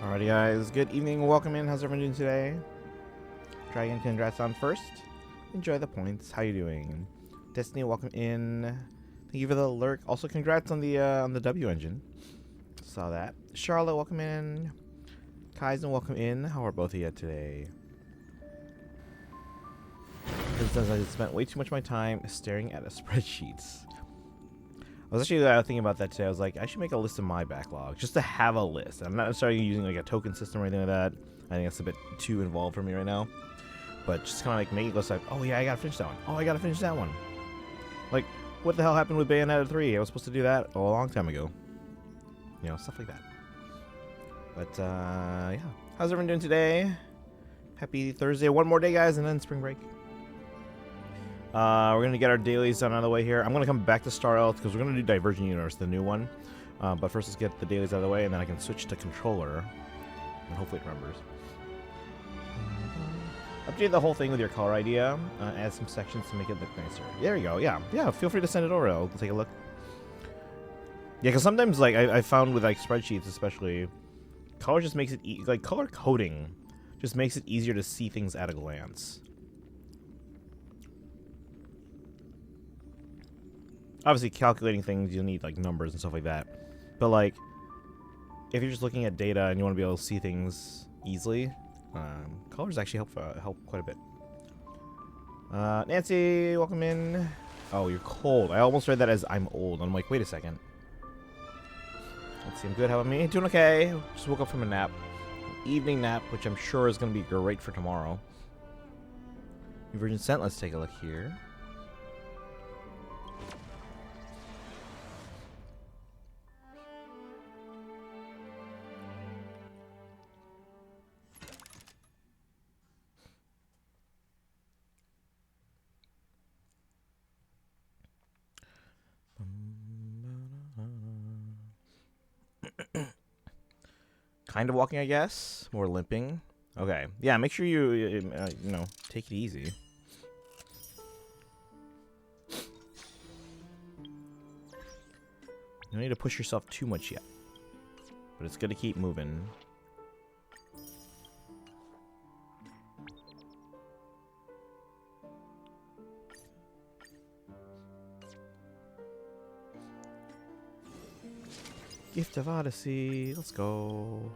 Alrighty guys, good evening, welcome in, how's everyone doing today? Dragon, congrats on first. Enjoy the points, how you doing? Destiny, welcome in. Thank you for the lurk. Also congrats on the W engine. Saw that. Charlotte, welcome in. Kaizen, welcome in. How are both of you today? It says I spent way too much of my time staring at a spreadsheet. I was actually thinking about that today. I was like, I should make a list of my backlog just to have a list. I'm not necessarily using like a token system or anything like that. I think that's a bit too involved for me right now. But just kind of like make a list like, oh yeah, I gotta finish that one. Oh, I gotta finish that one. Like, what the hell happened with Bayonetta 3? I was supposed to do that a long time ago. You know, stuff like that. But yeah, how's everyone doing today? Happy Thursday. One more day, guys, and then spring break. We're going to get our dailies done out of the way here. I'm going to come back to Star Elf because we're going to do Divergent Universe, the new one. But first, let's get the dailies out of the way, and then I can switch to controller. And hopefully it remembers. Update the whole thing with your color idea. Add some sections to make it look nicer. There you go. Yeah, feel free to send it over. I'll take a look. Yeah, because sometimes, like, I found with, like, spreadsheets especially, color just makes it, like, color coding just makes it easier to see things at a glance. Obviously, calculating things, you'll need, like, numbers and stuff like that. But, like, if you're just looking at data and you want to be able to see things easily, colors actually help quite a bit. Nancy, welcome in. Oh, you're cold. I almost read that as I'm old. I'm like, wait a second. Let's see, I'm good. How about me? Doing okay. Just woke up from a nap. An evening nap, which I'm sure is going to be great for tomorrow. Divergent Scent, let's take a look here. Kind of walking, I guess. More limping. Okay. Yeah, make sure you, you know, take it easy. You don't need to push yourself too much yet. But it's good to keep moving. Gift of Odyssey. Let's go.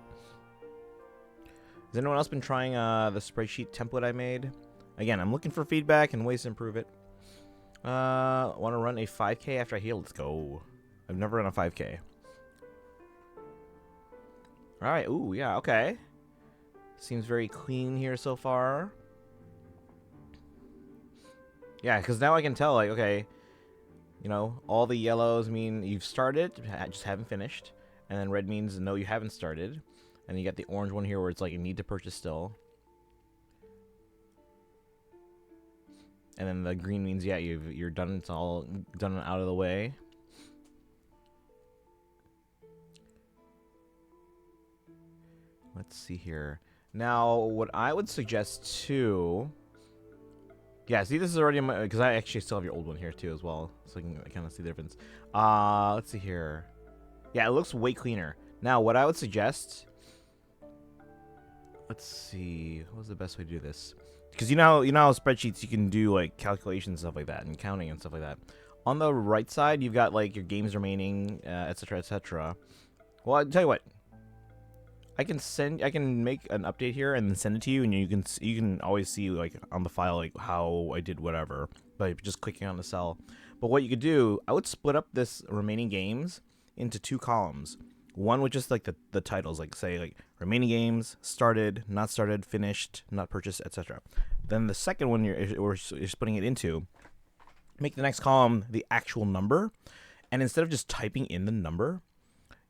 Has anyone else been trying the spreadsheet template I made? Again, I'm looking for feedback and ways to improve it. Want to run a 5K after I heal? Let's go. I've never run a 5K. Alright, ooh, yeah, okay. Seems very clean here so far. Yeah, because now I can tell, like, okay, you know, all the yellows mean you've started, just haven't finished. And then red means no, you haven't started. And you got the orange one here where it's like you need to purchase still. And then the green means, yeah, you're done. It's all done and out of the way. Let's see here. Now, what I would suggest too... Yeah, see, this is already in my... Because I actually still have your old one here too as well. So I can kind of see the difference. Let's see here. Yeah, it looks way cleaner. Now, what I would suggest... Let's see. What's the best way to do this? Because you know how spreadsheets you can do like calculations and stuff like that and counting and stuff like that. On the right side, you've got like your games remaining, etc., etc. Well, I'll tell you what. I can make an update here and then send it to you, and you can always see like on the file like how I did whatever by just clicking on the cell. But what you could do, I would split up this remaining games into 2 columns. One with just like the titles, like say like remaining games, started, not started, finished, not purchased, etc. Then the second one you're splitting it into, make the next column the actual number, and instead of just typing in the number,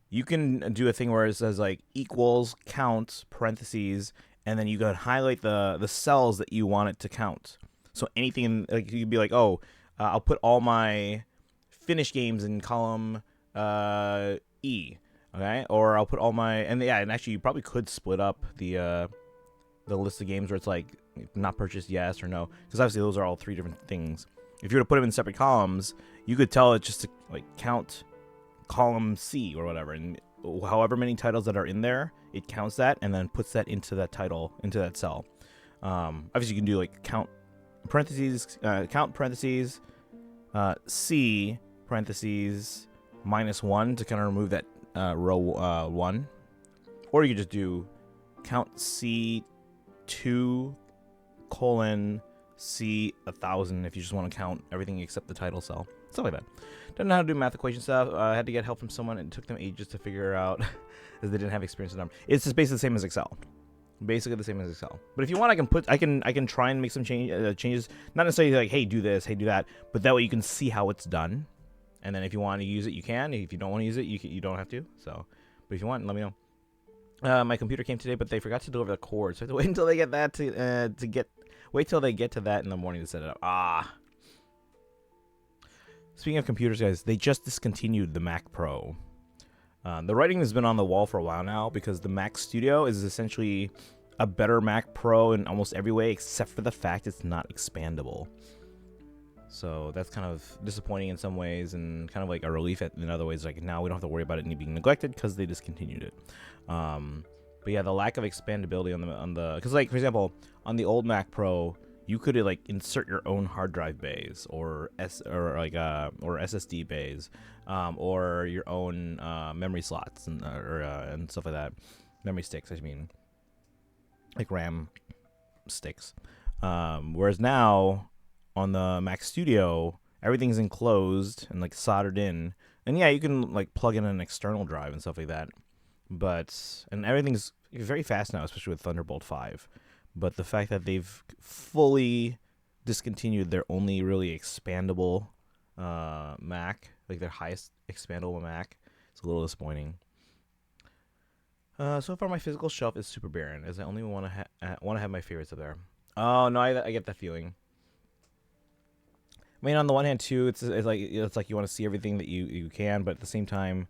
you can do a thing where it says like equals count parentheses, and then you can highlight the cells that you want it to count. So anything like you could be like, oh, I'll put all my finished games in column E. Okay, or I'll put all my and actually you probably could split up the list of games where it's like not purchased, yes or no, because obviously those are all 3 different things. If you were to put them in separate columns, you could tell it just to like count column C or whatever, and however many titles that are in there, it counts that and then puts that into that title, into that cell. Obviously, you can do like count parentheses, C parentheses -1 to kind of remove that row 1, or you could just do count C2 colon C 1000 if you just want to count everything except the title cell, stuff like that. Don't know how to do math equation stuff. I had to get help from someone. It took them ages to figure out as they didn't have experience with numbers. It's just basically the same as Excel. Basically the same as Excel. But if you want, I can try and make some changes. Not necessarily like, hey, do this, hey, do that, but that way you can see how it's done. And then if you want to use it, you can. If you don't want to use it, you don't have to. So, but if you want, let me know. My computer came today, but they forgot to deliver the cord, so I have to wait until they get that wait till they get to that in the morning to set it up. Speaking of computers, guys, they just discontinued the Mac Pro. The writing has been on the wall for a while now because the Mac Studio is essentially a better Mac Pro in almost every way except for the fact it's not expandable. So that's kind of disappointing in some ways and kind of like a relief in other ways. Like now we don't have to worry about it being neglected because they discontinued it. But yeah, the lack of expandability on the because like for example on the old Mac Pro you could like insert your own hard drive bays or SSD bays or your own memory slots and stuff like that, memory sticks. I mean, like RAM sticks. Whereas now on the Mac Studio, everything's enclosed and like soldered in. And yeah, you can like plug in an external drive and stuff like that. And everything's very fast now, especially with Thunderbolt 5. But the fact that they've fully discontinued their only really expandable Mac, like their highest expandable Mac, it's a little disappointing. So far, my physical shelf is super barren, as I only want to have my favorites up there. Oh no, I get that feeling. I mean, on the one hand, too, it's like you want to see everything that you can, but at the same time,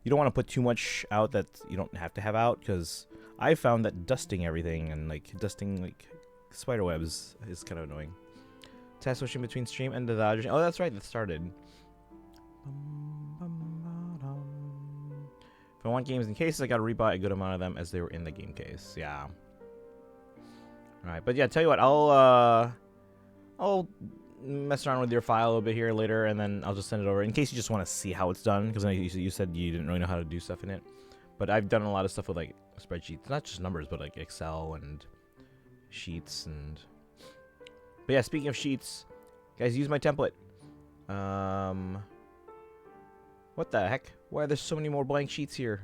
you don't want to put too much out that you don't have to have out, because I found that dusting everything and like dusting like spider webs is kind of annoying. Test switching between stream and the Divergent. Oh, that's right, that started. If I want games in cases, I gotta rebuy a good amount of them as they were in the game case. Yeah. Alright, but yeah, tell you what, I'll mess around with your file a little bit here later, and then I'll just send it over in case you just want to see how it's done, because you said you didn't really know how to do stuff in it. But I've done a lot of stuff with like spreadsheets, not just numbers, but like Excel and sheets and. But yeah, speaking of sheets, guys, use my template. What the heck? Why are there so many more blank sheets here?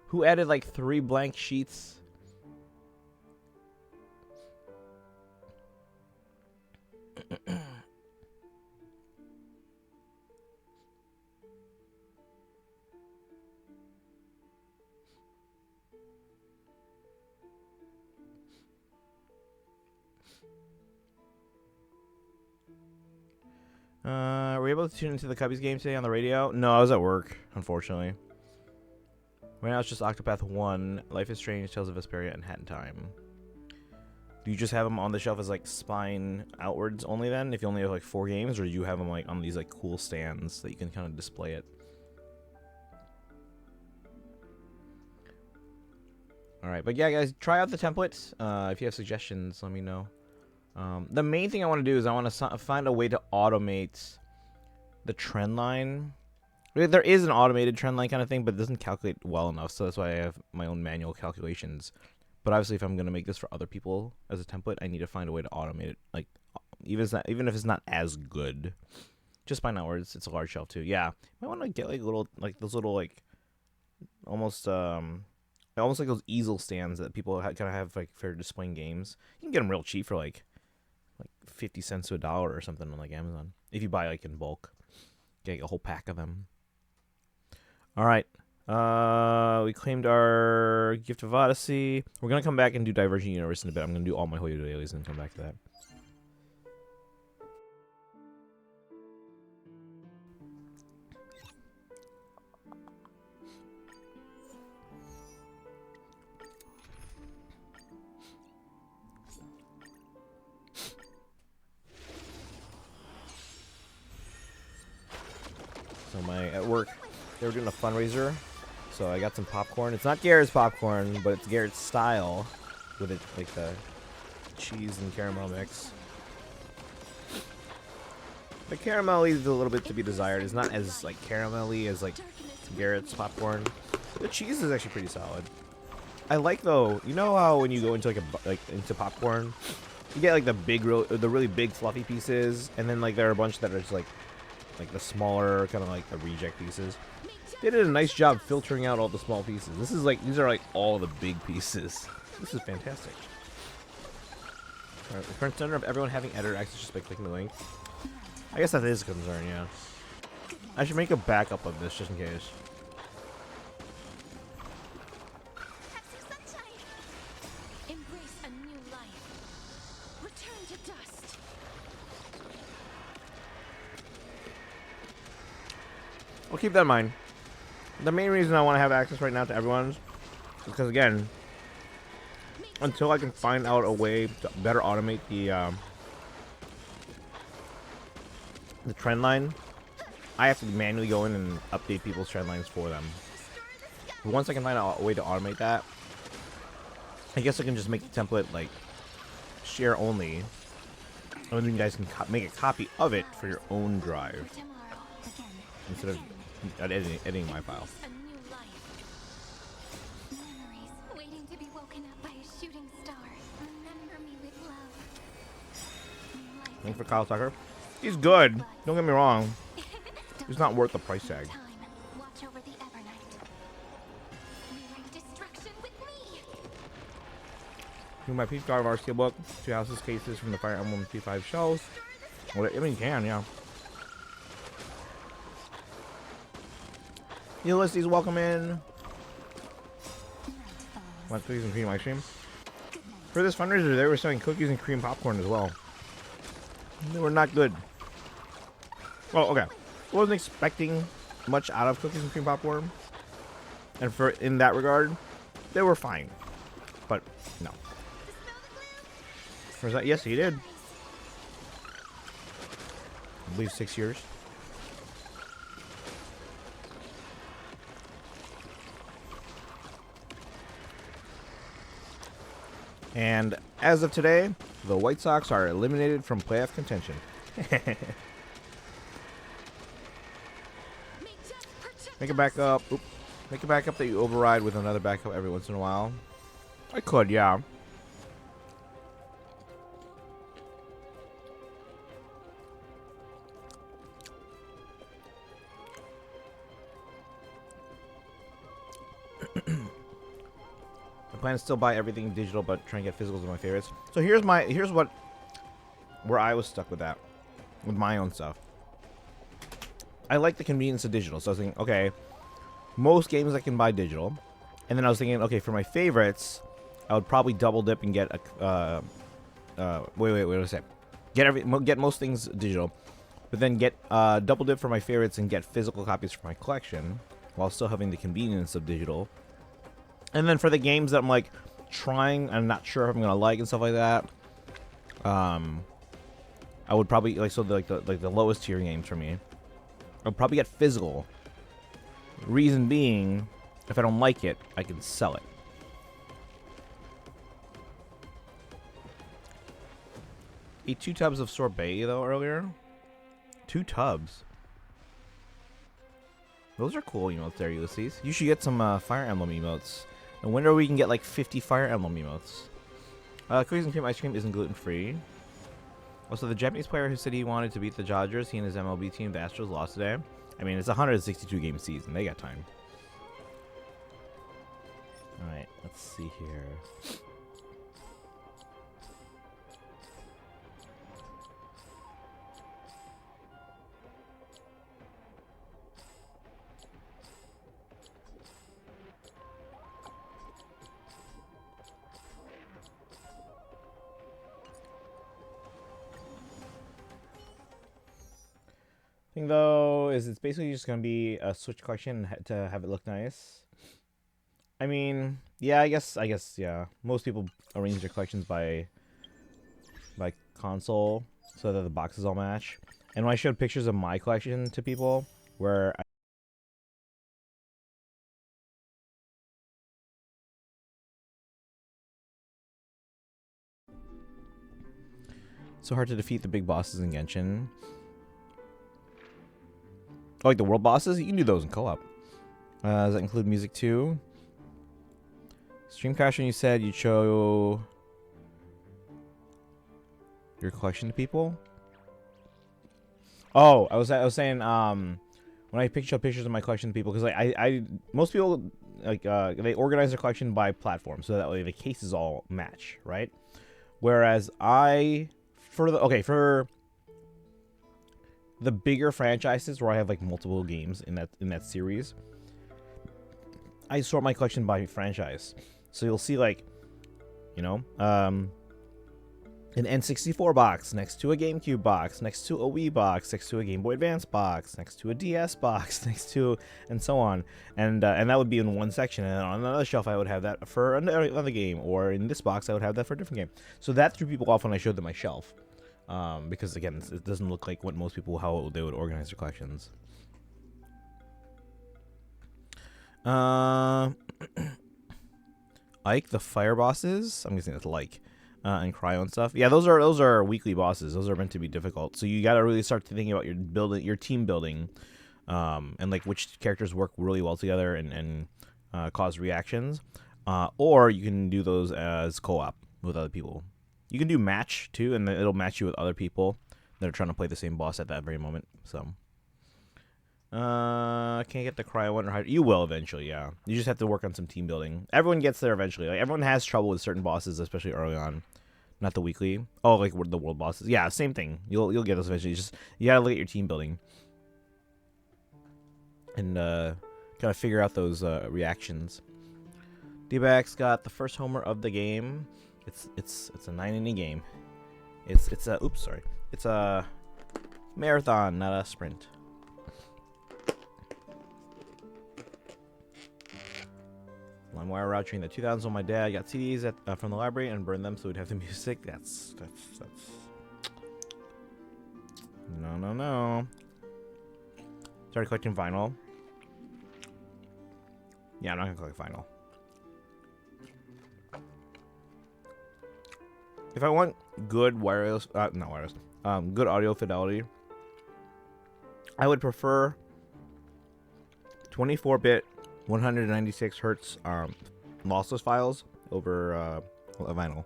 Who added like 3 blank sheets? Were you able to tune into the Cubbies game today on the radio? No, I was at work, unfortunately. Right now it's just Octopath 1, Life is Strange, Tales of Vesperia, and Hat in Time. Do you just have them on the shelf as like spine outwards only then, if you only have like 4 games, or do you have them like on these like cool stands that you can kind of display it? Alright, but yeah guys, try out the template. If you have suggestions, let me know. The main thing I want to do is I want to find a way to automate the trend line. There is an automated trend line kind of thing, but it doesn't calculate well enough, so that's why I have my own manual calculations. But obviously, if I'm going to make this for other people as a template, I need to find a way to automate it. Like, even if it's not as good, just find out where it's a large shelf too. Yeah, I want to get like those little like almost like those easel stands that people kind of have like for displaying games. You can get them real cheap for like 50 cents to $1 or something on like Amazon if you buy like in bulk. Get a whole pack of them. All right. We claimed our Gift of Odyssey. We're gonna come back and do Divergent Universe in a bit. I'm gonna do all my Hoyo dailies and come back to that. So at work, they were doing a fundraiser So I got some popcorn. It's not Garrett's popcorn, but it's Garrett's style, with it like the cheese and caramel mix. The caramel leaves a little bit to be desired. It's not as like caramelly as like Garrett's popcorn. The cheese is actually pretty solid. I like though. You know how when you go into into popcorn, you get like the really big fluffy pieces, and then like there are a bunch that are just like the smaller kind of like the reject pieces. They did a nice job filtering out all the small pieces. These are like all the big pieces. This is fantastic. Alright, the current center of everyone having editor access just by clicking the link. I guess that is a concern, yeah. I should make a backup of this just in case. Well, keep that in mind. The main reason I want to have access right now to everyone's is because, again, until I can find out a way to better automate the trend line, I have to manually go in and update people's trend lines for them. But once I can find out a way to automate that, I guess I can just make the template like share only, and then you guys can make a copy of it for your own drive instead of editing my file. Thanks for Kyle Tucker. He's good. Don't get me wrong. He's not worth the price tag. Do my Peach Guard skill book. 2 houses cases from the Fire Emblem P5 shells. Well, I mean, you can, yeah. Ulysses, welcome in. Want cookies and cream ice cream? For this fundraiser, they were selling cookies and cream popcorn as well. They were not good. Well, okay. I wasn't expecting much out of cookies and cream popcorn. And in that regard, they were fine. But, no. Was that? Yes, he did. I believe 6 years. And as of today, the White Sox are eliminated from playoff contention. Make a backup. Oop. Make a backup that you override with another backup every once in a while. I could, yeah. I plan to still buy everything digital, but try and get physicals are my favorites. So here's where I was stuck with that, with my own stuff. I like the convenience of digital, so I was thinking, okay, most games I can buy digital, and then I was thinking, okay, for my favorites, I would probably double dip and get a wait, what was I say? Get most things digital, but then get double dip for my favorites and get physical copies for my collection, while still having the convenience of digital. And then for the games that I'm like trying, I'm not sure if I'm gonna like and stuff like that. I would probably like the lowest tier games for me. I'll probably get physical. Reason being, if I don't like it, I can sell it. Ate 2 tubs of sorbet though earlier. 2 tubs. Those are cool emotes there, Ulysses. You should get some Fire Emblem emotes. I wonder we can get like 50 Fire Emblem emotes. Cookies and cream ice cream isn't gluten free. Also, the Japanese player who said he wanted to beat the Dodgers, he and his MLB team, the Astros, lost today. I mean, it's a 162 game season. They got time. Alright, let's see here. Thing though is it's basically just gonna be a Switch collection to have it look nice. I mean, yeah, I guess yeah. Most people arrange their collections by console so that the boxes all match. And when I showed pictures of my collection to people, where So hard to defeat the big bosses in Genshin. Oh, like the world bosses? You can do those in co-op. Does that include music too? Stream Crasher, you said you'd show your collection to people? Oh, I was saying when I show pictures of my collection to people, because like I most people like they organize their collection by platform, so that way the cases all match, right? Whereas for the bigger franchises where I have like multiple games in that series, I sort my collection by franchise. So you'll see like, you know, an N64 box next to a GameCube box, next to a Wii box, next to a Game Boy Advance box, next to a DS box, next to, and so on. And that would be in one section. And on another shelf, I would have that for another game. Or in this box, I would have that for a different game. So that threw people off when I showed them my shelf. Because, again, it doesn't look like what most people, how they would organize their collections. Ike, the fire bosses. I'm guessing that's like. And cryo and stuff. Yeah, those are weekly bosses. Those are meant to be difficult. So you got to really start thinking about your team building, and like which characters work really well together and cause reactions. Or you can do those as co-op with other people. You can do match too, and it'll match you with other people that are trying to play the same boss at that very moment. So, can't get the cryo one or hide. You will eventually, yeah. You just have to work on some team building. Everyone gets there eventually. Like everyone has trouble with certain bosses, especially early on. Not the weekly. Oh, like the world bosses. Yeah, same thing. You'll get those eventually. Just you gotta look at your team building and kind of figure out those reactions. D-Bax got the first homer of the game. It's a 9-inning game. It's a oops sorry. It's a marathon, not a sprint. LimeWire routing the 2000s when my dad got CDs from the library and burned them so we'd have the music. That's no. Started collecting vinyl. Yeah, I'm not gonna collect vinyl. If I want good wireless, not wireless, good audio fidelity, I would prefer 24-bit 196 hertz lossless files over a vinyl.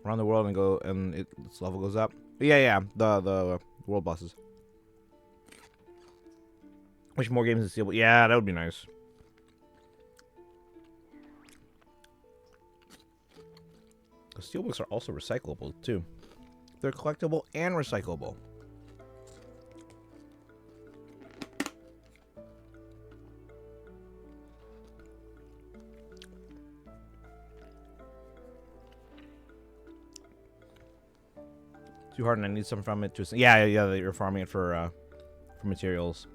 Around the world and its level goes up. Yeah, the world bosses. Wish more games in Steelbook. Yeah, that would be nice. The Steelbooks are also recyclable too. They're collectible and recyclable. Too hard, and I need some from it to. Yeah. You're farming it for materials.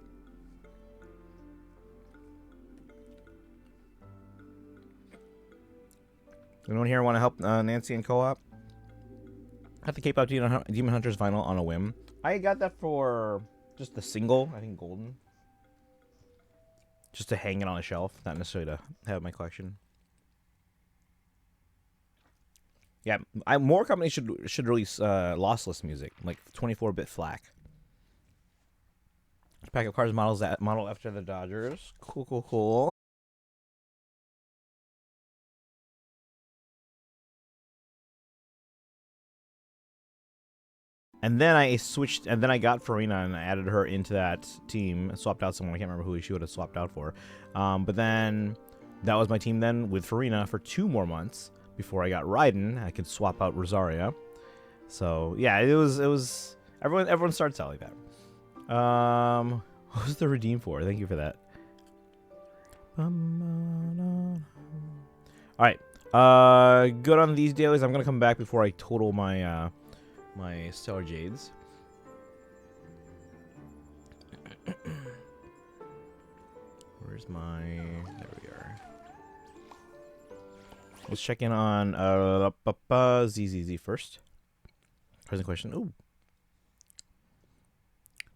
Anyone here want to help Nancy in co-op? I have to K-pop Demon Hunters vinyl on a whim. I got that for just the single, I think golden. Just to hang it on a shelf, not necessarily to have in my collection. Yeah, more companies should release lossless music, like 24-bit FLAC. Pack of cars model after the Dodgers. Cool. And then I switched, and then I got Farina and I added her into that team. Swapped out someone, I can't remember who she would have swapped out for. But then that was my team then with Farina for 2 more months before I got Raiden. I could swap out Rosaria. So yeah, it was everyone starts out like that. What was the redeem for? Thank you for that. Alright. Good on these dailies. I'm gonna come back before I total my my Stellar Jades. Where's my... There we are. Let's check in on ZZZ first. Present question. Ooh.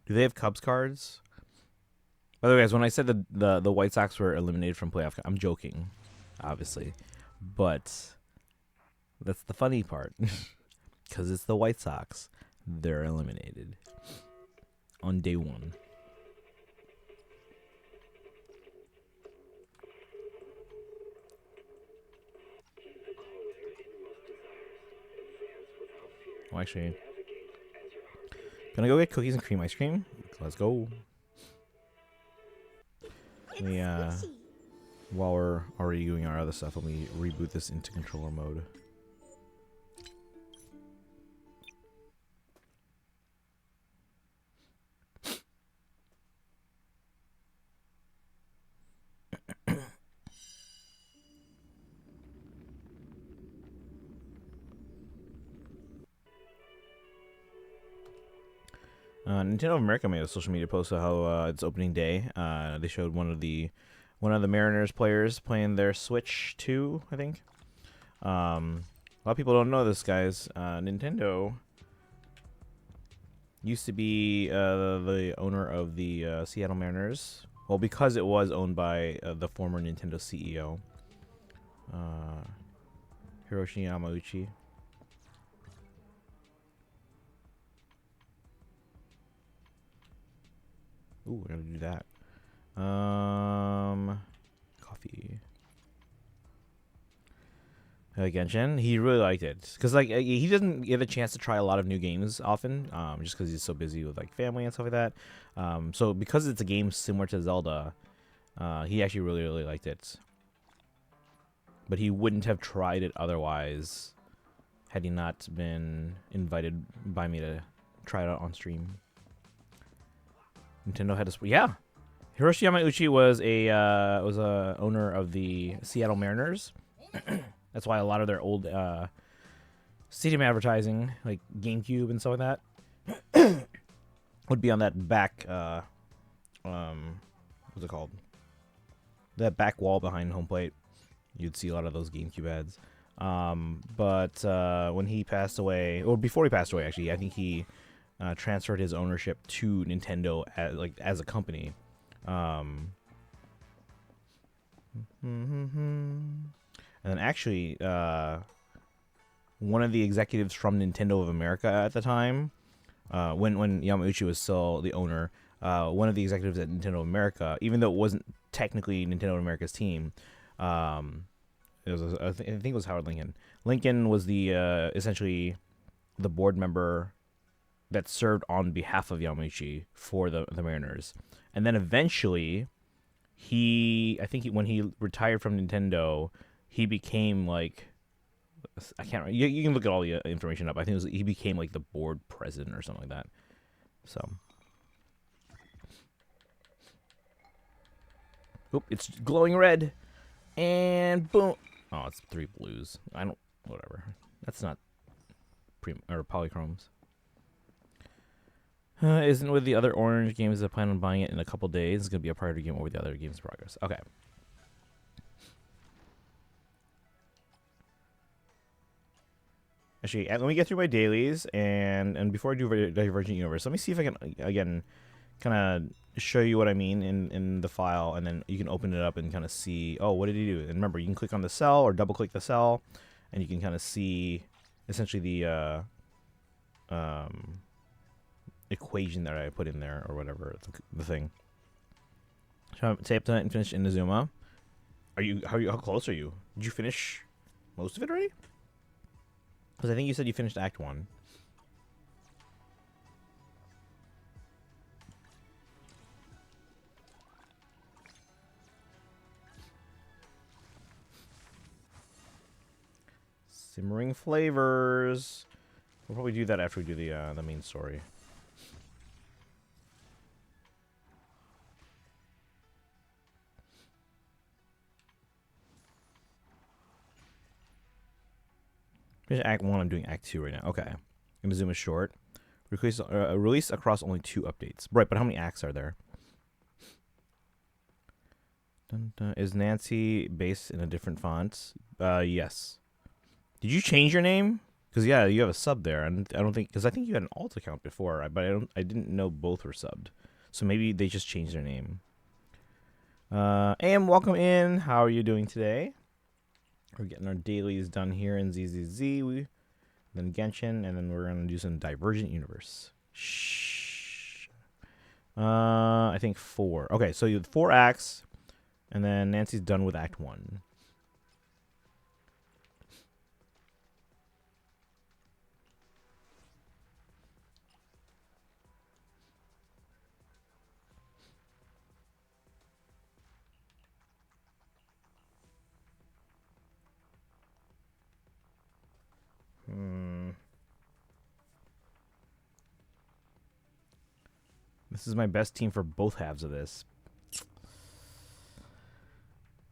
Do they have Cubs cards? By the way, guys, when I said the White Sox were eliminated from playoff, I'm joking, obviously. But that's the funny part. Because it's the White Sox. They're eliminated on day 1. Oh, actually, gonna go get cookies and cream ice cream. Let's go. Let me, while we're already doing our other stuff, let me reboot this into controller mode. Nintendo of America made a social media post of how it's opening day. They showed one of the Mariners players playing their Switch 2, I think. A lot of people don't know this, guys. Nintendo used to be the owner of the Seattle Mariners. Well, because it was owned by the former Nintendo CEO, Hiroshi Yamauchi. Ooh, we're gonna do that. Coffee. Genshin, he really liked it because like he doesn't get a chance to try a lot of new games often, just because he's so busy with like family and stuff like that. So because it's a game similar to Zelda, he actually really liked it. But he wouldn't have tried it otherwise had he not been invited by me to try it out on stream. Nintendo had a yeah. Hiroshi Yamauchi was a owner of the Seattle Mariners. That's why a lot of their old stadium advertising, like GameCube and stuff like that, would be on that back what's it called? That back wall behind home plate. You'd see a lot of those GameCube ads. But when he passed away, or before he passed away, actually, I think he transferred his ownership to Nintendo as a company. And then actually, one of the executives from Nintendo of America at the time, when Yamauchi was still the owner, one of the executives at Nintendo of America, even though it wasn't technically Nintendo of America's team, it was I think it was Howard Lincoln. Lincoln was the essentially the board member that served on behalf of Yamauchi for the Mariners. And then eventually, when he retired from Nintendo, he became like, I can't remember. You can look at all the information up. I think he became like the board president or something like that. So. Oop, it's glowing red. And boom. Oh, it's 3 blues. Whatever. That's not polychromes. Isn't with the other orange games I plan on buying it in a couple days. It's going to be a priority game over the other games in progress. Okay. Actually, let me get through my dailies, and before I do Divergent Universe, let me see if I can, again, kind of show you what I mean in the file, and then you can open it up and kind of see, oh, what did he do? And remember, you can click on the cell or double-click the cell, and you can kind of see, essentially, the equation that I put in there, or whatever, the thing. So, say up to and finish Inazuma. How close are you? Did you finish most of it already? Because I think you said you finished Act 1. Simmering flavors. We'll probably do that after we do the main story. Finish Act 1, I'm doing Act 2 right now. Okay. Inazuma short. Release across only 2 updates. Right, but how many acts are there? Dun, dun. Is Nancy based in a different font? Yes. Did you change your name? Because, yeah, you have a sub there. And I don't think... Because I think you had an alt account before, but I didn't know both were subbed. So maybe they just changed their name. AM, welcome in. How are you doing today? We're getting our dailies done here in ZZZ. then Genshin, and then we're gonna do some Divergent Universe. Shh. I think 4. Okay, so you have 4 acts, and then Nancy's done with Act 1. This is my best team for both halves of this.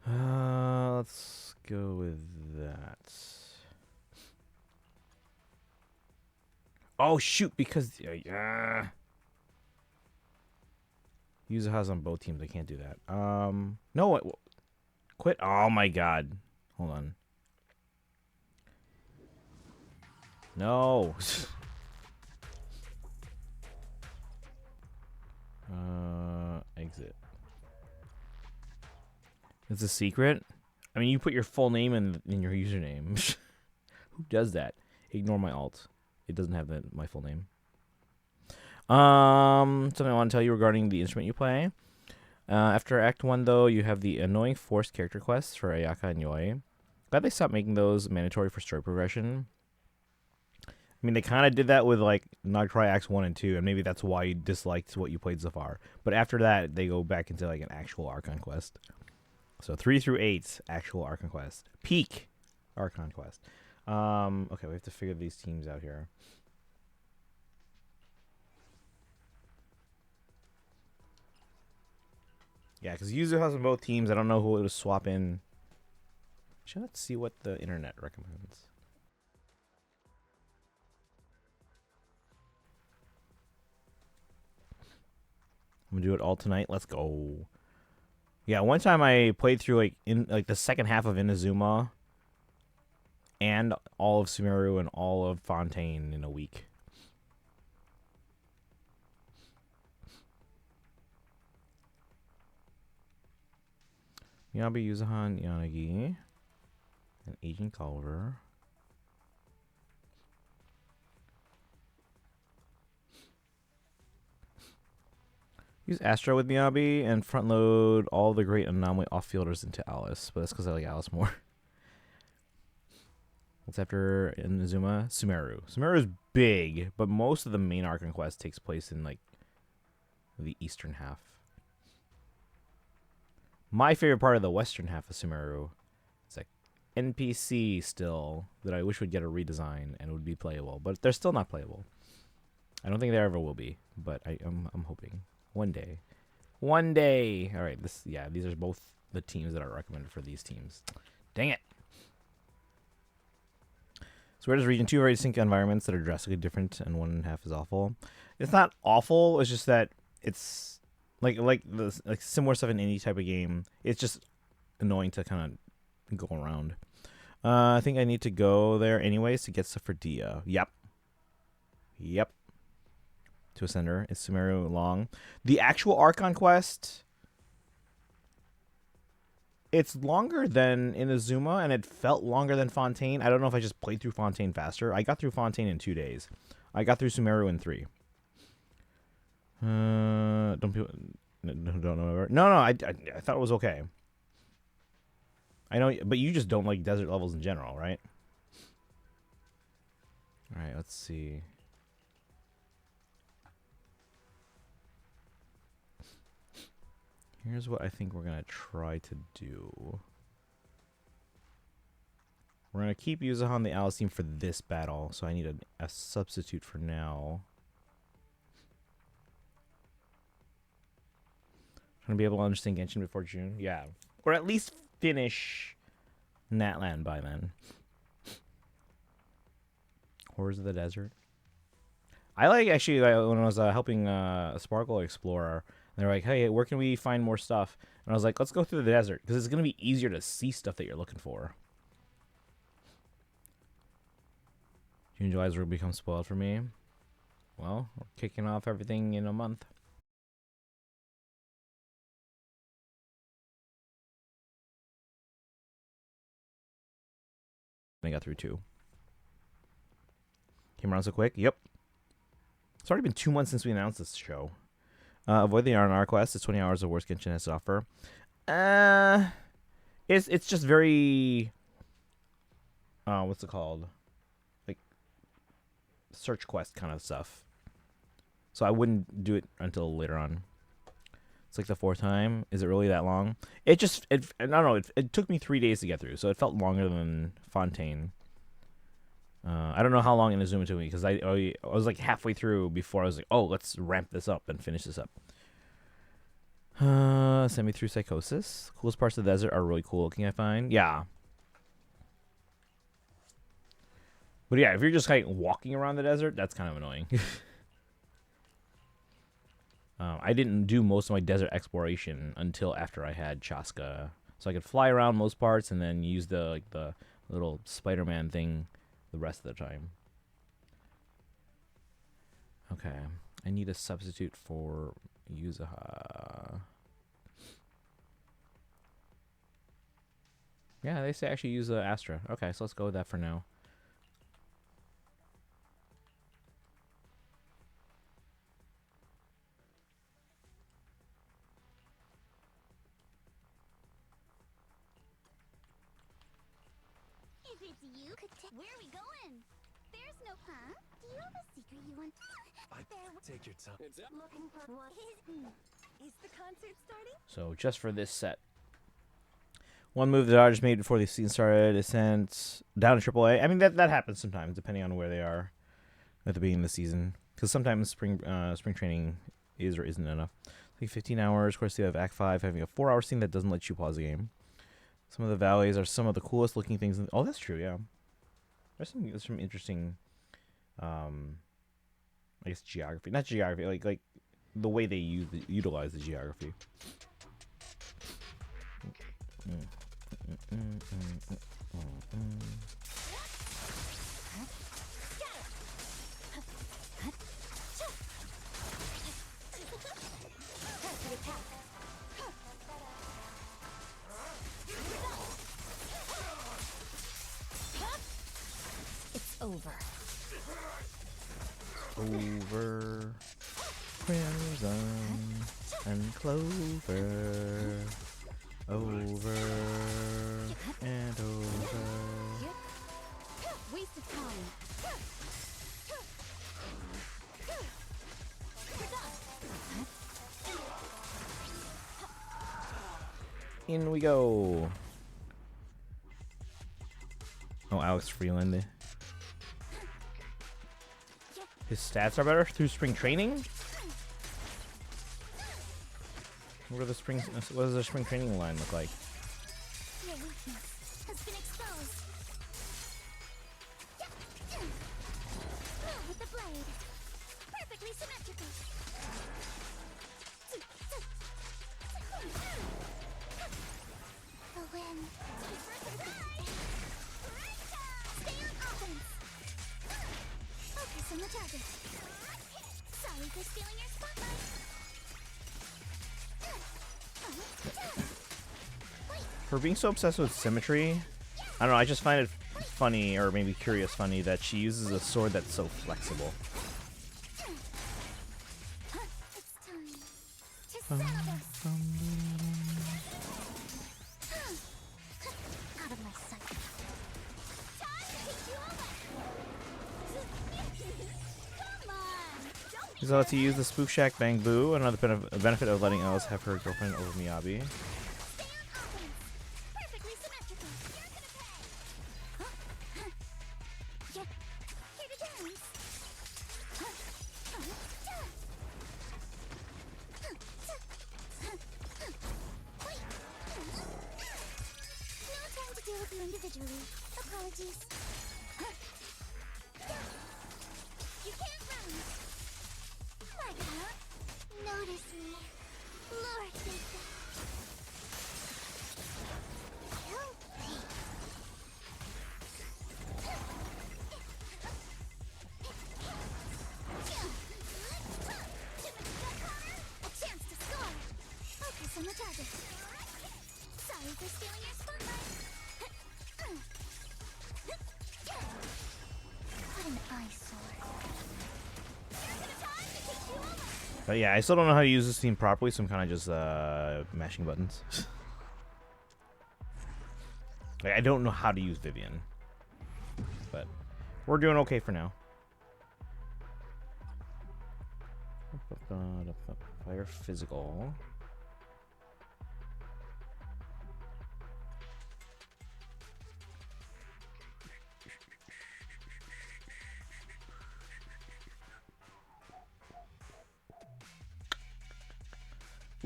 Let's go with that. Oh shoot! Because Yuzu has on both teams. I can't do that. No, quit. Oh my god! Hold on. No. Exit. It's a secret. I mean, you put your full name in your username. Who does that? Ignore my alt. It doesn't have my full name. Something I want to tell you regarding the instrument you play. After Act 1, though, you have the annoying forced character quests for Ayaka and Yoi. Glad they stopped making those mandatory for story progression. I mean, they kind of did that with, like, Noctri Acts 1 and 2, and maybe that's why you disliked what you played so far. But after that, they go back into, like, an actual Archon quest. So 3 through 8, actual Archon quest. Peak Archon quest. Okay, we have to figure these teams out here. Yeah, because Yuzu has on both teams. I don't know who to swap in. Let's see what the internet recommends. I'm gonna do it all tonight. Let's go. Yeah, one time I played through like the second half of Inazuma and all of Sumeru and all of Fontaine in a week. Miyabi, Yuzuhan, Yanagi, and Agent Culver. Use Astra with Miyabi and front load all the great anomaly off-fielders into Alice, but that's because I like Alice more. What's after Inazuma? Sumeru. Sumeru's big, but most of the main Archon quest takes place in like the eastern half. My favorite part of the western half of Sumeru is like NPC still that I wish would get a redesign and would be playable, but they're still not playable. I don't think they ever will be, but I'm hoping one day. One day. All right, these are both the teams that are recommended for these teams. Dang it. So where does Region 2 very distinct environments that are drastically different and 1.5 is awful? It's not awful, it's just that it's like similar stuff in any type of game. It's just annoying to kind of go around. I think I need to go there anyways to get stuff for Dia. Yep. To Ascender. Is Sumeru long? The actual Archon quest, it's longer than Inazuma, and it felt longer than Fontaine. I don't know if I just played through Fontaine faster. I got through Fontaine in 2 days. I got through Sumeru in 3. Don't know. No, I thought it was okay. I know, but you just don't like desert levels in general, right? All right, let's see. Here's what I think we're going to try to do. We're going to keep Yuzuhan the Alice team for this battle, so I need a substitute for now. Trying to be able to understand Genshin before June? Yeah. Or at least finish Natlan by then. Horrors of the Desert. I like, actually, when I was helping Sparkle Explorer, they're like, hey, where can we find more stuff? And I was like, let's go through the desert, because it's going to be easier to see stuff that you're looking for. June and July's will become spoiled for me. Well, we're kicking off everything in a month. I got through 2. Came around so quick. Yep. It's already been 2 months since we announced this show. Avoid the R&R quest. It's 20 hours of worst Genshin has to offer. It's just very... what's it called? Like, search quest kind of stuff. So I wouldn't do it until later on. It's like the 4th time. Is it really that long? I don't know. It took me 3 days to get through, so it felt longer than Fontaine. I don't know how long Inazuma took me, because I was like halfway through before I was like, oh, let's ramp this up and finish this up. Send me through Psychosis. Coolest parts of the desert are really cool looking, I find. Yeah. But yeah, if you're just like walking around the desert, that's kind of annoying. I didn't do most of my desert exploration until after I had Chaska. So I could fly around most parts and then use the little Spider-Man thing the rest of the time. Okay. I need a substitute for Yuzuha. Yeah, they say actually use Astra. Okay, so let's go with that for now. If it's you, where are we going? There's no huh? Do you have a secret you want? Take your time. Looking for what is the concert starting? So just for this set. One move the Dodgers made before the season started is sent down to AAA. I mean, that happens sometimes, depending on where they are at the beginning of the season. Because sometimes spring training is or isn't enough. Like 15 hours. Of course, you have Act 5 having a 4-hour scene that doesn't let you pause the game. Some of the valleys are some of the coolest looking things. Oh, that's true, yeah. There's some interesting, I guess, geography. Not geography, like the way they utilize the geography. It's over. Over crimson and clover. Over and over. Waste of time. In we go. Oh, Alex Freeland. His stats are better through spring training? What does the spring training line look like? Your weakness has been exposed. With the blade. Perfectly symmetrical. The wind. Stay on offense. Focus on the target. Sorry for stealing your spotlight. For being so obsessed with symmetry, I don't know, I just find it funny, or maybe curious funny, that she uses a sword that's so flexible. It's time to settle this. Out of my sight. Time to take you over. Come on. Don't be So to use the Spook Shack Bang Boo, another benefit of letting Alice have her girlfriend over Miyabi. stay on offense. Perfectly symmetrical. You're gonna pay. Yeah. Here to dance. Wait. No time to deal with you individually. Apologies. You can't run. Like that. Notice me. Lord Jacob. Help me. A chance to score. Focus on the target. Sorry for stealing your spotlight. What an eyesore. But yeah, I still don't know how to use this theme properly, so I'm kind of just mashing buttons. Like, I don't know how to use Vivian, but we're doing okay for now. Fire physical.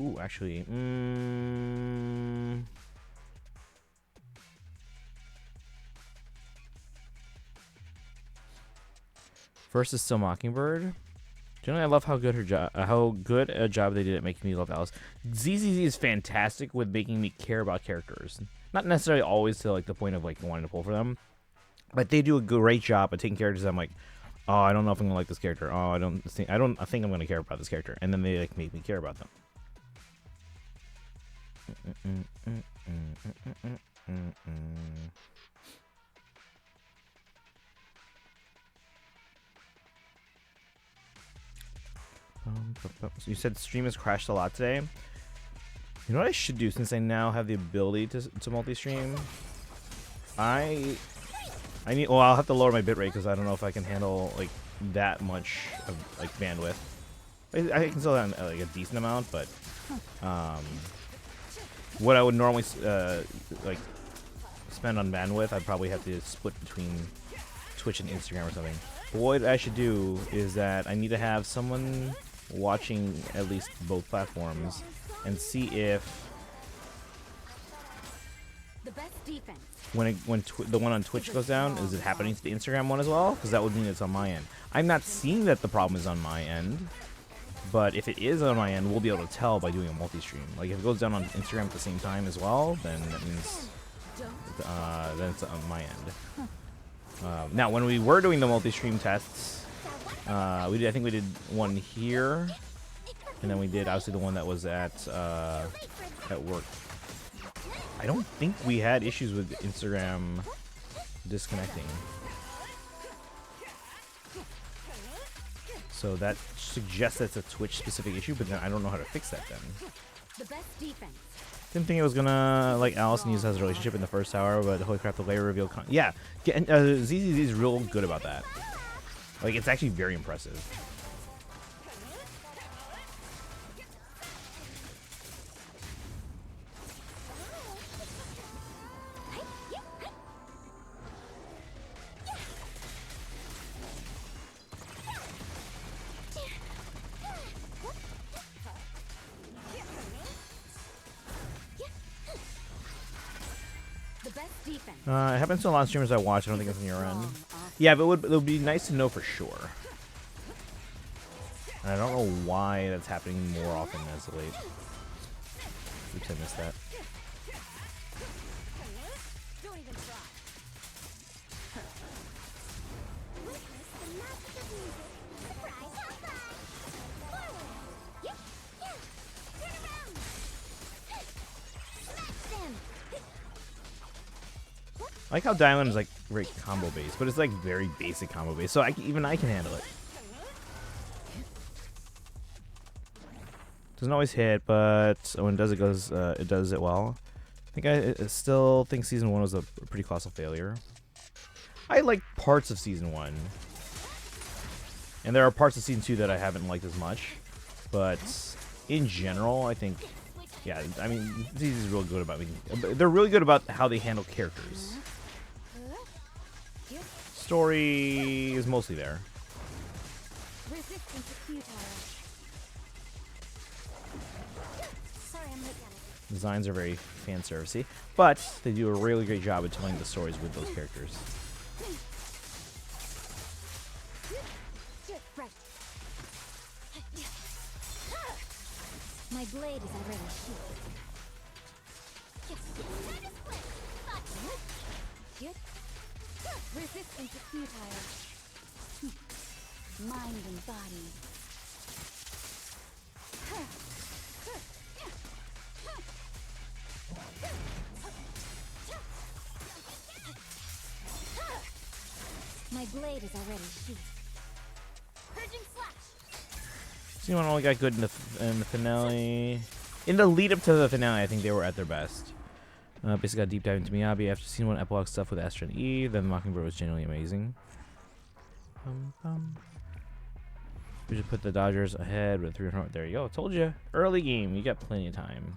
Ooh, actually, first is still Mockingbird. Generally, I love how good a job they did at making me love Alice. ZZZ is fantastic with making me care about characters. Not necessarily always to like the point of like wanting to pull for them, but they do a great job at taking characters I'm like, oh, I don't know if I'm gonna like this character. Oh, I think I'm gonna care about this character, and then they like make me care about them. So you said stream has crashed a lot today. You know what I should do since I now have the ability to multi-stream? I need. Well, I'll have to lower my bitrate because I don't know if I can handle like that much of like bandwidth. I can still have like a decent amount, but what I would normally like spend on bandwidth, I'd probably have to split between Twitch and Instagram or something. But what I should do is that I need to have someone watching at least both platforms and see if The best defense. when the one on Twitch goes down, is it happening to the Instagram one as well? Because that would mean it's on my end. I'm not seeing that the problem is on my end, but if it is on my end, we'll be able to tell by doing a multi-stream. Like if it goes down on Instagram at the same time as well, then that means then it's on my end. Now, when we were doing the multi-stream tests, I think we did one here, and then we did obviously the one that was at work. I don't think we had issues with Instagram disconnecting. So that suggests that's a Twitch specific issue, but then I don't know how to fix that then. The best defense. Didn't think it was gonna like Alice and Yuzu has a relationship in the first hour, but holy crap, the layer reveal yeah, ZZZ is real good about that. Like it's actually very impressive. It happens to a lot of streamers I watch. I don't think it's on your end. Yeah, but it would be nice to know for sure. And I don't know why that's happening more often as of late. Oops, I missed that. I like how Diamond is like very combo based, but it's like very basic combo based, so even I can handle it. Doesn't always hit, but when it does, it does it well. I think I still think season 1 was a pretty colossal failure. I like parts of season 1, and there are parts of season 2 that I haven't liked as much, but in general, I think, yeah, I mean, this is real good about they're really good about how they handle characters. Story is mostly there. Designs are very fan servicey, but they do a really great job at telling the stories with those characters. My blade is already healed. Resistance is futile. Mind and body. My blade is already sheathed. Purging slash. Season 1 only got good in the finale. In the lead up to the finale, I think they were at their best. Basically got a deep dive into Miyabi after Season 1 epilogue stuff with Astra and Eve. Then Mockingbird was genuinely amazing. We should put the Dodgers ahead with 300. There you go. Told you. Early game. You got plenty of time.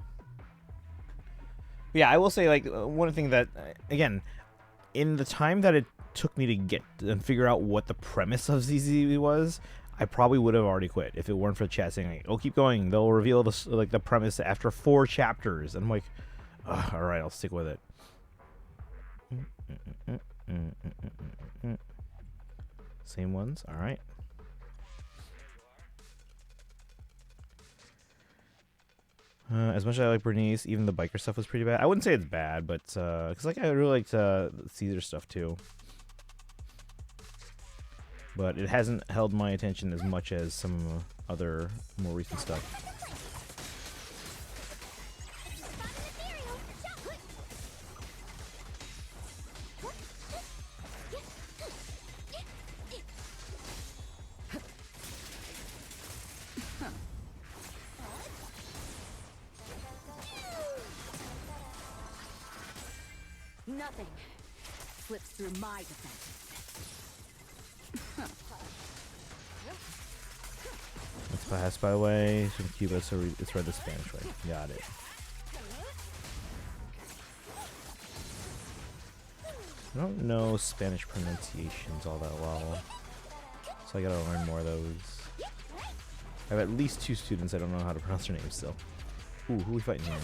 Yeah, I will say, like, one thing that, again, in the time that it took me to get and figure out what the premise of ZZ was, I probably would have already quit if it weren't for the chat saying, like, "Oh, keep going. They'll reveal the premise after 4 chapters." And I'm like, all right, I'll stick with it. Same ones. All right. As much as I like Bernice, even the biker stuff was pretty bad. I wouldn't say it's bad, but because like I really liked Caesar stuff too. But it hasn't held my attention as much as some other more recent stuff. Nothing slips through my defense. That's fast, by the way. It's from Cuba, so it's read the Spanish way. Got it. I don't know Spanish pronunciations all that well, so I gotta learn more of those. I have at least 2 students I don't know how to pronounce their names still. Ooh, who are we fighting here?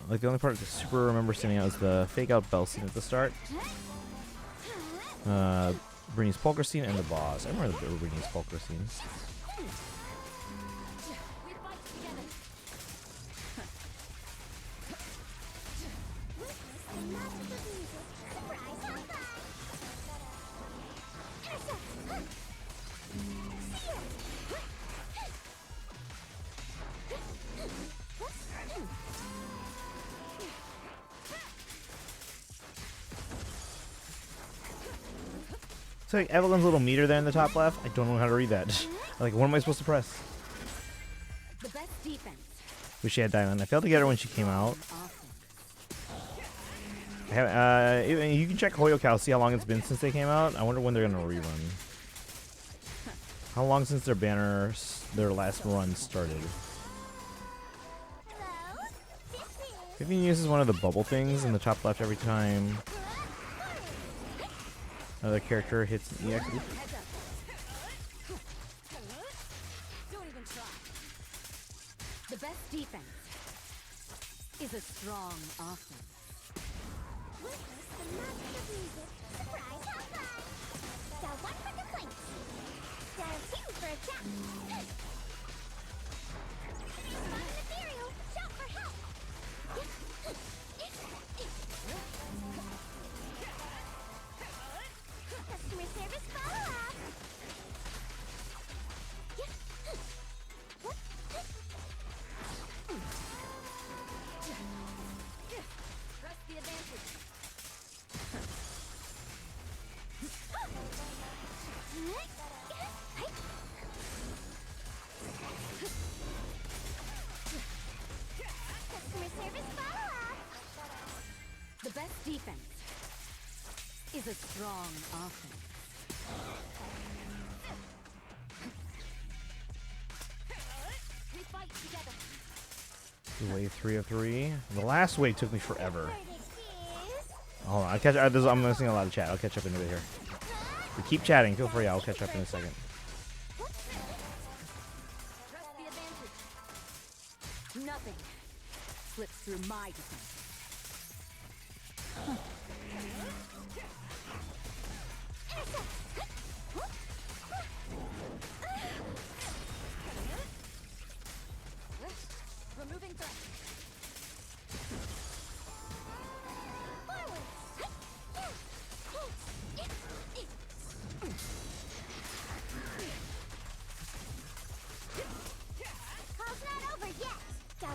Like the only part I super remember standing out is the fake out bell scene at the start. Brittany's poker scene and the boss. I remember the Brittany's poker scene. So like Evelyn's little meter there in the top left, I don't know how to read that. Like, what am I supposed to press? The best defense. Wish she had Diamond. I failed to get her when she came out. I have, you can check Hoyo Cal, see how long it's been since they came out. I wonder when they're gonna rerun. How long since their their last run started? Vivian uses one of the bubble things in the top left every time another character hits an EX. Don't even try. The best defense is a strong offense. Witness the magic of music. Surprise high five. Dial 1 for complaints. Dial 2 for a chat. Spot an ethereal. Shout for help. Customer service follow-up. Press the advantage. Customer service follow-up. The best defense is a strong offense. We fight together. Wave 3 of 3. The last wave took me forever. Hold on, I'll catch. I'm missing a lot of chat. I'll catch up in a bit here. But keep chatting. Feel free. I'll catch up in a second. Press the advantage. Nothing slips through my defense. Removing threat.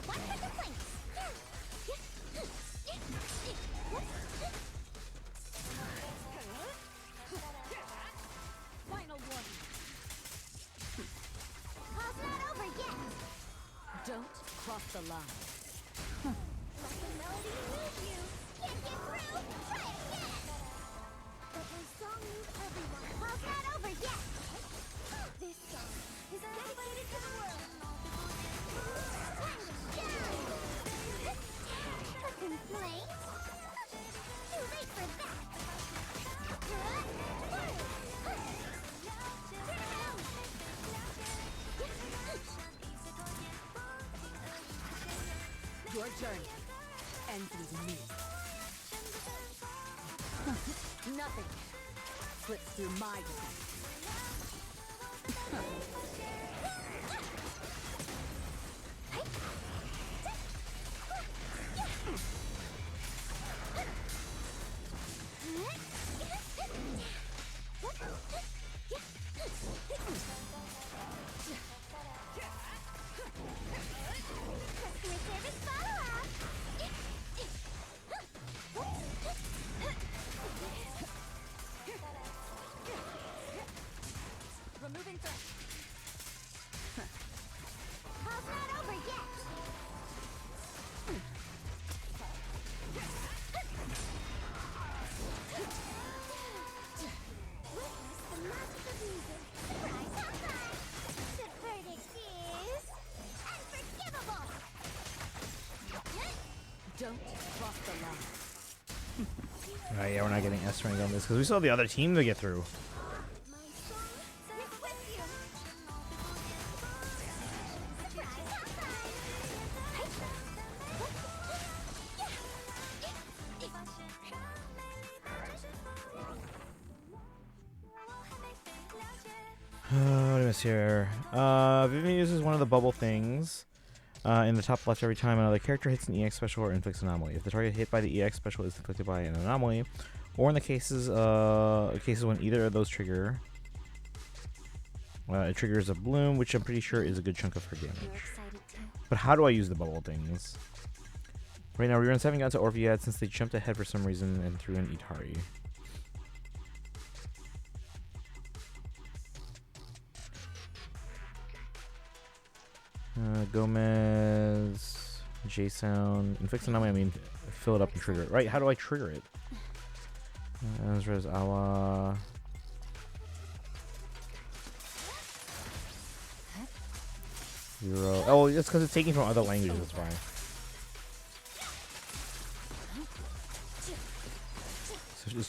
100 points. Final warning. Call's not over yet. Don't cross the line. Let the melody move you. Can't get through. Try again. But my song moves everyone. Call's not over yet. This song is dedicated to the world. Time to shine. Looking flame. Too late for that. Your journey ends with me. Nothing slips through my defense. Customer service follow-up. Removing threat. Call's not over yet. Witness the magic of music. Surprise hot five. The verdict is unforgivable. Don't cross the line. Alright, yeah, we're not getting S rank on this because we still have the other team to get through. My song is with you. Surprise hot five. What do I miss here? Vivian uses one of the bubble things in the top left every time another character hits an EX special or inflicts an anomaly. If the target hit by the EX special is inflicted by an anomaly, or in the cases when either of those trigger, it triggers a bloom, which I'm pretty sure is a good chunk of her damage. You're excited too. But how do I use the bubble things? Right now, reruns haven't gotten to Orphe yet since they jumped ahead for some reason and threw in Itari. Gomez, J-Sound, inflicts an anomaly, I mean, fill it up and trigger it. Right, how do I trigger it? Ezra's Awa. Zero. Oh, it's because it's taking from other languages, that's why.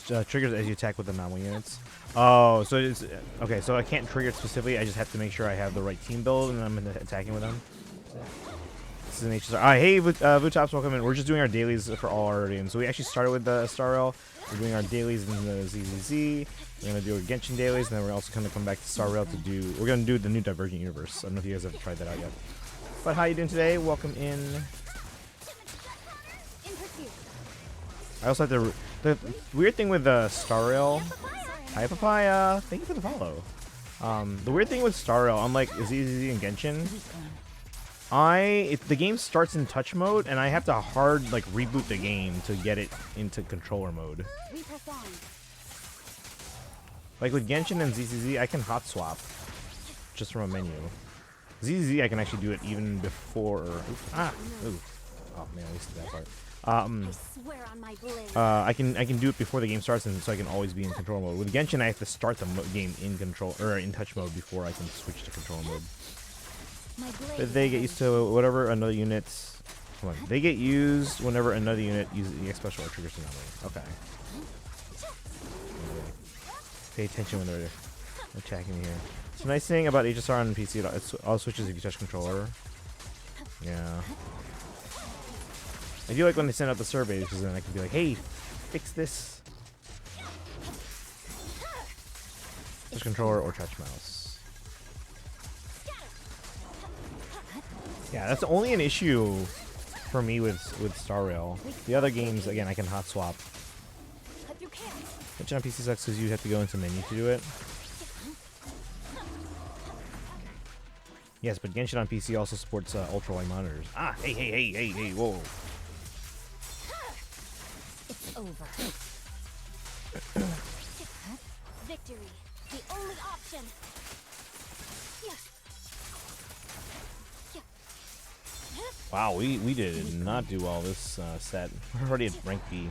So it triggers as you attack with the anomaly units. Oh, so it's okay. So I can't trigger it specifically. I just have to make sure I have the right team build, and I'm attacking with them. This is an HSR. Alright, hey, Vutops, welcome in. We're just doing our dailies for all our audience. So we actually started with the Star Rail. We're doing our dailies in the ZZZ. We're gonna do a Genshin dailies, and then we're also gonna come back to Star Rail to do. We're gonna do the new Divergent universe. I don't know if you guys have tried that out yet. But how you doing today? Welcome in. In pursuit. I also have to. The weird thing with Star Rail. Hi Papaya, thank you for the follow. The weird thing with Star Rail, unlike ZZZ and Genshin, the game starts in touch mode, and I have to hard reboot the game to get it into controller mode. We press on. Like with Genshin and ZZZ, I can hot swap just from a menu. ZZZ, I can actually do it even before. Oops, ooh. Oh man, I missed that part. I swear on my blade. I can do it before the game starts, and so I can always be in control mode. With Genshin, I have to start the game in control or in touch mode before I can switch to control mode. My blade But they get used to whatever another unit's. Come on, they get used whenever another unit uses the EX special or triggers another. Okay. Pay attention when they're attacking me here. So nice thing about HSR on PC, it all switches if you touch controller. Yeah. I do like when they send out the surveys, because then I can be like, hey, fix this. Touch controller or touch mouse. Yeah, that's only an issue for me with Star Rail. The other games, again, I can hot swap. Which on PC sucks because you have to go into menu to do it. Yes, but Genshin on PC also supports ultra-wide monitors. Ah, hey, whoa. It's over. Victory, the only option. Wow, we did not do well this set. We're already at rank B.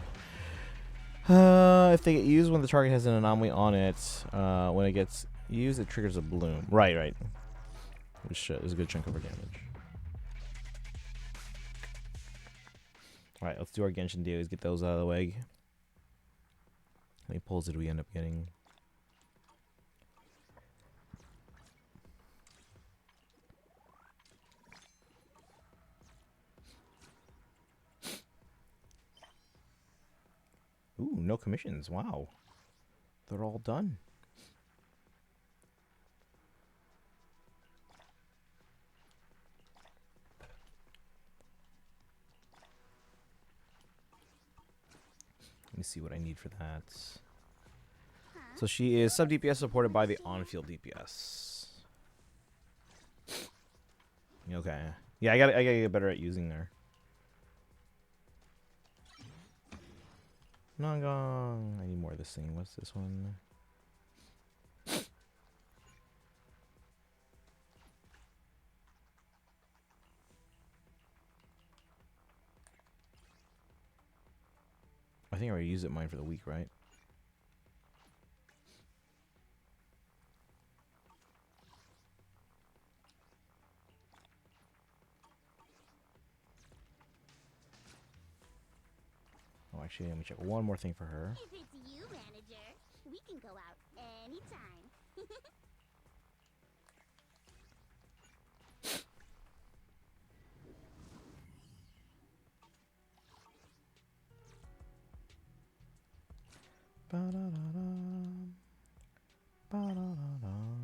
If they get used when the target has an anomaly on it, when it gets used, it triggers a bloom. Right. Which is a good chunk of our damage. Alright, let's do our Genshin dailies, get those out of the way. How many pulls did we end up getting? Ooh, no commissions. Wow. They're all done. Let me see what I need for that. So she is sub DPS supported by the on-field DPS. Okay. Yeah, I gotta get better at using her. Nongong. I need more of this thing. What's this one? I think I already used it mine for the week, right? Oh, actually, let me check one more thing for her. If it's you, manager, we can go out anytime. Ba-da-da-dum. Ba-da-da-dum.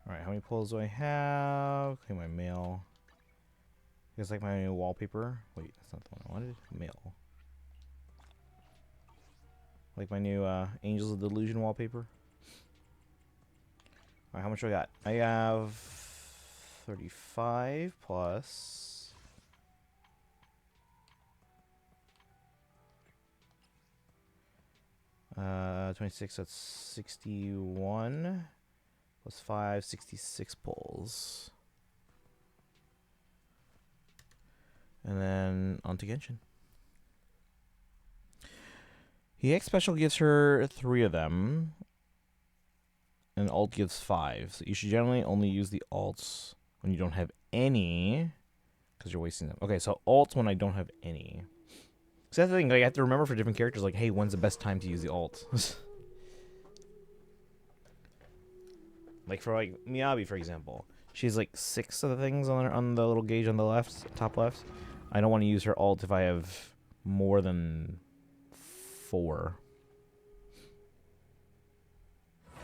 Alright, how many pulls do I have? Okay, my mail. You guys like my new wallpaper? Wait, that's not the one I wanted. Mail. Like my new Angels of Delusion wallpaper? Alright, how much do I got? I have 35 plus 26, that's 61 plus 5, 66 pulls. And then on to Genshin. EX special gives her 3 of them. And alt gives 5. So you should generally only use the alts when you don't have any. Because you're wasting them. Okay, so alts when I don't have any. So that's the thing, like, I have to remember for different characters, like, hey, when's the best time to use the alt? Like for like Miyabi, for example. She's like 6 of the things on the little gauge on the left, top left. I don't want to use her alt if I have more than 4. I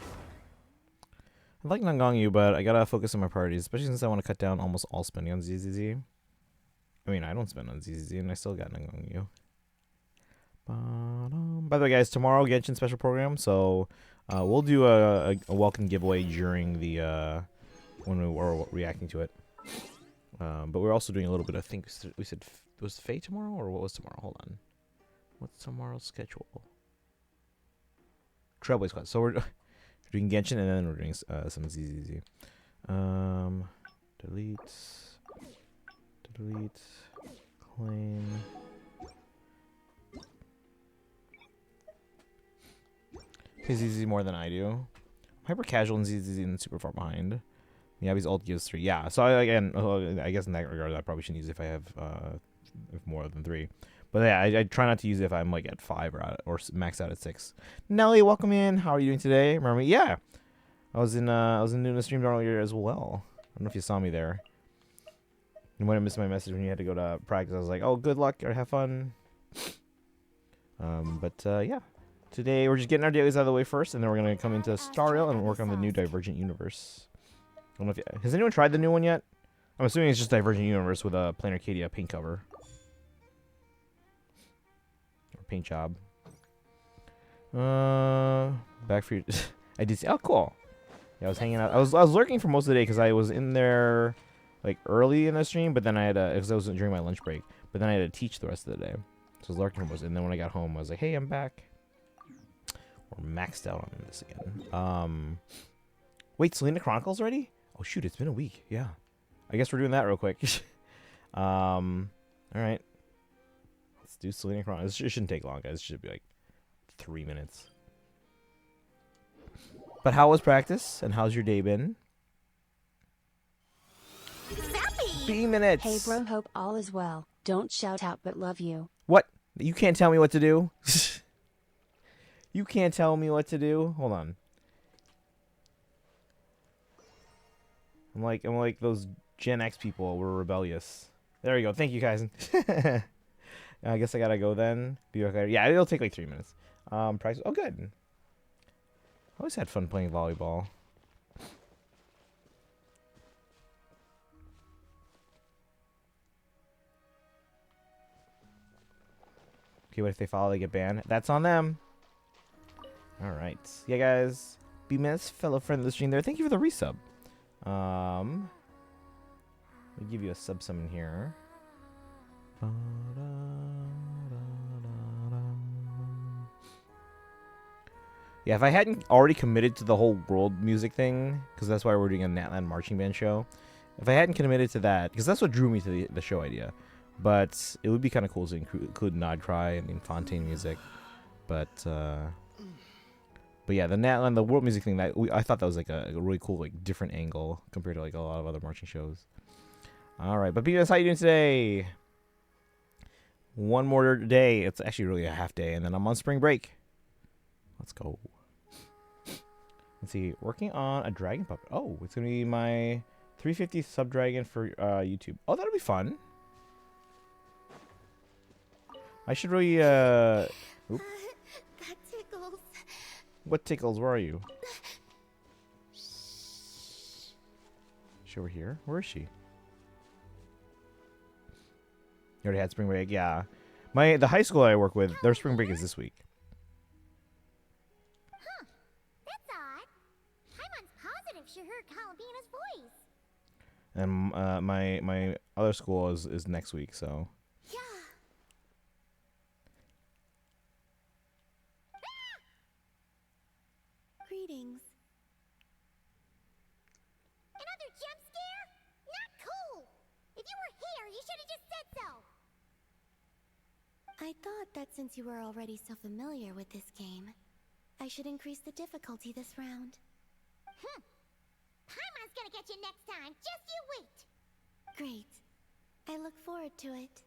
like Nangongyou, but I gotta focus on my priorities, especially since I want to cut down almost all spending on ZZZ. I mean, I don't spend on ZZZ, and I still got Nangongyou. By the way, guys, tomorrow Genshin special program, so we'll do a welcome giveaway during the when we were reacting to it. But we're also doing a little bit. I think we said was Faye tomorrow, or what was tomorrow? Hold on, what's tomorrow's schedule? Trailblaze Squad. So we're doing Genshin, and then we're doing some ZZZ. Delete, claim. Plays ZZ more than I do. I'm hyper casual in ZZ and super far behind. Miyabi's ult gives 3. Yeah. So again, I guess in that regard, I probably shouldn't use it if I have if more than 3. But yeah, I try not to use it if I'm like at 5 or maxed out at 6. Nelly, welcome in. How are you doing today? Remember me? Yeah. I was in doing the stream earlier as well. I don't know if you saw me there. You might have missed my message when you had to go to practice. I was like, oh, good luck or have fun. Yeah. Today we're just getting our dailies out of the way first, and then we're gonna come into Star Rail and work on the new Divergent universe. I don't know if has anyone tried the new one yet? I'm assuming it's just Divergent Universe with a plain Arcadia paint cover. Or paint job. Back for you. I did see. Oh, cool. Yeah, I was hanging out. I was lurking for most of the day because I was in there like early in the stream, but then I had because I was during my lunch break. But then I had to teach the rest of the day, so I was lurking for most. And then when I got home, I was like, "Hey, I'm back." We're maxed out on this again. Wait, Selena Chronicles already? Oh shoot, it's been a week. Yeah, I guess we're doing that real quick. All right, let's do Selena Chronicles. It shouldn't take long, guys. It should be like 3 minutes. But how was practice, and how's your day been? Zappy! B minutes. Hey bro, hope all is well. Don't shout out but love you. What? You can't tell me what to do? You can't tell me what to do? Hold on. I'm like those Gen X people were rebellious. There you go. Thank you, guys. I guess I gotta go then. Be okay. Yeah, it'll take like 3 minutes. Price. Oh, good. I always had fun playing volleyball. Okay, what if they follow, they get banned? That's on them. All right. Yeah, guys. B-Miss, fellow friend of the stream there. Thank you for the resub. I'll give you a sub summon here. Yeah, if I hadn't already committed to the whole world music thing, because that's why we're doing a Natland marching band show. If I hadn't committed to that, because that's what drew me to the show idea. But it would be kind of cool to include Nod Cry and Fontaine music. But yeah, the Natland, the world music thing, I thought that was like a really cool, like different angle compared to like a lot of other marching shows. All right, but BS, how you doing today? One more day. It's actually really a half day, and then I'm on spring break. Let's go. Let's see. Working on a dragon puppet. Oh, it's gonna be my 350 sub dragon for YouTube. Oh, that'll be fun. I should really That tickles. What tickles? Where are you? Is she over here? Where is she? You already had spring break? Yeah. The high school I work with, their spring break is this week. Huh. That's odd. Paimon's positive she heard Calabina's voice. And my other school is next week, so. Yeah. Greetings. Another jump scare? Not cool! If you were here, you should have just said so! I thought that since you were already so familiar with this game, I should increase the difficulty this round. Paimon's gonna get you next time, just you wait! Great. I look forward to it.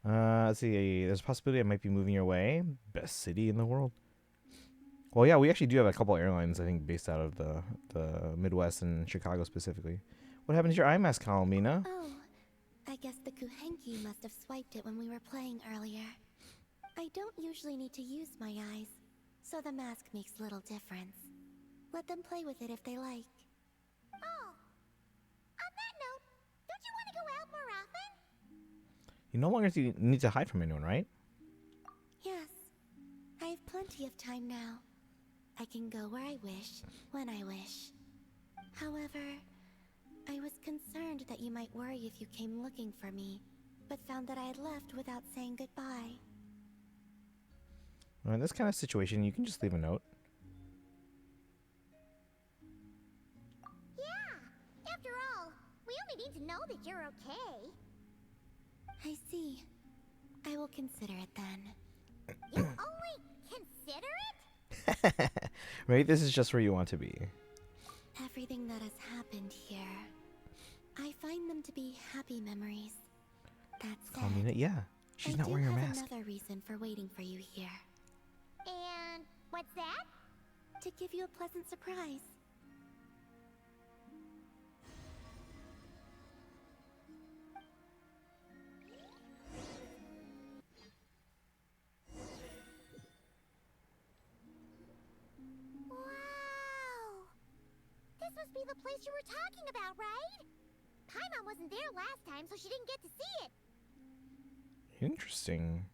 Let's see. There's a possibility I might be moving your way. Best city in the world. Well, yeah, we actually do have a couple airlines, I think, based out of the Midwest and Chicago specifically. What happened to your eye mask, Calmina? Oh, I guess the Kuhenki must have swiped it when we were playing earlier. I don't usually need to use my eyes, so the mask makes little difference. Let them play with it if they like. Oh, on that note, don't you want to go out more often? You no longer need to hide from anyone, right? Yes, I have plenty of time now. I can go where I wish, when I wish. However, I was concerned that you might worry if you came looking for me, but found that I had left without saying goodbye. Well, in this kind of situation, you can just leave a note. Yeah, after all, we only need to know that you're okay. I see. I will consider it then. You only consider it? Maybe this is just where you want to be. Everything that has happened here happy memories. That said, Kalmina, yeah. She's not wearing her I do have mask. another reason for waiting for you here. And what's that? To give you a pleasant surprise. Wow! This must be the place you were talking about, right? Paimon wasn't there last time, so she didn't get to see it. Interesting.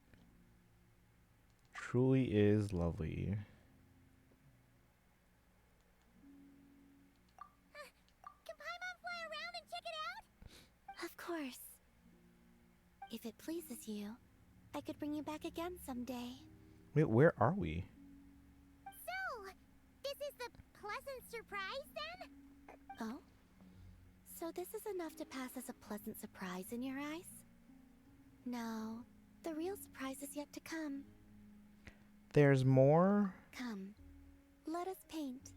Truly is lovely. Can Paimon fly around and check it out? Of course. If it pleases you, I could bring you back again someday. Wait, where are we? So, this is the pleasant surprise then? Oh? So this is enough to pass as a pleasant surprise in your eyes? No, the real surprise is yet to come. There's more? Come, let us paint.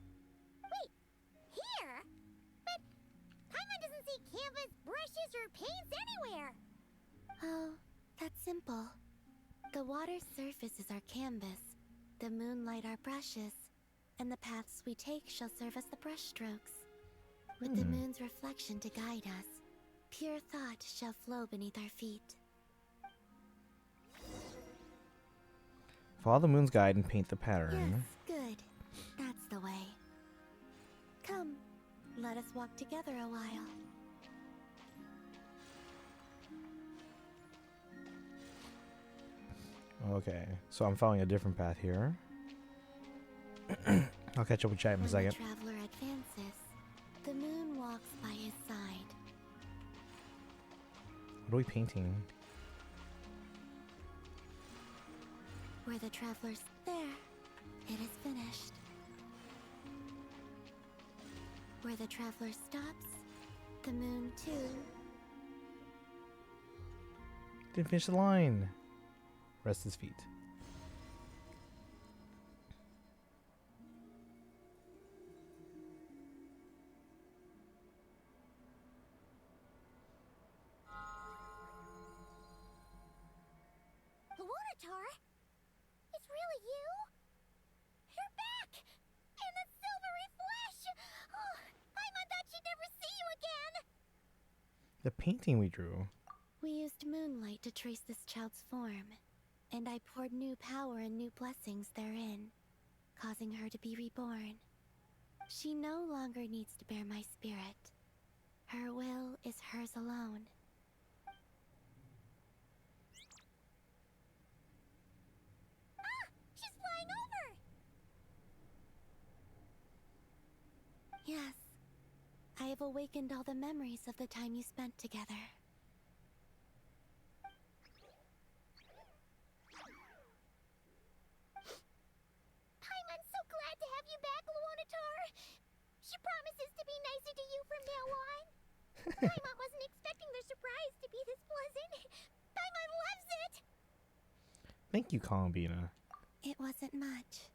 Wait, here? But Paimon doesn't see canvas, brushes, or paints anywhere. Oh, that's simple. The water's surface is our canvas, the moonlight our brushes, and the paths we take shall serve as the brush strokes. With the moon's reflection to guide us, pure thought shall flow beneath our feet. Follow the moon's guide and paint the pattern. Yes, good. That's the way. Come, let us walk together a while. Okay, so I'm following a different path here. I'll catch up with chat in a When second. the traveler advances, the moon walks by his side. What are we painting? Where the traveler's there, it is finished. Where the traveler stops, the moon too. Didn't finish the line. Rest his feet. Luanatar? It's really you? You're back! In the silvery flesh! Oh, Paimon thought she'd never see you again! The painting we drew. We used moonlight to trace this child's form, and I poured new power and new blessings therein, causing her to be reborn. She no longer needs to bear my spirit. Her will is hers alone. Ah! She's flying over! Yes, I have awakened all the memories of the time you spent together. Paimon's so glad to have you back, Luanatar! She promises to be nicer to you from now on. Paimon wasn't expecting the surprise to be this pleasant. Paimon loves it! Thank you, Columbina. It wasn't much.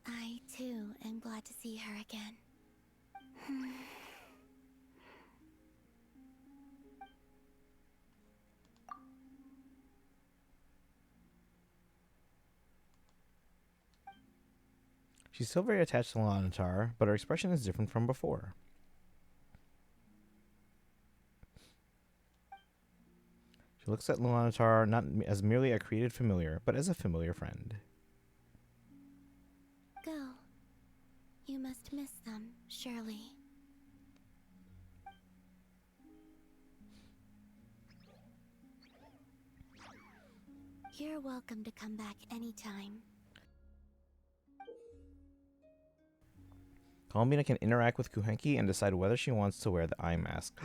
I, too, am glad to see her again. She's still very attached to Lanatar, but her expression is different from before. She looks at Lanatar not as merely a created familiar, but as a familiar friend. Go. You must miss them, surely. You're welcome to come back anytime. Columbina can interact with Kuhenki and decide whether she wants to wear the eye mask.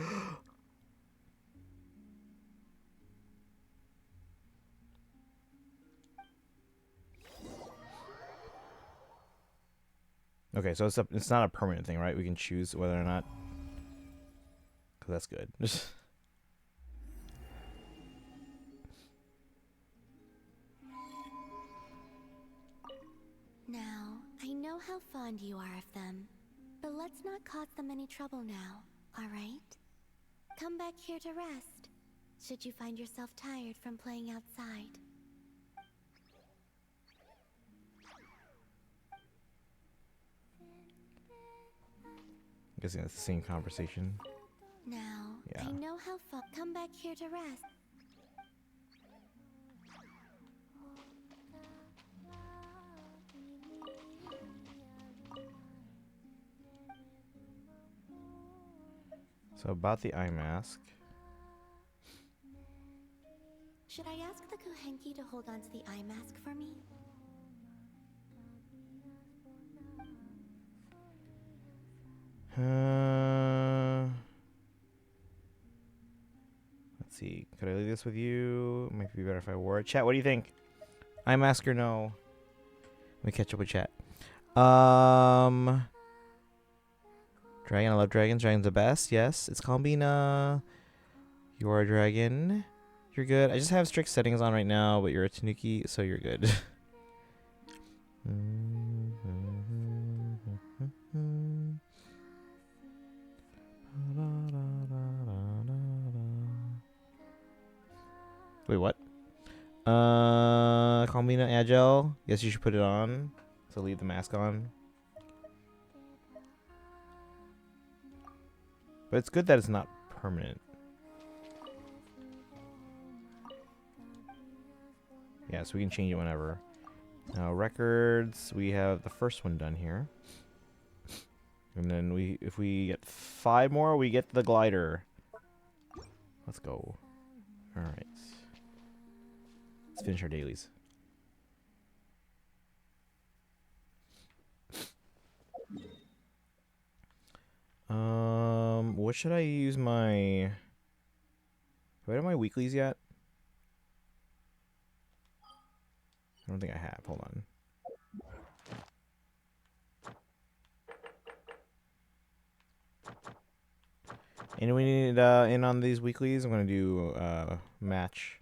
Okay, so it's not a permanent thing, right? We can choose whether or not. 'Cause that's good. Now, I know how fond you are of them, but let's not cause them any trouble now, alright? come back here to rest, should you find yourself tired from playing outside. I'm guessing that's the same conversation. Now, Yeah. I know how far. Come back here to rest. So about the eye mask. Should I ask the Kuhenki to hold on to the eye mask for me? Let's see. Could I leave this with you? Might be better if I wore it. Chat, what do you think? Eye mask or no? Let me catch up with chat. Dragon, I love dragons. Dragon's the best. Yes, it's Kalmbina. You're a dragon. You're good. I just have strict settings on right now, but you're a Tanuki, so you're good. Wait, what? Kalmbina Agile. Guess you should put it on. So leave the mask on. But it's good that it's not permanent. Yeah, so we can change it whenever. Now records, we have the first one done here. And then if we get 5 more, we get the glider. Let's go. Alright. Let's finish our dailies. What should I use my... Do I have my weeklies yet? I don't think I have. Hold on. Anyone need in on these weeklies? I'm going to do match.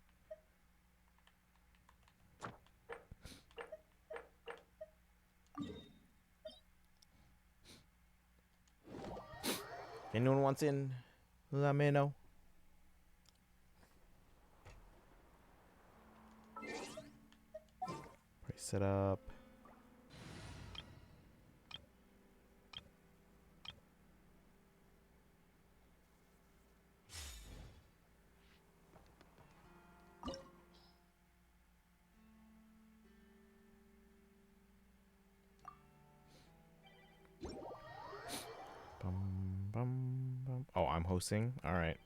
Anyone wants in? Let me know. Price set up. Oh, I'm hosting? Alright.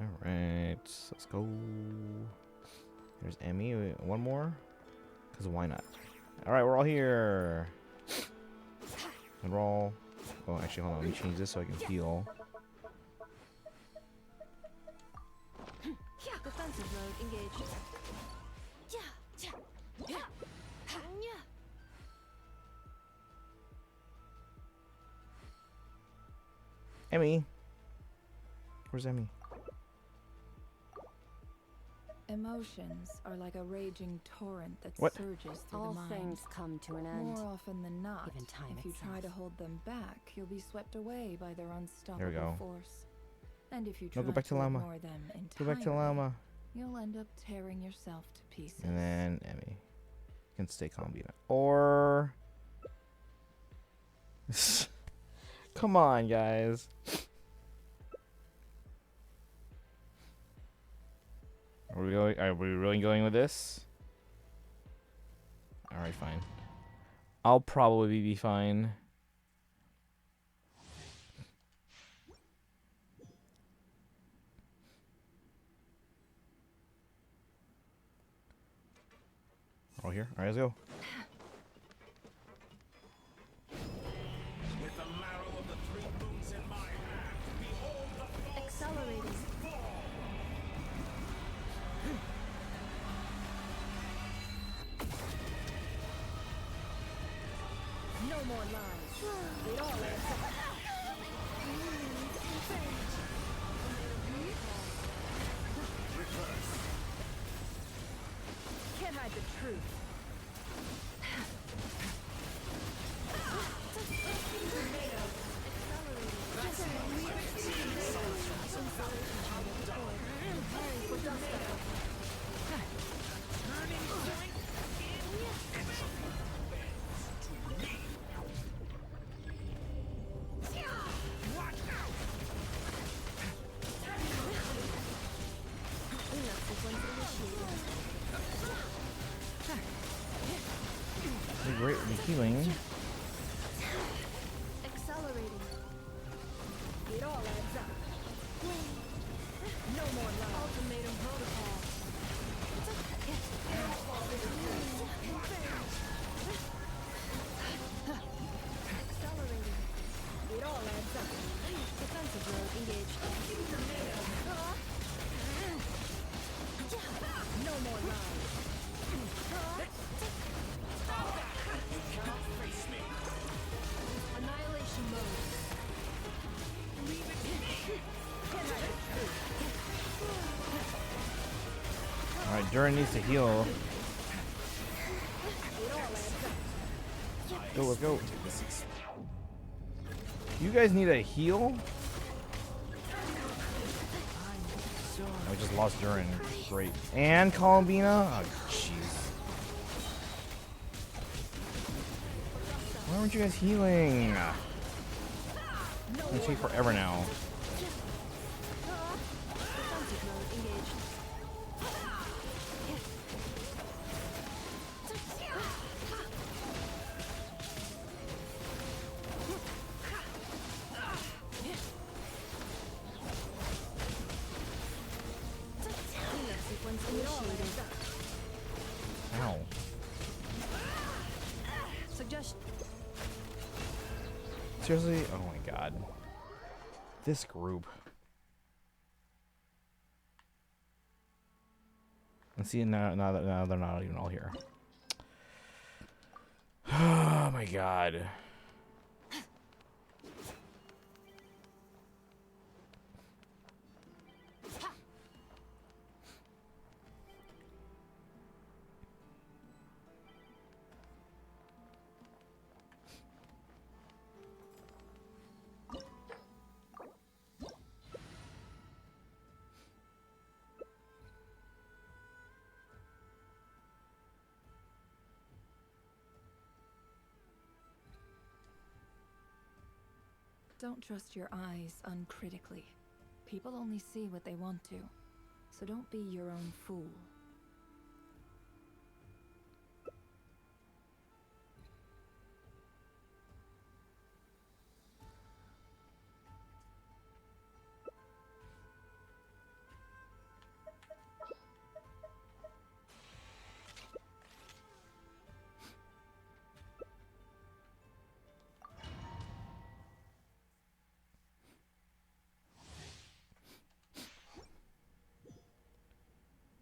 Alright. Let's go. There's Emmy. One more? Because why not? Alright, we're all here. And we're all... Oh, actually, hold on. Let me change this so I can heal. Defensive mode engaged. Emmy. Where's Emmy? Emotions are like a raging torrent that What? surges through All the mind. things come to an end. More often than not, Even time if you try to itself. hold them back, you'll be swept away by their go. unstoppable force. And if you No, try go back to Llama. ignore them Go entirely, back to Llama. you'll end up tearing yourself to pieces. And then Emmy. You can stay Kalmbina. Or... Come on, guys. Are we really going with this? Alright, fine. I'll probably be fine. All here? Alright, let's go. With the marrow of the 3 moons in my hand, behold the fall. Accelerating. No more lies. It all ends up. Return great with healing. Accelerating. It all adds up. No more love. Ultimatum protocol. Accelerating. It all adds up. Defensive mode engaged. No more love. Annihilation mode. Alright, Durin needs to heal. Go, let's go. You guys need a heal? I just lost Durin. Great. And Columbina? Oh, jeez. Why aren't you guys healing? It's gonna take forever now. Defensive mode engaged. Cleanup sequence initiated. Ow. Suggestion. Seriously? Oh my god. This group. And see, now they're not even all here. Oh my god. Don't trust your eyes uncritically. People only see what they want to, so don't be your own fool.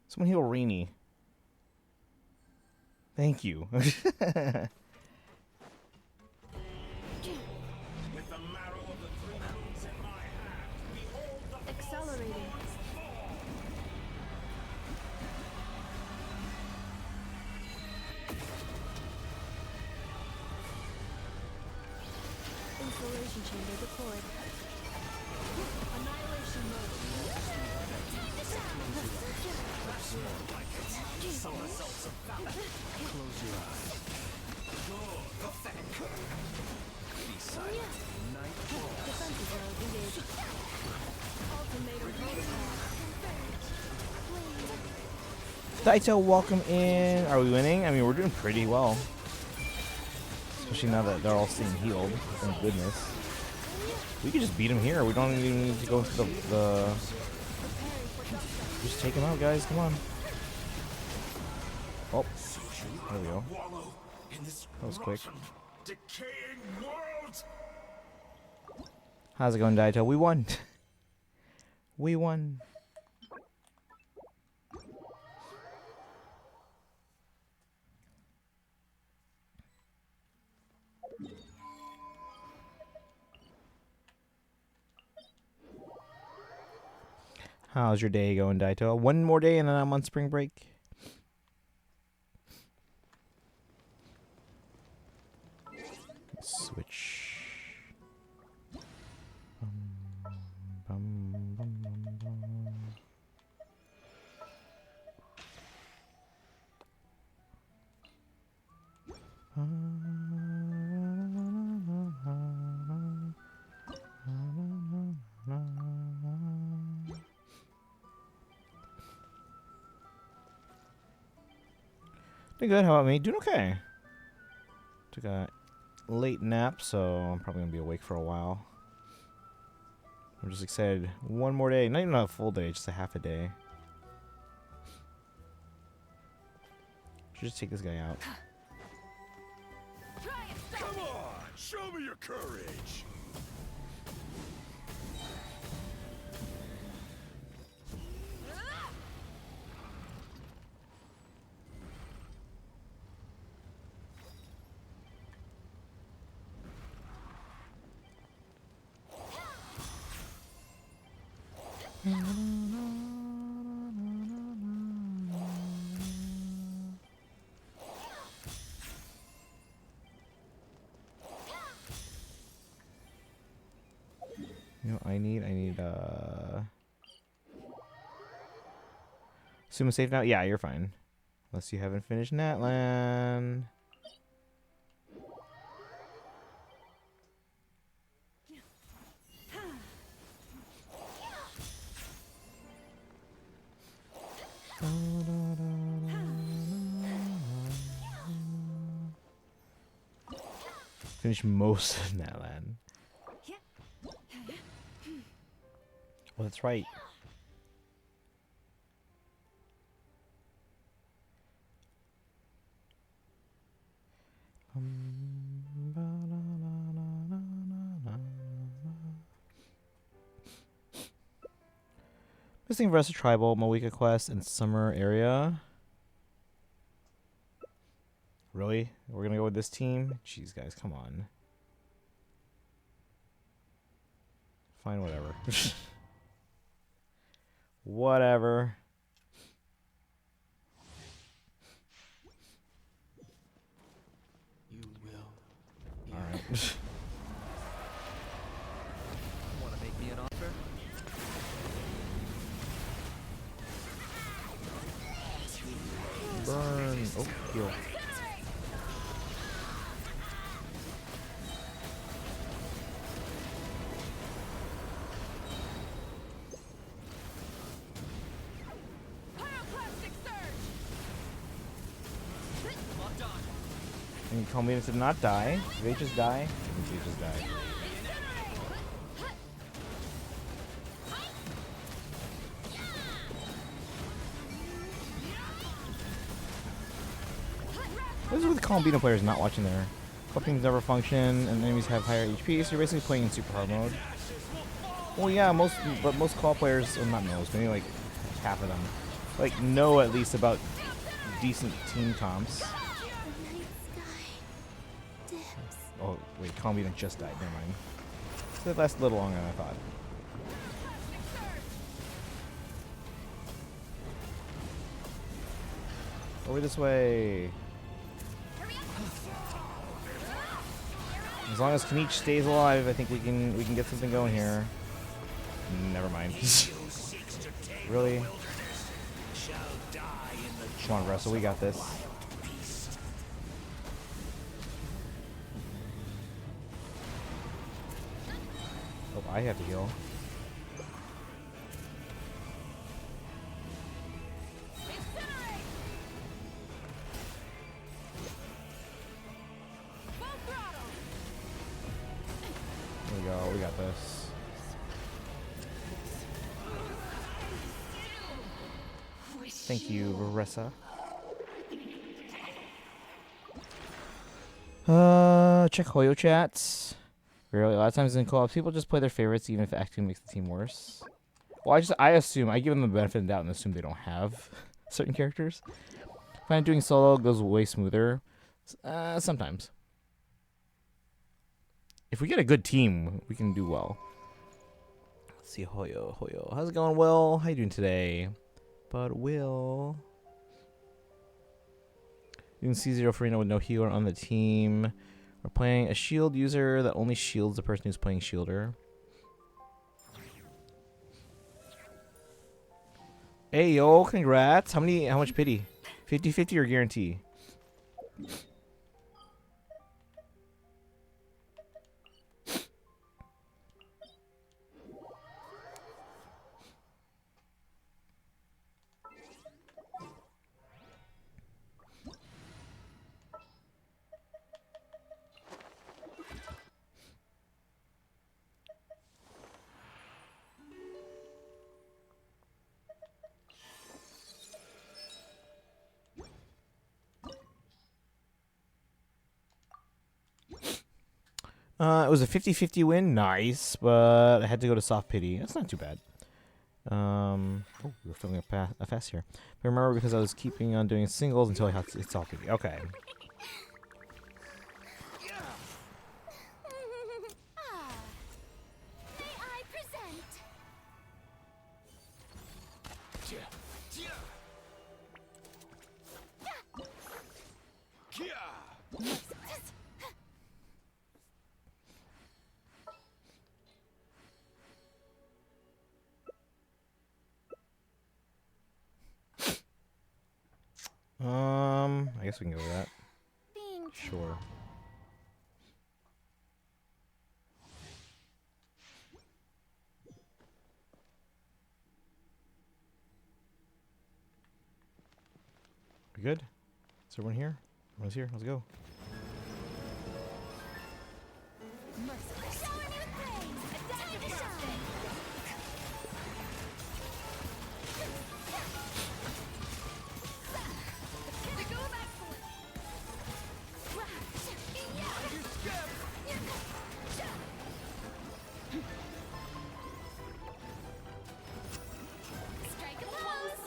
Someone heal Rainy. Thank you. With the marrow of the three moons in my hand, behold the Accelerating. Installation chamber deployed. Annihilation mode. Defensive mode engaged. Ultimatum protocol. Daito, welcome in. Are we winning? I mean, we're doing pretty well. Especially now that they're all staying healed. Thank goodness. We could just beat him here. We don't even need to go into the... Just take him out, guys. Come on. Oh. There we go. wallow in this That was quick. rotten, decaying world. How's it going, Daito? We won. We won. How's your day going, Daito? One more day and then I'm on spring break. Switch. Bum, bum, bum, bum. Doing good. How about me? Doing okay. Took a late nap, so I'm probably gonna be awake for a while. I'm just excited. One more day. Not even a full day, just a half a day. Should just take this guy out. Come on, show me your courage. You know what I need? Assume I'm safe now? Yeah, you're fine. Unless you haven't finished Natlan. Finish most of Natlan. Oh, that's right. Missing Versa Tribal, Moeka Quest, and Summer Area. Really? We're gonna go with this team? Jeez, guys, come on. Fine, whatever. Whatever. You will. Alright. Want to make me an offer? Burn. Oh, heal. And you call me to not die? Did they just die? I think they just died. What is with Columbina players not watching their teams never function and enemies have higher HP, so you're basically playing in super hard mode. Well, yeah, most call players, well, not most, maybe like half of them, like know at least about decent team comps. The night sky dips. Oh wait, Columbina just died. Never mind. So that lasted a little longer than I thought. Over this way. As long as Kanich stays alive, I think we can get something going here. Never mind. Really? Come on, Russell, we got this. Oh, I have to heal. There we go, we got this. Thank you, Ressa. Check Hoyo chats. Really, a lot of times in co-ops, people just play their favorites even if acting makes the team worse. Well, I assume, I give them the benefit of the doubt and assume they don't have certain characters. Find doing solo goes way smoother. Sometimes. If we get a good team, we can do well. Let's see, Hoyo. How's it going, Will? How you doing today? But Will. Doing C0 Farina with no healer on the team. We're playing a shield user that only shields the person who's playing shielder. Hey yo, congrats. How much pity? 50-50 or guarantee? It was a 50-50 win. Nice, but I had to go to soft pity. That's not too bad. Oh, we're filling up a fast here. But remember, because I was keeping on doing singles until I hit soft pity. Okay. May I present? I guess we can go with that. Being Sure. We good? Is everyone here? Everyone's here. Let's go. showing you things. Time to shine. Go back for it. Strike a pose.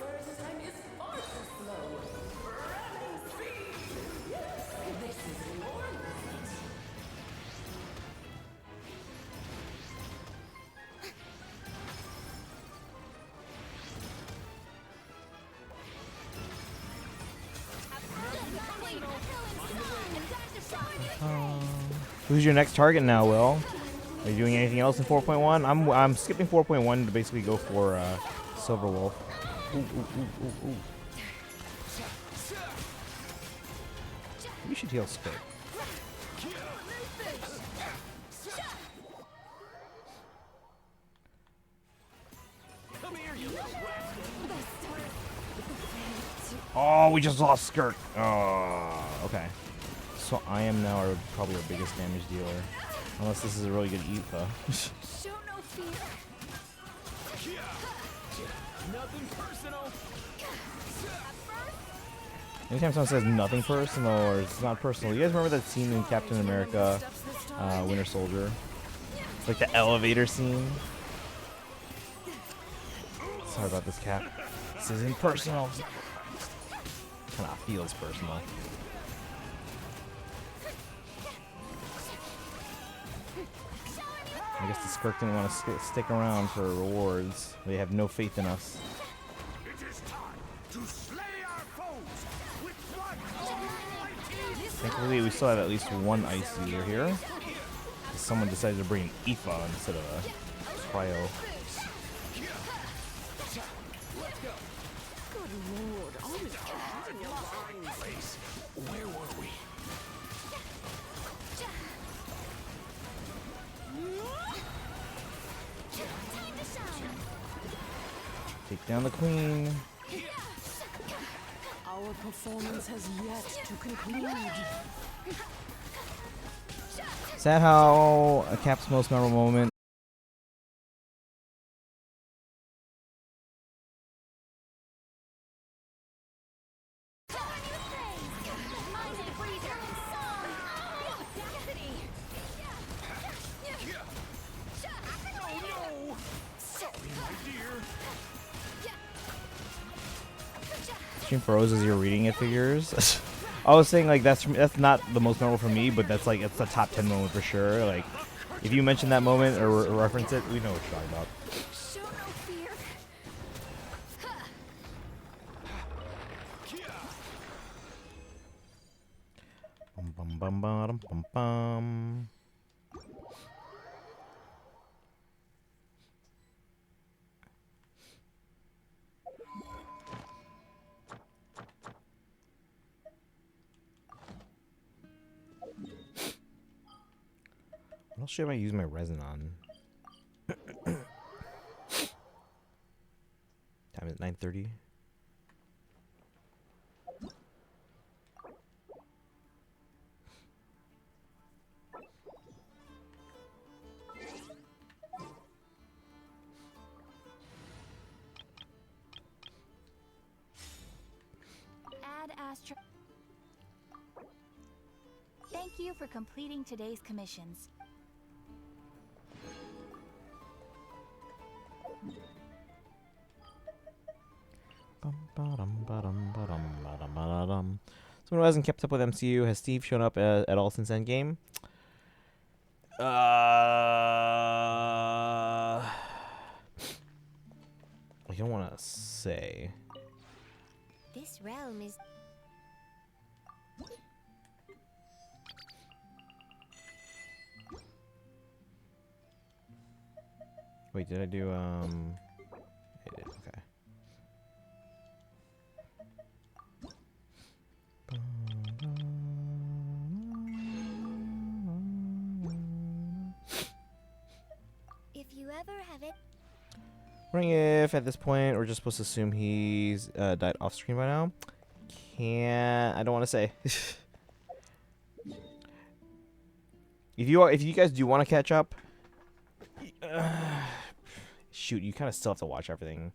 Who's your next target now, Will? Are you doing anything else in 4.1? I'm skipping 4.1 to basically go for Silver Wolf. Ooh, ooh, ooh, ooh, ooh. We should heal Spit. Oh, we just lost Skirt. Oh, okay. So I am now probably our biggest damage dealer. Unless this is a really good Aoife. Show no fear. Nothing personal. Anytime someone says nothing personal or it's not personal, you guys remember that scene in Captain America Winter Soldier? It's like the elevator scene. Sorry about this, Cap. This isn't personal. Kind of feels personal. I guess the Skirk didn't want to stick around for rewards. They have no faith in us. It is time to slay our foes with blood almighty. Thankfully, we still have at least one ice user here. Someone decided to bring an Aoife instead of a Cryo. Where were we? Take down the Queen. Our performance has yet to conclude. Is that how a Cap's most memorable moment? Stream froze as you're reading it, figures. I was saying like that's not the most memorable for me, but that's like it's the top 10 moment for sure. Like if you mention that moment or reference it, we know what you're talking about. Show no fear. Bum bum bum bum bum bum. What else should I use my resin on? Time is 9:30. Add Astra. Thank you for completing today's commissions. Someone who hasn't kept up with MCU, has Steve shown up at all since Endgame? I don't want to say. This realm is... Wait, did I do I did, okay. If you ever have it... Wondering if at this point we're just supposed to assume he's died off screen by now. I don't want to say. If you guys do want to catch up, shoot, you kind of still have to watch everything.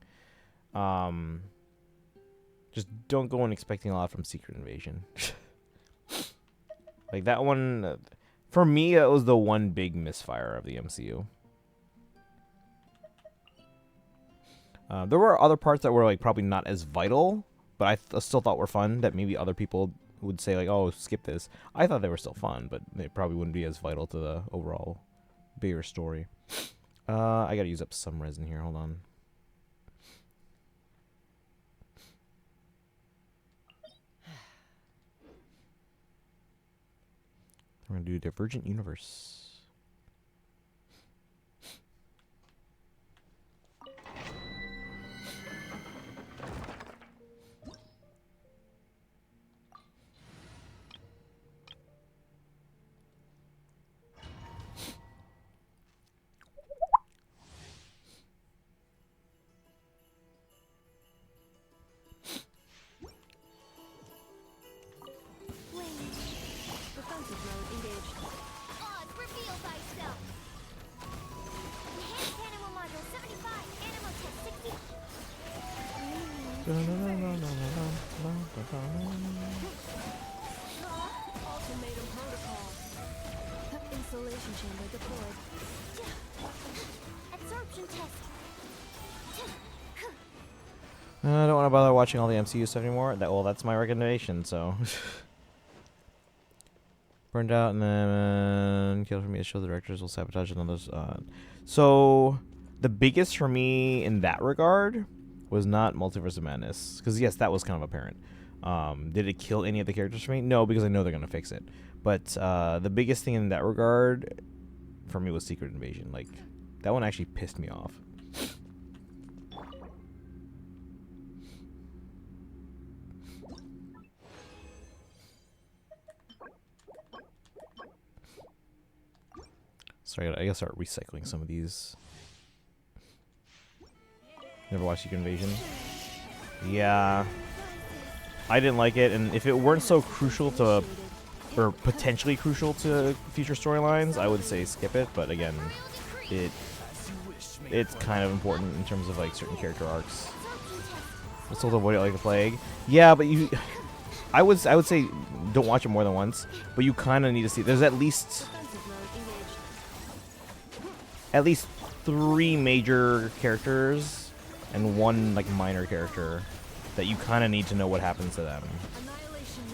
Just don't go in expecting a lot from Secret Invasion. Like that one, for me, that was the one big misfire of the MCU. There were other parts that were like probably not as vital, but I still thought were fun. That maybe other people would say like, "Oh, skip this." I thought they were still fun, but they probably wouldn't be as vital to the overall bigger story. I gotta use up some resin here. Hold on. We're gonna do Divergent Universe. Defensive mode engaged. Odds, reveal thyself! Enhanced animal module 75, animal test 60... Ultimatum protocol. Insulation chamber deployed. Absorption test. I don't want to bother watching all the MCU stuff anymore. That's my recommendation. So. Burned out and then killed for me. The show directors will sabotage and others. So the biggest for me in that regard was not Multiverse of Madness, because yes, that was kind of apparent. Did it kill any of the characters for me? No, because I know they're gonna fix it. But the biggest thing in that regard for me was Secret Invasion. Like that one actually pissed me off. Sorry, I gotta start recycling some of these. Never watched Secret Invasion? Yeah. I didn't like it, and if it weren't so crucial to, or potentially crucial to future storylines, I would say skip it, but again, it's kind of important in terms of like certain character arcs. Let's still avoid it like the plague. Yeah, but I would say don't watch it more than once, but you kind of need to see, there's at least 3 major characters and 1 like minor character that you kind of need to know what happens to them. Annihilation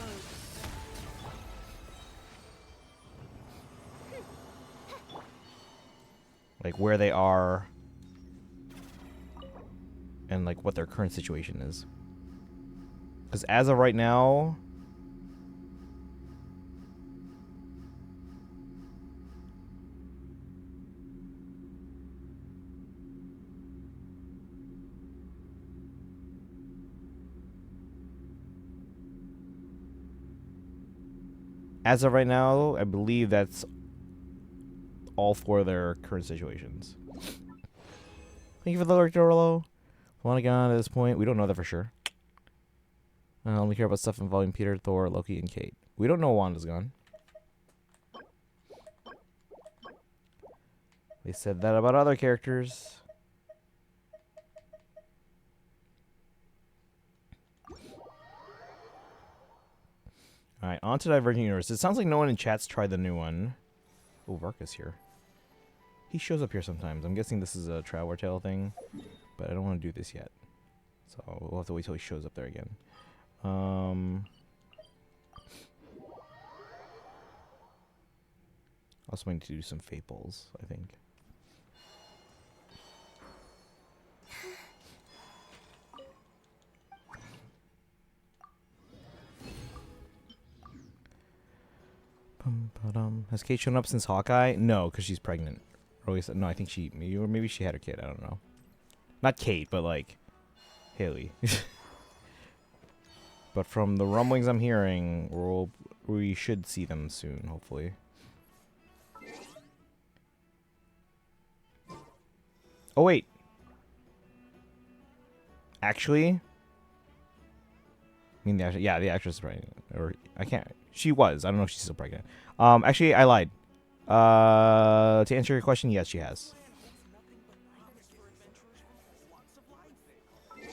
mode. Like where they are and like what their current situation is. Because as of right now, I believe that's all 4 of their current situations. Thank you for the alert, Dorlo. Want to get on at this point? We don't know that for sure. I only care about stuff involving Peter, Thor, Loki, and Kate. We don't know Wanda's gone. They said that about other characters. Alright, on to Divergent Universe. It sounds like no one in chat's tried the new one. Oh, Varka's here. He shows up here sometimes. I'm guessing this is a Traveler Tale thing, but I don't want to do this yet. So we'll have to wait till he shows up there again. Also, we need to do some Fables, I think. Has Kate shown up since Hawkeye? No, because she's pregnant. Or at least, no, I think she, maybe she had her kid. I don't know. Not Kate, but like Haley. But from the rumblings I'm hearing, we should see them soon, hopefully. Oh wait. Actually, I mean, yeah, the actress is pregnant. Or I can't. She was. I don't know if she's still pregnant. Actually, I lied. To answer your question, yes, she has. Alright,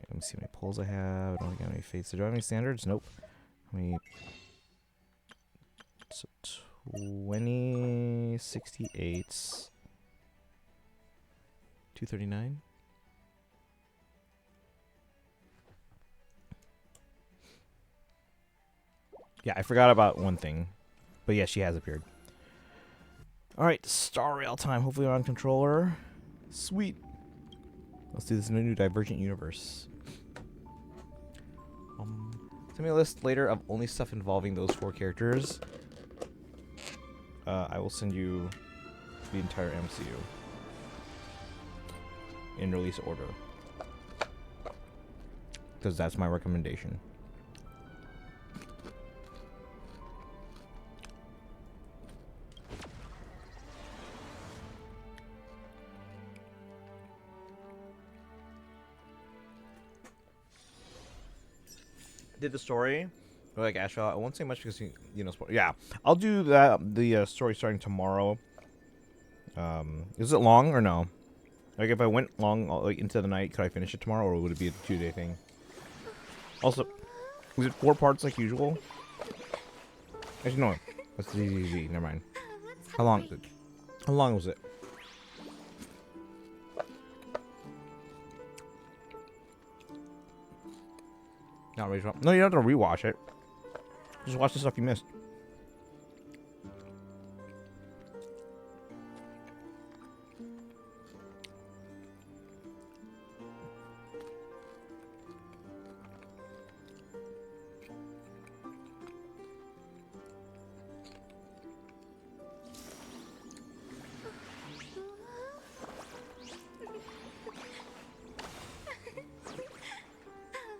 let me see how many pulls I have. I don't think I have any fates. Do I have any standards? Nope. How many? So 20, 68, 239. Yeah, I forgot about one thing. But yeah, she has appeared. Alright, Star Rail time. Hopefully on controller. Sweet. Let's do this in a new Divergent universe. Send me a list later of only stuff involving those 4 characters. I will send you the entire MCU. In release order. Because that's my recommendation. Did the story, or like Ashwell. I won't say much because you know. Yeah, I'll do that. The story starting tomorrow. Is it long or no? Like if I went long, like into the night, could I finish it tomorrow, or would it be a 2-day thing? Also, was it 4 parts like usual? Actually, no. That's easy. Never mind. How long? How long was it? Not really. No, you don't have to rewatch it. Just watch the stuff you missed.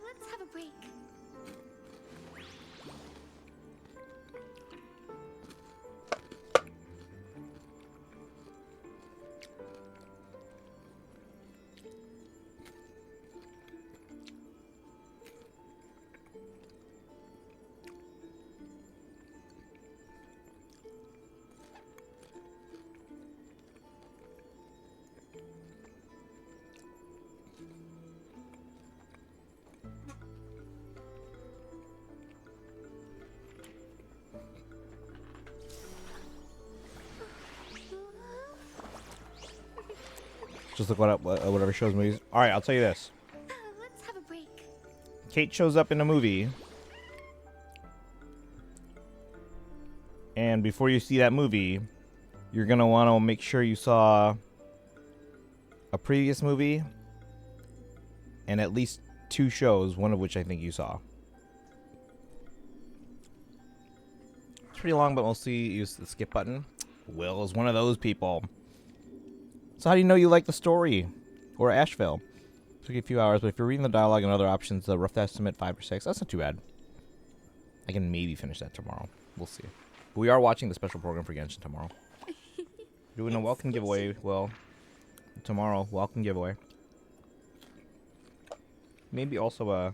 Let's have a break. Just look whatever shows movies. All right, I'll tell you this. Let's have a break. Kate shows up in a movie, and before you see that movie, you're gonna want to make sure you saw a previous movie and at least 2 shows, one of which I think you saw. It's pretty long, but mostly use the skip button. Will is one of those people. So how do you know you like the story? Or Asheville? Took you a few hours, but if you're reading the dialogue and other options, the rough estimate 5 or 6. That's not too bad. I can maybe finish that tomorrow. We'll see. But we are watching the special program for Genshin tomorrow. Doing a welcome giveaway. Well, tomorrow, welcome giveaway. Maybe also a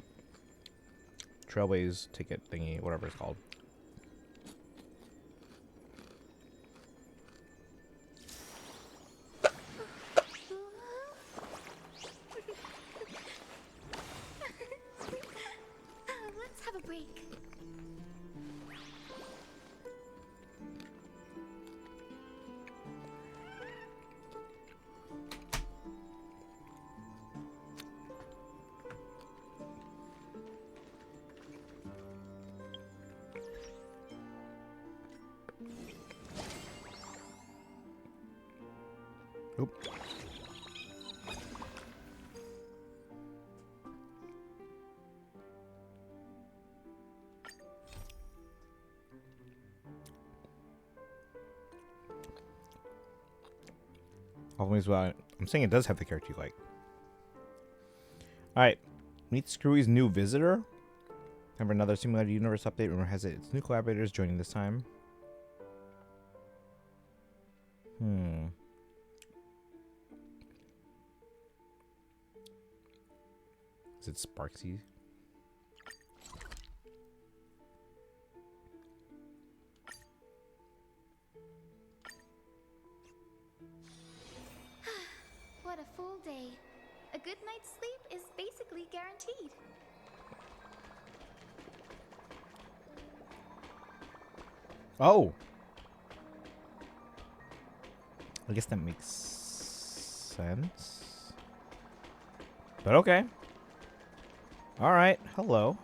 Trailways ticket thingy, whatever it's called. Let's have a break. Oop. Always, well, I'm saying it does have the character you like. All right, meet Screwy's new visitor. Remember, another simulated universe update. Rumor has it its new collaborators joining this time. Is it Sparksy? What a full day. A good night's sleep is basically guaranteed. Oh! I guess that makes sense. But okay. Alright, hello.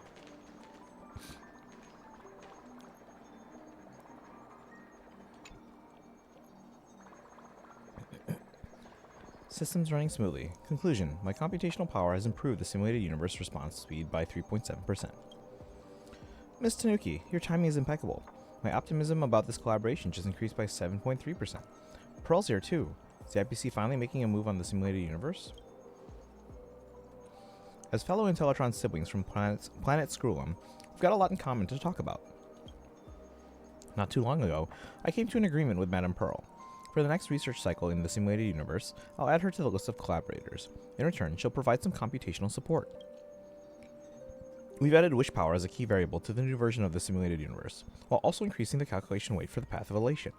Systems running smoothly. Conclusion. My computational power has improved the simulated universe response speed by 3.7%. Ms. Tanuki, your timing is impeccable. My optimism about this collaboration just increased by 7.3%. Pearl's here too. Is the IPC finally making a move on the simulated universe? As fellow Intellatron siblings from planet Screwlum, we've got a lot in common to talk about. Not too long ago, I came to an agreement with Madame Pearl. For the next research cycle in the simulated universe, I'll add her to the list of collaborators. In return, she'll provide some computational support. We've added wish power as a key variable to the new version of the simulated universe, while also increasing the calculation weight for the Path of Elation.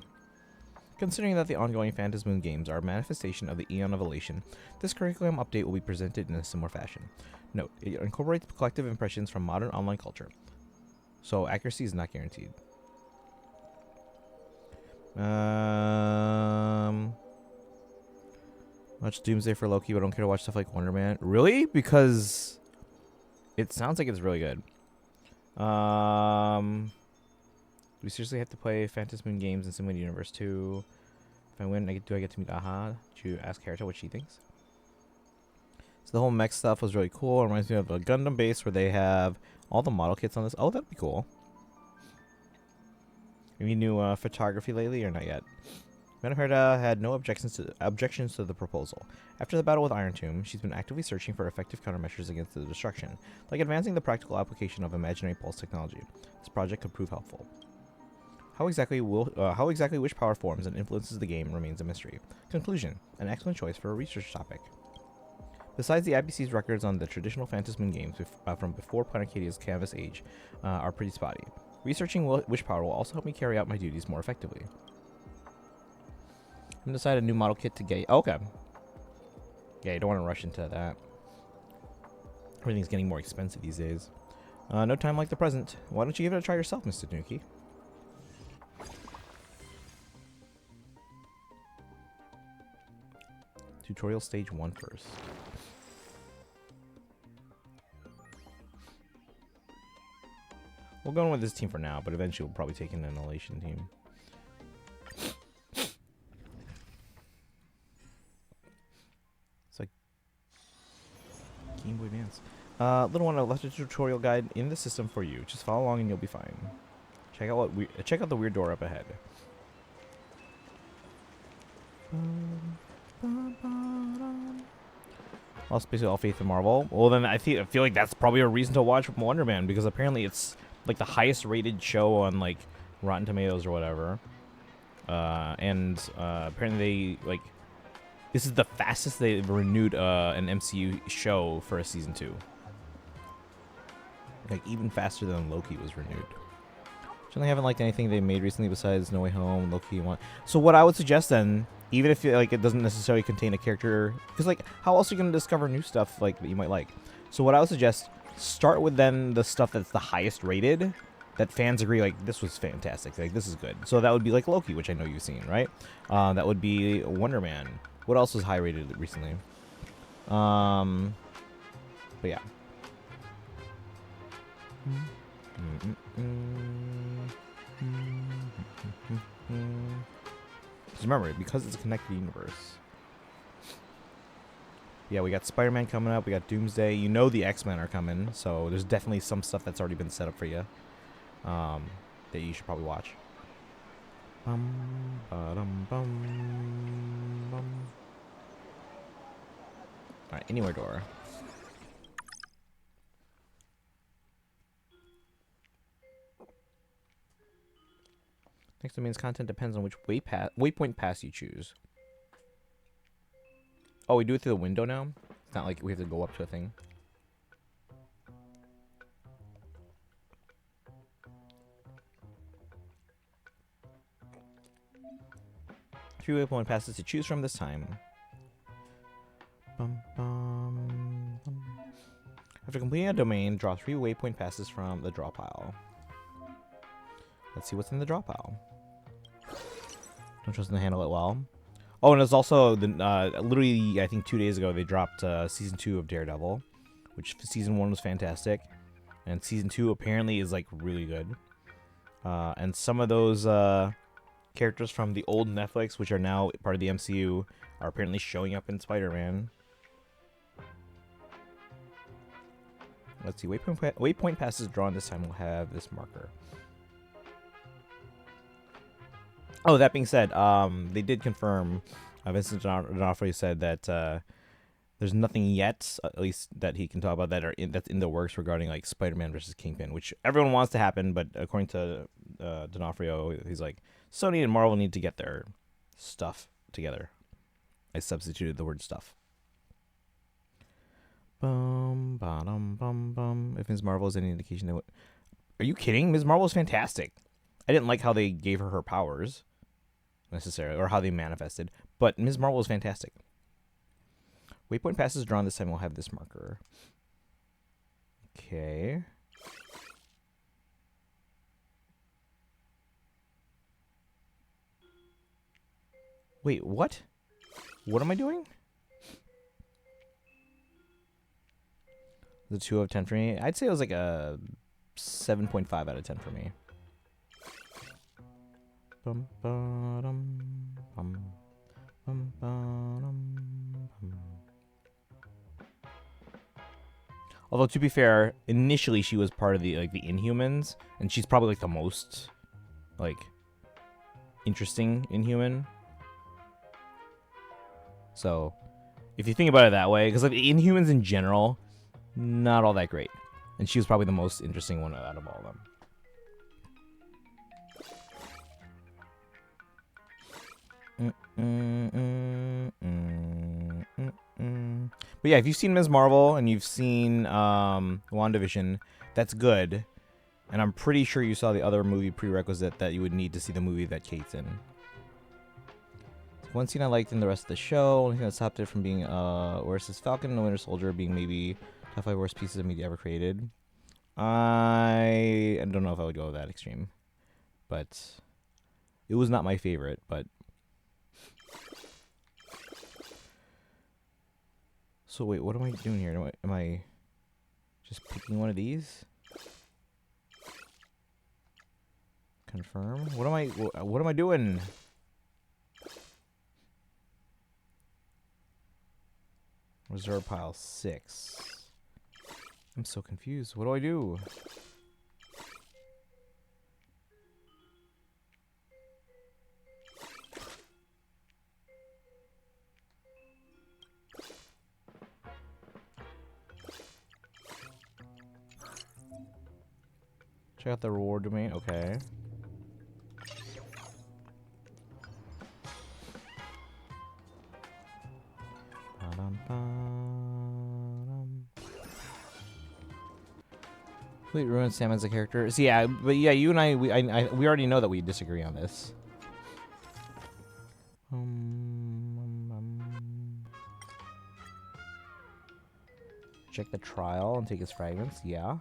Considering that the ongoing Phantasmoon games are a manifestation of the Eon of Elation, this curriculum update will be presented in a similar fashion. Note, it incorporates collective impressions from modern online culture, so accuracy is not guaranteed. Watch Doomsday for Loki, but I don't care to watch stuff like Wonder Man. Really? Because it sounds like it's really good. Do we seriously have to play Phantasmoon games in Simulated Universe 2? If I win, do I get to meet Aha? Did you ask Harita what she thinks? So the whole mech stuff was really cool. It reminds me of a Gundam base where they have all the model kits on this. Oh, that'd be cool. Any new photography lately or not yet? Madame Harita had no objections to the proposal. After the battle with Iron Tomb, she's been actively searching for effective countermeasures against the destruction, like advancing the practical application of imaginary pulse technology. This project could prove helpful. How exactly wish power forms and influences the game remains a mystery. Conclusion: an excellent choice for a research topic. Besides, the IPC's records on the traditional Phantasmoon games from before Planetaria's Canvas Age are pretty spotty. Researching wish power will also help me carry out my duties more effectively. I'm gonna decide a new model kit to get. Oh, okay. Yeah, you don't want to rush into that. Everything's getting more expensive these days. No time like the present. Why don't you give it a try yourself, Mr. Tanuki? Tutorial stage 1 first. We'll go in with this team for now, but eventually we'll probably take in an Elation team. It's like Game Boy Advance. Little one, I left a tutorial guide in the system for you. Just follow along and you'll be fine. Check out the weird door up ahead. Lost basically all faith in Marvel. Well, then I feel like that's probably a reason to watch Wonder Man, because apparently it's like the highest rated show on like Rotten Tomatoes or whatever. And apparently this is the fastest they've renewed an MCU show for a season 2. Like even faster than Loki was renewed. Generally haven't liked anything they made recently besides No Way Home, Loki, one. So what I would suggest then, even if it doesn't necessarily contain a character, because like how else are you gonna discover new stuff like that you might like? So what I would suggest, start with then the stuff that's the highest rated, that fans agree like this was fantastic, like this is good. So that would be like Loki, which I know you've seen, right? That would be Wonder Man. What else was high rated recently? But yeah. Just remember, because it's a connected universe, Yeah, we got Spider-Man coming up. We got Doomsday. You know the X-Men are coming, so there's definitely some stuff that's already been set up for you that you should probably watch. Bum, ba-dum, bum, bum. All right, anywhere door. Next domain's content depends on which waypoint pass you choose. Oh, we do it through the window now? It's not like we have to go up to a thing. Three waypoint passes to choose from this time. Bum, bum, bum. After completing a domain, draw 3 waypoint passes from the draw pile. Let's see what's in the draw pile. Don't trust them to handle it well. Oh, and it's also the literally I think 2 days ago they dropped season 2 of Daredevil, which season 1 was fantastic, and season 2 apparently is like really good. And some of those characters from the old Netflix, which are now part of the MCU, are apparently showing up in Spider-Man. Let's see, waypoint passes drawn this time will have this marker. Oh, that being said, they did confirm, Vincent D'Onofrio said that there's nothing yet, at least that he can talk about, that's in the works regarding like Spider-Man versus Kingpin, which everyone wants to happen, but according to D'Onofrio, he's like, Sony and Marvel need to get their stuff together. I substituted the word stuff. Bum, ba-dum, bum, bum. If Ms. Marvel is any indication that... Are you kidding? Ms. Marvel is fantastic. I didn't like how they gave her powers, necessarily, or how they manifested, but Ms. Marvel is fantastic. Waypoint passes drawn this time will have this marker. Okay. Wait, what? What am I doing? The 2 out of 10 for me. I'd say it was like a 7.5 out of 10 for me. Bum, ba-dum, bum, bum, ba-dum, bum. Although to be fair, initially she was part of the Inhumans, and she's probably like the most like interesting Inhuman. So, if you think about it that way, because like the Inhumans in general, not all that great, and she was probably the most interesting one out of all of them. But yeah, if you've seen Ms. Marvel and you've seen WandaVision, that's good. And I'm pretty sure you saw the other movie prerequisite that you would need to see the movie that Kate's in. One scene I liked in the rest of the show, only thing that stopped it from being worse is Falcon and the Winter Soldier being maybe top 5 worst pieces of media ever created. I don't know if I would go that extreme, but it was not my favorite. But so wait, what am I doing here? Am I just picking one of these? Confirm. What am I doing? Reserve pile 6. I'm so confused. What do I do? Check out the reward domain. Okay. Complete ruin Sam as a character. So yeah, but yeah, you and I we already know that we disagree on this. Check the trial and take his fragments. Yeah.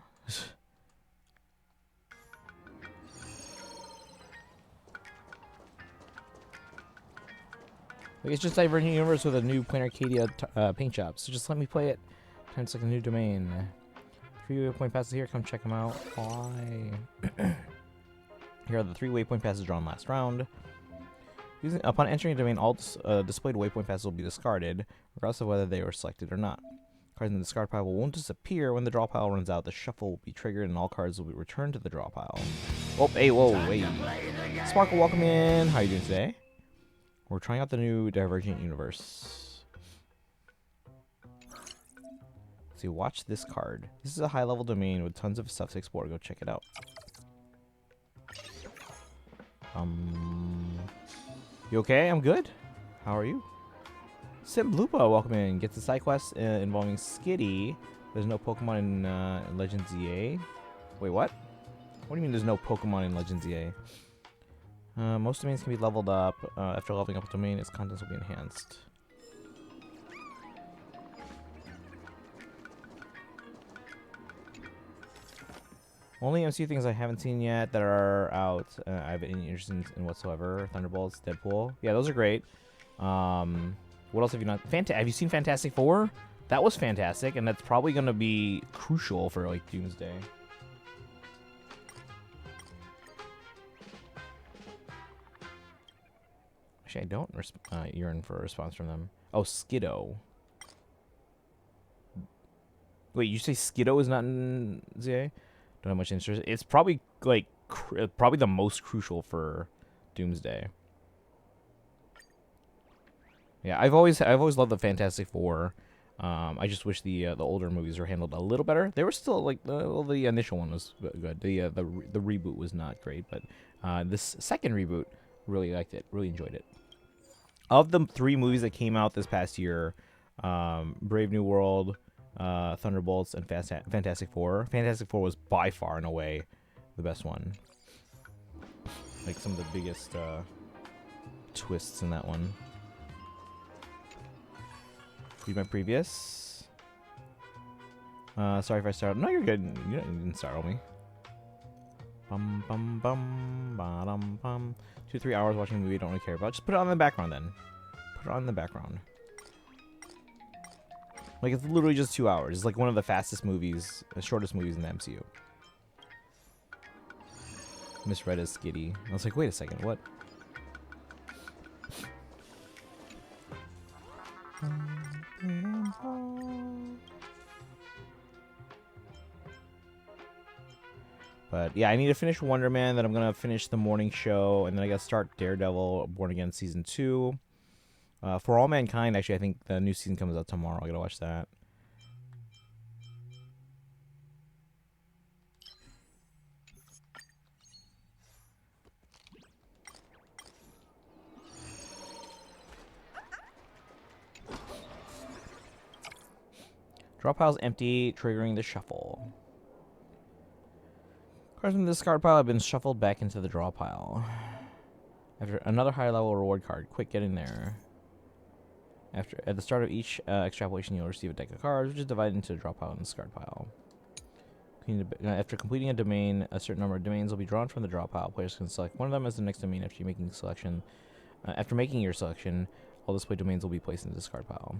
Like, it's just Divergent Universe with a new Plain Arcadia paint job. So just let me play it. Time to select a new domain. 3 waypoint passes here. Come check them out. Why? Here are the 3 waypoint passes drawn last round. Upon entering a domain, all displayed waypoint passes will be discarded, regardless of whether they were selected or not. Cards in the discard pile won't disappear when the draw pile runs out. The shuffle will be triggered, and all cards will be returned to the draw pile. Oh, hey, whoa, wait. Sparkle, welcome in. How are you doing today? We're trying out the new Divergent universe. Let's see, watch this card. This is a high-level domain with tons of stuff to explore. Go check it out. You okay? I'm good. How are you? Sim Blupa, welcome in. Gets a side quest involving Skitty. There's no Pokemon in Legends EA. Wait, what? What do you mean there's no Pokemon in Legends EA? Most domains can be leveled up. After leveling up a domain, its contents will be enhanced. Only MCU things I haven't seen yet that are out. I have any interest in whatsoever. Thunderbolts, Deadpool. Yeah, those are great. What else have you not? Have you seen Fantastic Four? That was fantastic, and that's probably going to be crucial for like Doomsday. Actually, I don't yearn for a response from them. Oh, Skiddo. Wait, you say Skiddo is not in ZA? Don't have much interest. It's probably like probably the most crucial for Doomsday. Yeah, I've always loved the Fantastic Four. I just wish the older movies were handled a little better. They were still like the initial one was good. The reboot was not great, but this second reboot, really liked it. Really enjoyed it. Of the 3 movies that came out this past year, Brave New World, Thunderbolts, and Fantastic Four. Fantastic Four was by far and away the best one. Like some of the biggest twists in that one. Read my previous. Sorry if I startled. No, you're good. You didn't startle me. Bum bum bum ba-dum bum. 2-3 hours watching a movie you don't really care about. Just put it on in the background then. Put it on in the background. Like, it's literally just 2 hours. It's like one of the fastest movies, the shortest movies in the MCU. Misread as Skitty. I was like, wait a second, what? But yeah, I need to finish Wonder Man, then I'm going to finish the morning show, and then I got to start Daredevil Born Again Season 2. For All Mankind, actually, I think the new season comes out tomorrow. I got to watch that. Draw pile's empty, triggering the shuffle. Cards from the discard pile have been shuffled back into the draw pile. After another higher level reward card, quick, get in there. At the start of each extrapolation, you'll receive a deck of cards, which is divided into the draw pile and discard pile. After completing a domain, a certain number of domains will be drawn from the draw pile. Players can select one of them as the next domain after making selection. After making your selection, all displayed domains will be placed in the discard pile.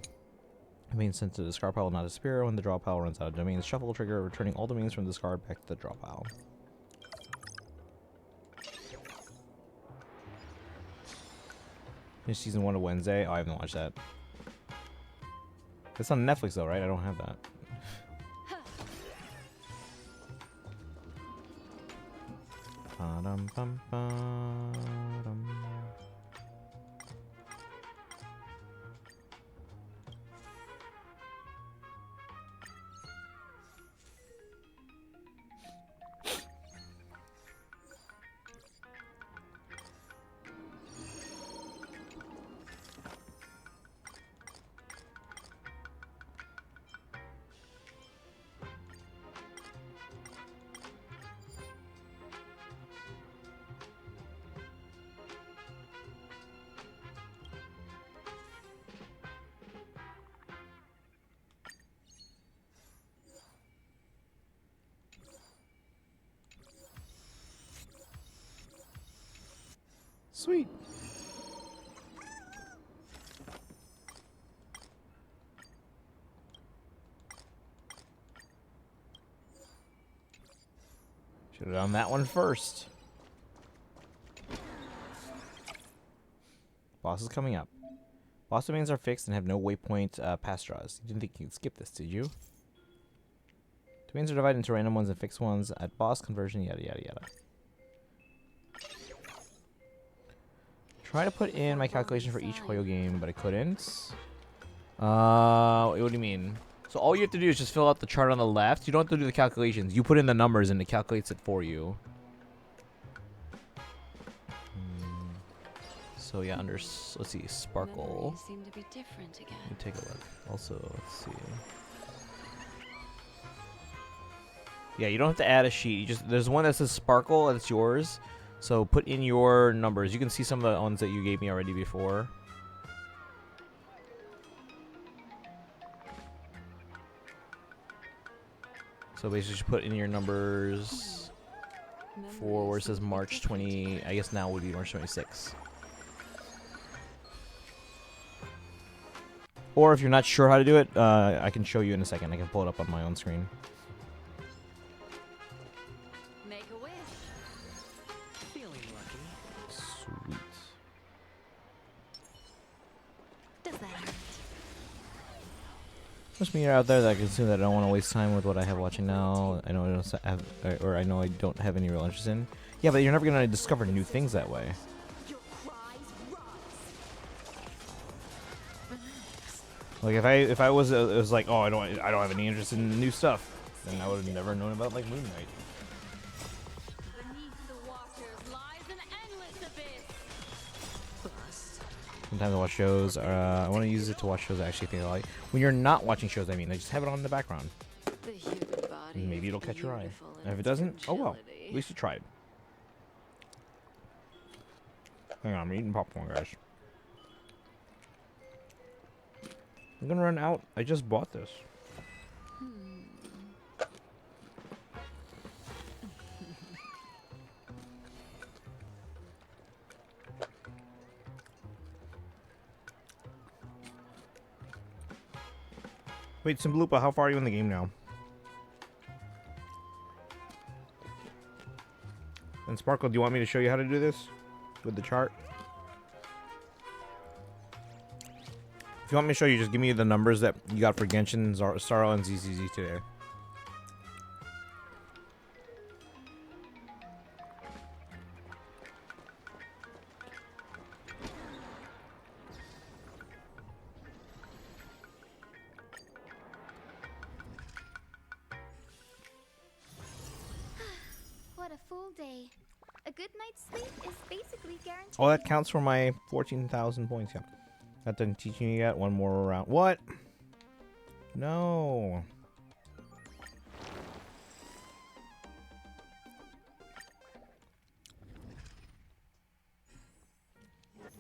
Domains sent to the discard pile will not disappear when the draw pile runs out of domains. Shuffle will trigger, returning all domains from the discard back to the draw pile. Finish season 1 of Wednesday. Oh, I haven't watched that. It's on Netflix though, right? I don't have that. Sweet. Should have done that one first. Boss is coming up. Boss domains are fixed and have no waypoint pass draws. You didn't think you could skip this, did you? Domains are divided into random ones and fixed ones at boss conversion, yada yada yada. Try to put in my calculation for each Hoyo game, but I couldn't. What do you mean? So all you have to do is just fill out the chart on the left. You don't have to do the calculations. You put in the numbers and it calculates it for you. So yeah, under let's see, Sparkle. Memories seem to be different again. Let me take a look. Also, let's see. Yeah, you don't have to add a sheet. You just there's one that says Sparkle, that's yours. So put in your numbers. You can see some of the ones that you gave me already before. So basically just put in your numbers for where it says March 20, I guess now would be March 26. Or if you're not sure how to do it, I can show you in a second. I can pull it up on my own screen. Make a wish. Feeling lucky. Sweet. Does that hurt? There's me out there that I can assume that I don't want to waste time with what I have watching now. I know I don't have, or I know I don't have any real interest in. Yeah, but you're never gonna discover new things that way. Like if I was it was like, oh, I don't have any interest in new stuff, then I would have never known about like Moon Knight. Beneath the waters lies an endless abyss. Sometimes I watch shows. I want to use it to watch shows I actually think I like. When you're not watching shows, I mean, I just have it on in the background. The human body Maybe is it'll catch your eye. beautiful in And if it its doesn't, oh well. fragility. At least you tried. Hang on, I'm eating popcorn, guys. I'm gonna run out. I just bought this. Wait, Simbalupa, how far are you in the game now? And Sparkle, do you want me to show you how to do this with the chart? If you want me to show you, just give me the numbers that you got for Genshin, Starro, and ZZZ today. What a full day. A good night's sleep is basically guaranteed. Oh, that counts for my 14,000 points, yeah. That doesn't teach you yet. One more round. What? No.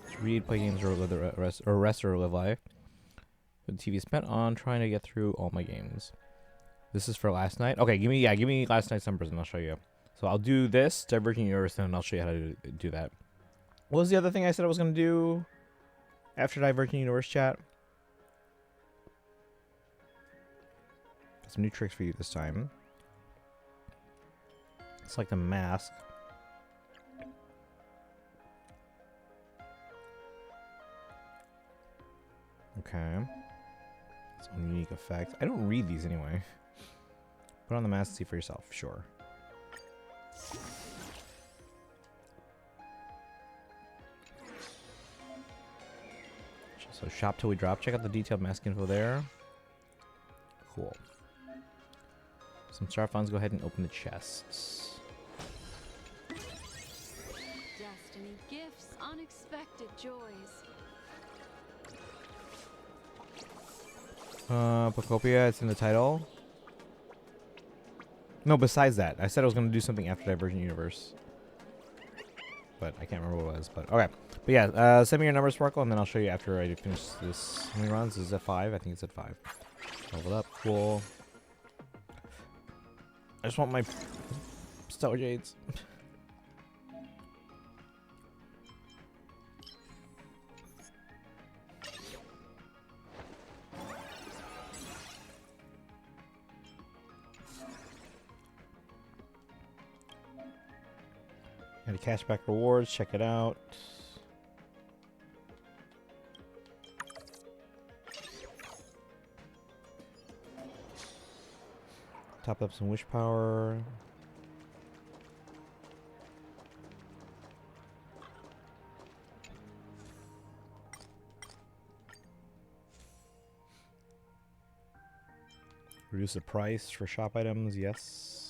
Just read, play games, or live the rest or live life. The TV spent on trying to get through all my games. This is for last night. Okay, give me last night's numbers and I'll show you. So I'll do this, Divergent Universe, and I'll show you how to do that. What was the other thing I said I was gonna do after Divergent Universe, chat? Got some new tricks for you this time. It's like the mask. Okay. Some unique effects. I don't read these anyway. Put on the mask and see for yourself. Sure. So shop till we drop. Check out the detailed mask info there. Cool. Some star funds. Go ahead and open the chests. Destiny gifts unexpected joys. Pokopia, it's in the title. No, besides that, I said I was going to do something after Divergent Universe. But I can't remember what it was. But okay. But yeah, send me your number, Sparkle, and then I'll show you after I finish this. How many rounds? Is it 5? I think it's at 5. Level up. Cool. I just want my Stellar Jades. Got a cashback rewards. Check it out. Top up some wish power. Reduce the price for shop items, yes.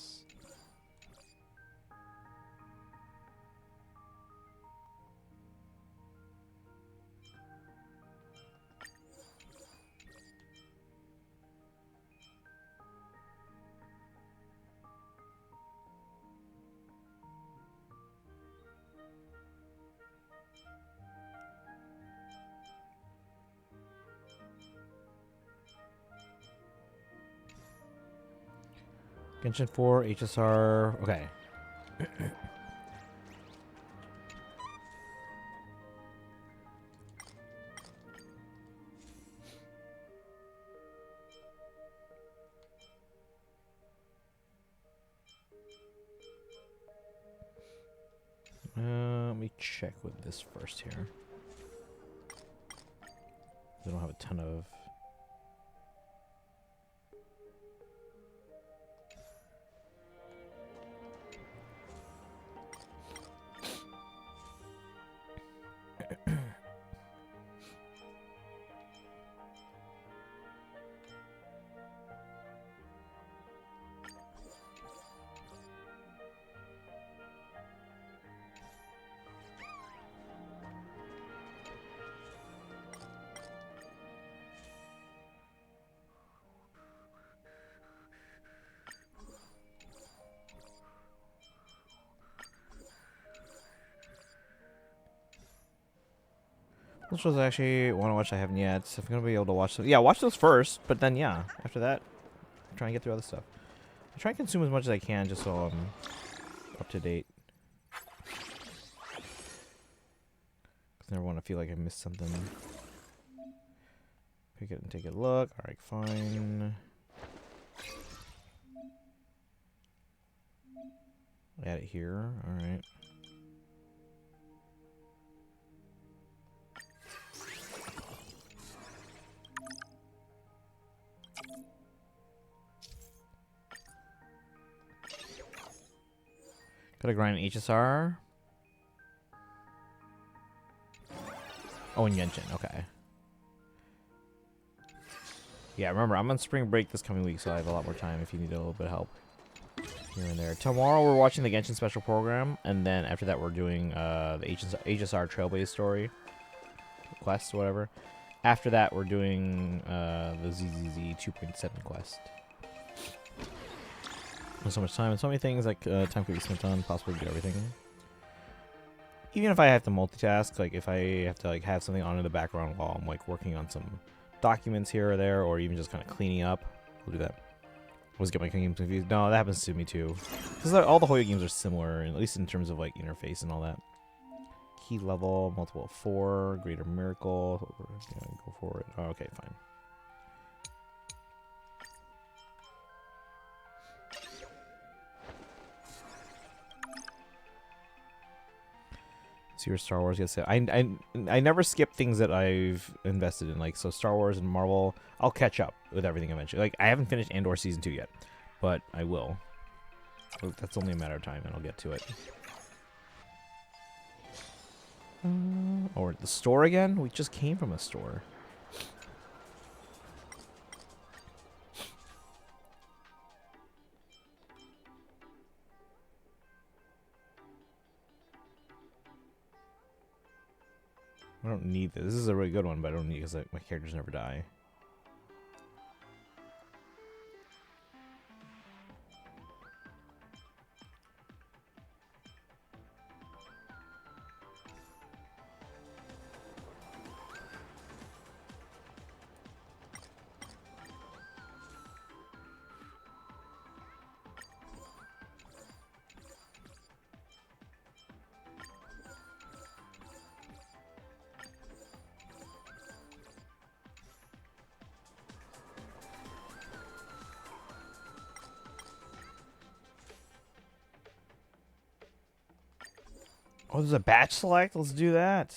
Genshin 4, HSR, okay. Let me check with this first here. They don't have a ton of... Those shows I actually want to watch I haven't yet. So I'm going to be able to watch them. Yeah, watch those first, but then yeah, after that, try and get through other stuff. I try and consume as much as I can just so I'm up to date. Because I never want to feel like I missed something. Pick it and take a look. Alright, fine. Add it here. Alright. Gotta grind HSR. Oh, and Genshin. Okay. Yeah, remember, I'm on spring break this coming week, so I have a lot more time if you need a little bit of help here and there. Tomorrow, we're watching the Genshin special program, and then after that, we're doing the HSR Trailblaze story. Quest, whatever. After that, we're doing the ZZZ 2.7 quest. So much time and so many things like time could be spent on possibly do everything. Even if I have to multitask, like if I have to like have something on in the background while I'm like working on some documents here or there, or even just kind of cleaning up, I'll do that. I was getting my games confused. No, that happens to me too. Because all the Hoyo games are similar, at least in terms of like interface and all that. Key level, multiple of 4, greater miracle. Yeah, go for it. Oh, okay, fine. See your Star Wars. Yes, I never skip things that I've invested in. Like so, Star Wars and Marvel. I'll catch up with everything eventually. Like I haven't finished Andor season 2 yet, but I will. That's only a matter of time, and I'll get to it. Or the store again? We just came from a store. I don't need this. This is a really good one, but I don't need it because like, my characters never die. Oh, there's a batch select? Let's do that.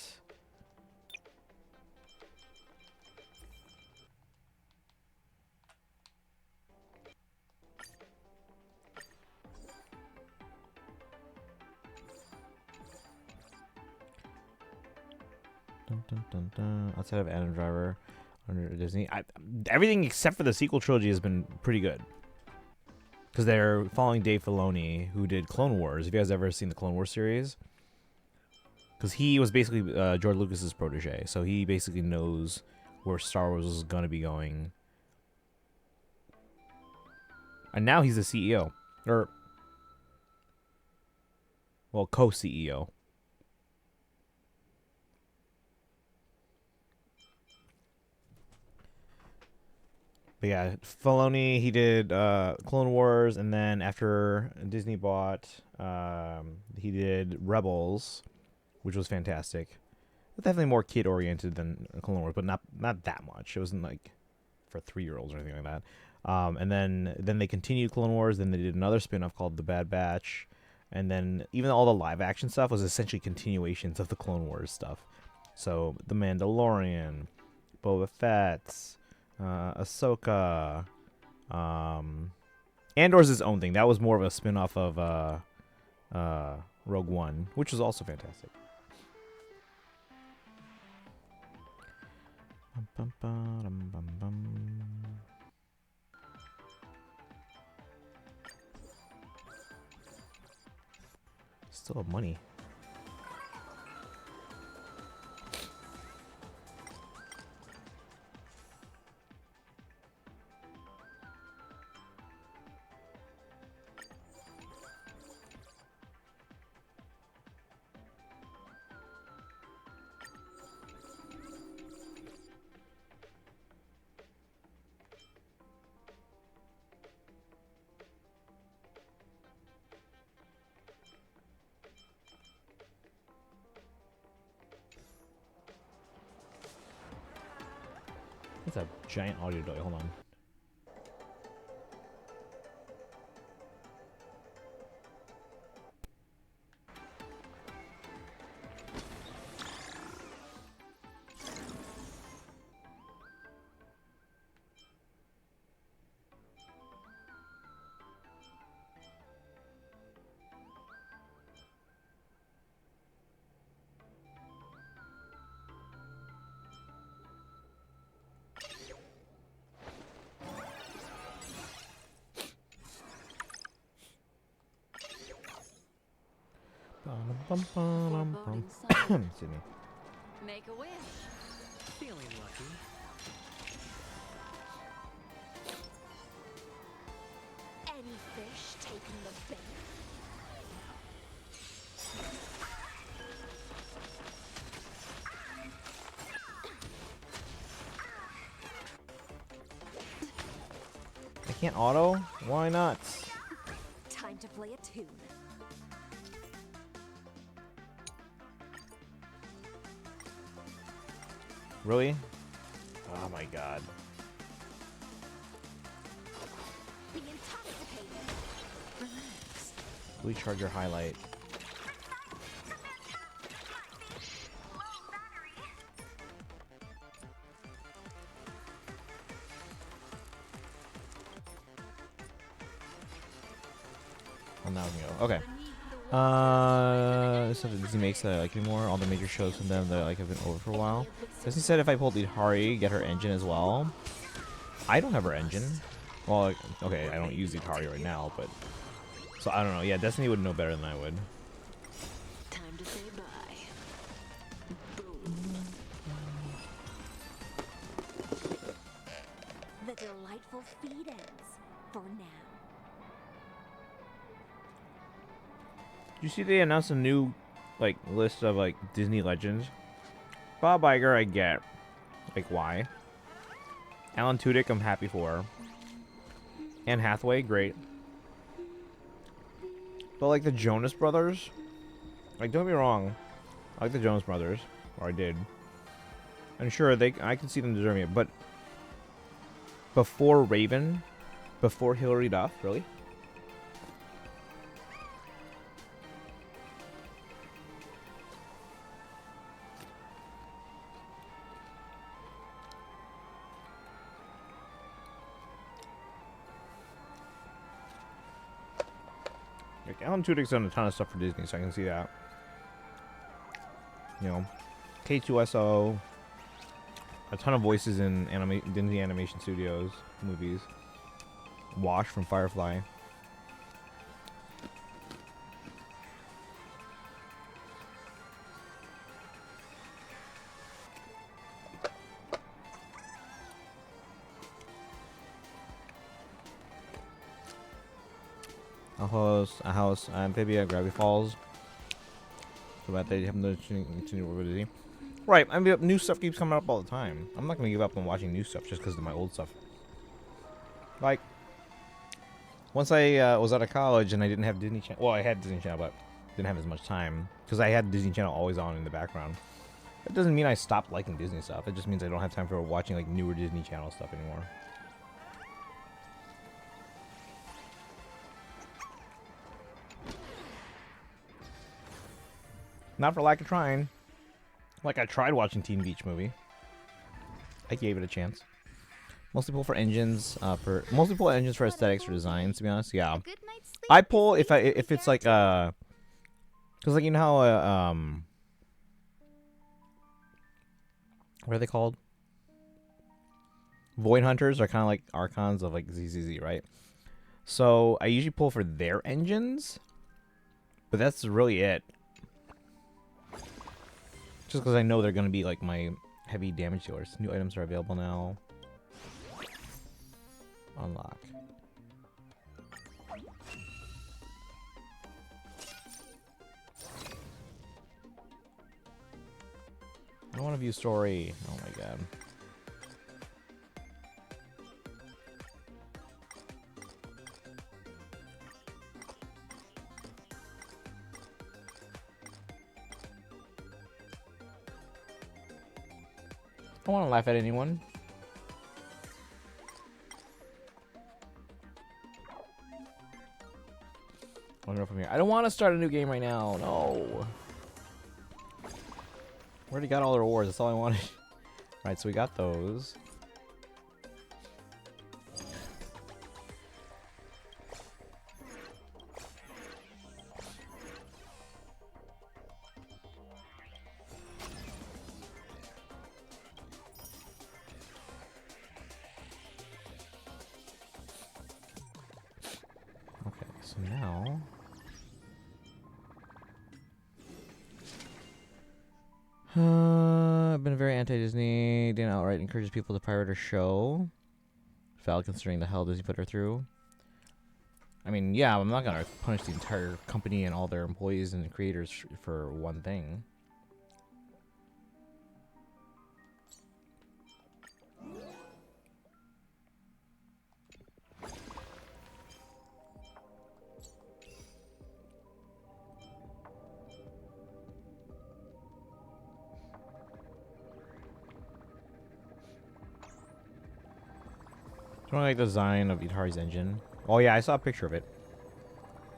Outside of Adam Driver under Disney, everything except for the sequel trilogy has been pretty good. Because they're following Dave Filoni, who did Clone Wars. Have you guys ever seen the Clone Wars series? Because he was basically George Lucas's protege, so he basically knows where Star Wars is going to be going. And now he's the CEO. Or, well, co-CEO. But yeah, Filoni, he did Clone Wars, and then after Disney bought, he did Rebels, which was fantastic. Definitely more kid-oriented than Clone Wars, but not that much. It wasn't like for 3-year-olds or anything like that. And then they continued Clone Wars, then they did another spin-off called The Bad Batch, and then even all the live-action stuff was essentially continuations of the Clone Wars stuff. So, The Mandalorian, Boba Fett, Ahsoka, Andor's his own thing. That was more of a spin-off of Rogue One, which was also fantastic. Still have money. That's a giant audio delay. Hold on. Excuse me. Make a wish. Feeling lucky. Any fish taking the bait? I can't auto? Why not? Time to play a tune. Really? Oh my god. Be intoxicated. Relax. Recharge your highlight. Oh, now we can go. Okay. Stuff that Disney makes that I like anymore. All the major shows from them that I like have been over for a while. Disney said if I pulled Hari, get her engine as well. I don't have her engine. Well, like, okay, I don't use Hari right now, but so I don't know. Yeah, Destiny would know better than I would. Time to say bye. The delightful feed ends for now. Did you see they announced a new like list of like Disney legends? Bob Iger, I get. Like why? Alan Tudyk, I'm happy for. Anne Hathaway, great. But like the Jonas Brothers, like don't get me wrong, I like the Jonas Brothers, or I did. And sure, I can see them deserving it, but before Raven, before Hilary Duff, really? Like, Alan Tudyk's done a ton of stuff for Disney, so I can see that. You know, K2SO, a ton of voices in Disney Animation Studios movies. Wash from Firefly. A house, Amphibia, Gravity Falls. So that they have no continue with it. Right, I mean, new stuff keeps coming up all the time. I'm not gonna give up on watching new stuff just because of my old stuff. Like, once I was out of college and I didn't have Disney Channel. Well, I had Disney Channel, but didn't have as much time because I had Disney Channel always on in the background. That doesn't mean I stopped liking Disney stuff. It just means I don't have time for watching like newer Disney Channel stuff anymore. Not for lack of trying. Like, I tried watching Teen Beach Movie. I gave it a chance. Mostly pull for engines, mostly pull engines for aesthetics or designs. To be honest, yeah. I pull if it's like cause like you know how what are they called? Void Hunters are kind of like Archons of like ZZZ, right? So I usually pull for their engines, but that's really it. Just because I know they're going to be like my heavy damage dealers. New items are available now. Unlock. I don't want to view story. Oh my god. I don't want to laugh at anyone. I'll go from here. I don't want to start a new game right now. No. We already got all the rewards. That's all I wanted. Alright, so we got those. Okay, so now... I've been very anti-Disney. Dana outright encourages people to pirate her show. Valid considering the hell Disney put her through. I mean, yeah, I'm not gonna punish the entire company and all their employees and creators for one thing. Do you want to like the design of Itari's engine? Oh yeah, I saw a picture of it.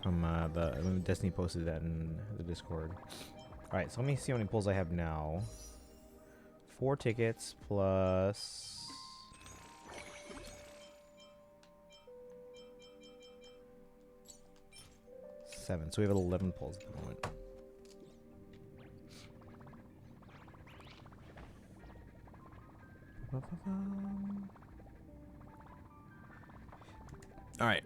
From the Destiny posted that in the Discord. Alright, so let me see how many pulls I have now. 4 tickets plus... seven. So we have 11 pulls at the moment. Alright.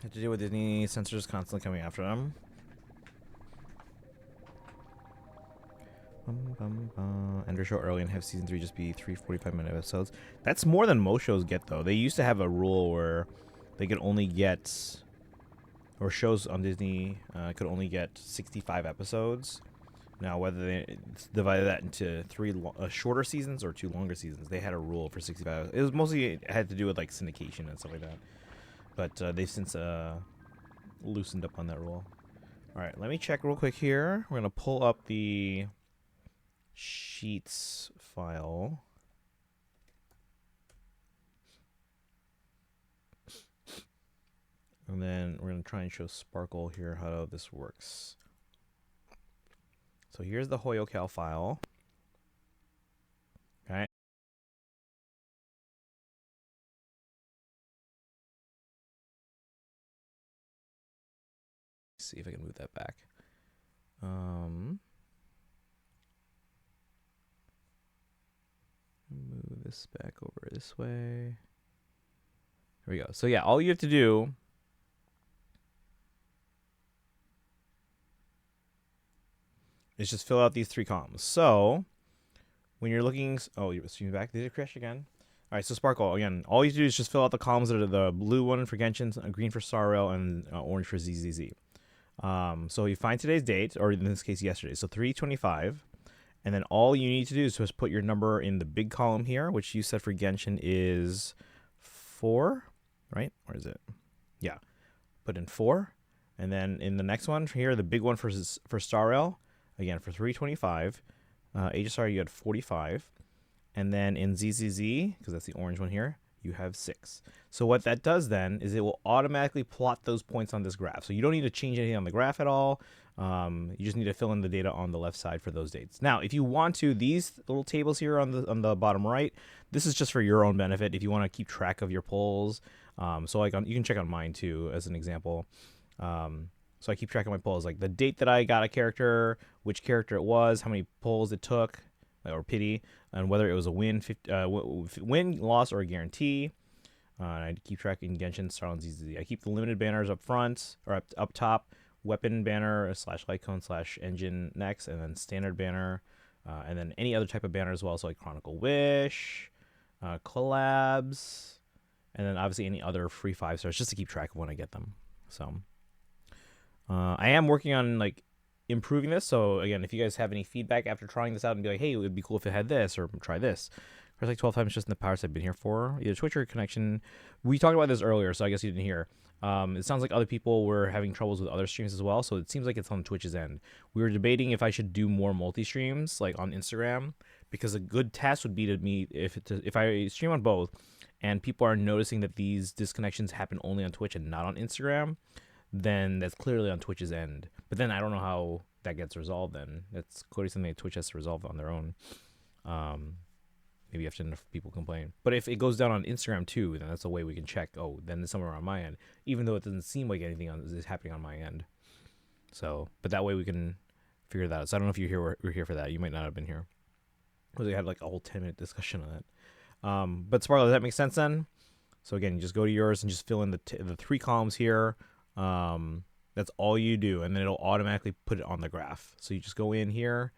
Have to deal with Disney censors constantly coming after them. End your show early and have season 3 just be 3 45-minute episodes. That's more than most shows get, though. They used to have a rule where they could only get, or shows on Disney could only get 65 episodes. Now, whether they divided that into 3 shorter seasons or 2 longer seasons, they had a rule for 65. It was mostly it had to do with like syndication and stuff like that. But they've since loosened up on that rule. All right, let me check real quick here. We're gonna pull up the sheets file. And then we're going to try and show Sparkle here how this works. So here's the Hoyo Cal file. Okay. See if I can move that back. Move this back over this way. There we go. So yeah, all you have to do is just fill out these 3 columns. So when you're looking, oh, you're streaming back. Did it crash again? All right, so Sparkle, again, all you have to do is just fill out the columns that are the blue one for Genshin, green for Star Rail, and orange for ZZZ. So you find today's date, or in this case, yesterday. So 3/25. And then all you need to do is just put your number in the big column here, which you said for Genshin is 4, right? Or is it? Yeah. Put in 4. And then in the next one here, the big one for Star Rail, again, for 3/25. HSR, you had 45. And then in ZZZ, because that's the orange one here, you have 6. So what that does then is it will automatically plot those points on this graph. So you don't need to change anything on the graph at all. You just need to fill in the data on the left side for those dates. Now, if you want to, these little tables here on the bottom right, this is just for your own benefit. If you want to keep track of your polls, so like you can check on mine too as an example. So I keep track of my polls, like the date that I got a character, which character it was, how many polls it took, or pity, and whether it was a win, win, loss, or a guarantee. And I keep track in Genshin, Star and ZZZ. I keep the limited banners up front or up top. Weapon banner / light cone / engine next, and then standard banner, and then any other type of banner as well, so like Chronicle Wish, collabs, and then obviously any other free 5 stars just to keep track of when I get them. So I am working on like improving this. So again, if you guys have any feedback after trying this out and be like, hey, it would be cool if it had this, or try this. There's like 12 times just in the powers I've been here for. Either Twitch or connection. We talked about this earlier, so I guess you didn't hear. It sounds like other people were having troubles with other streams as well, so it seems like it's on Twitch's end. We were debating if I should do more multi-streams, like on Instagram, because a good test would be to me if I stream on both, and people are noticing that these disconnections happen only on Twitch and not on Instagram, then that's clearly on Twitch's end. But then I don't know how that gets resolved then. That's clearly something that Twitch has to resolve on their own. Maybe after enough people complain. But if it goes down on Instagram too, then that's a way we can check, oh, then it's somewhere on my end, even though it doesn't seem like anything is happening on my end. So, but that way we can figure that out. So I don't know if you're here for that. You might not have been here. Because we had like a whole 10-minute discussion on that. But Sparkle, does that make sense then? So again, you just go to yours and just fill in the 3 columns here. That's all you do, and then it'll automatically put it on the graph. So you just go in here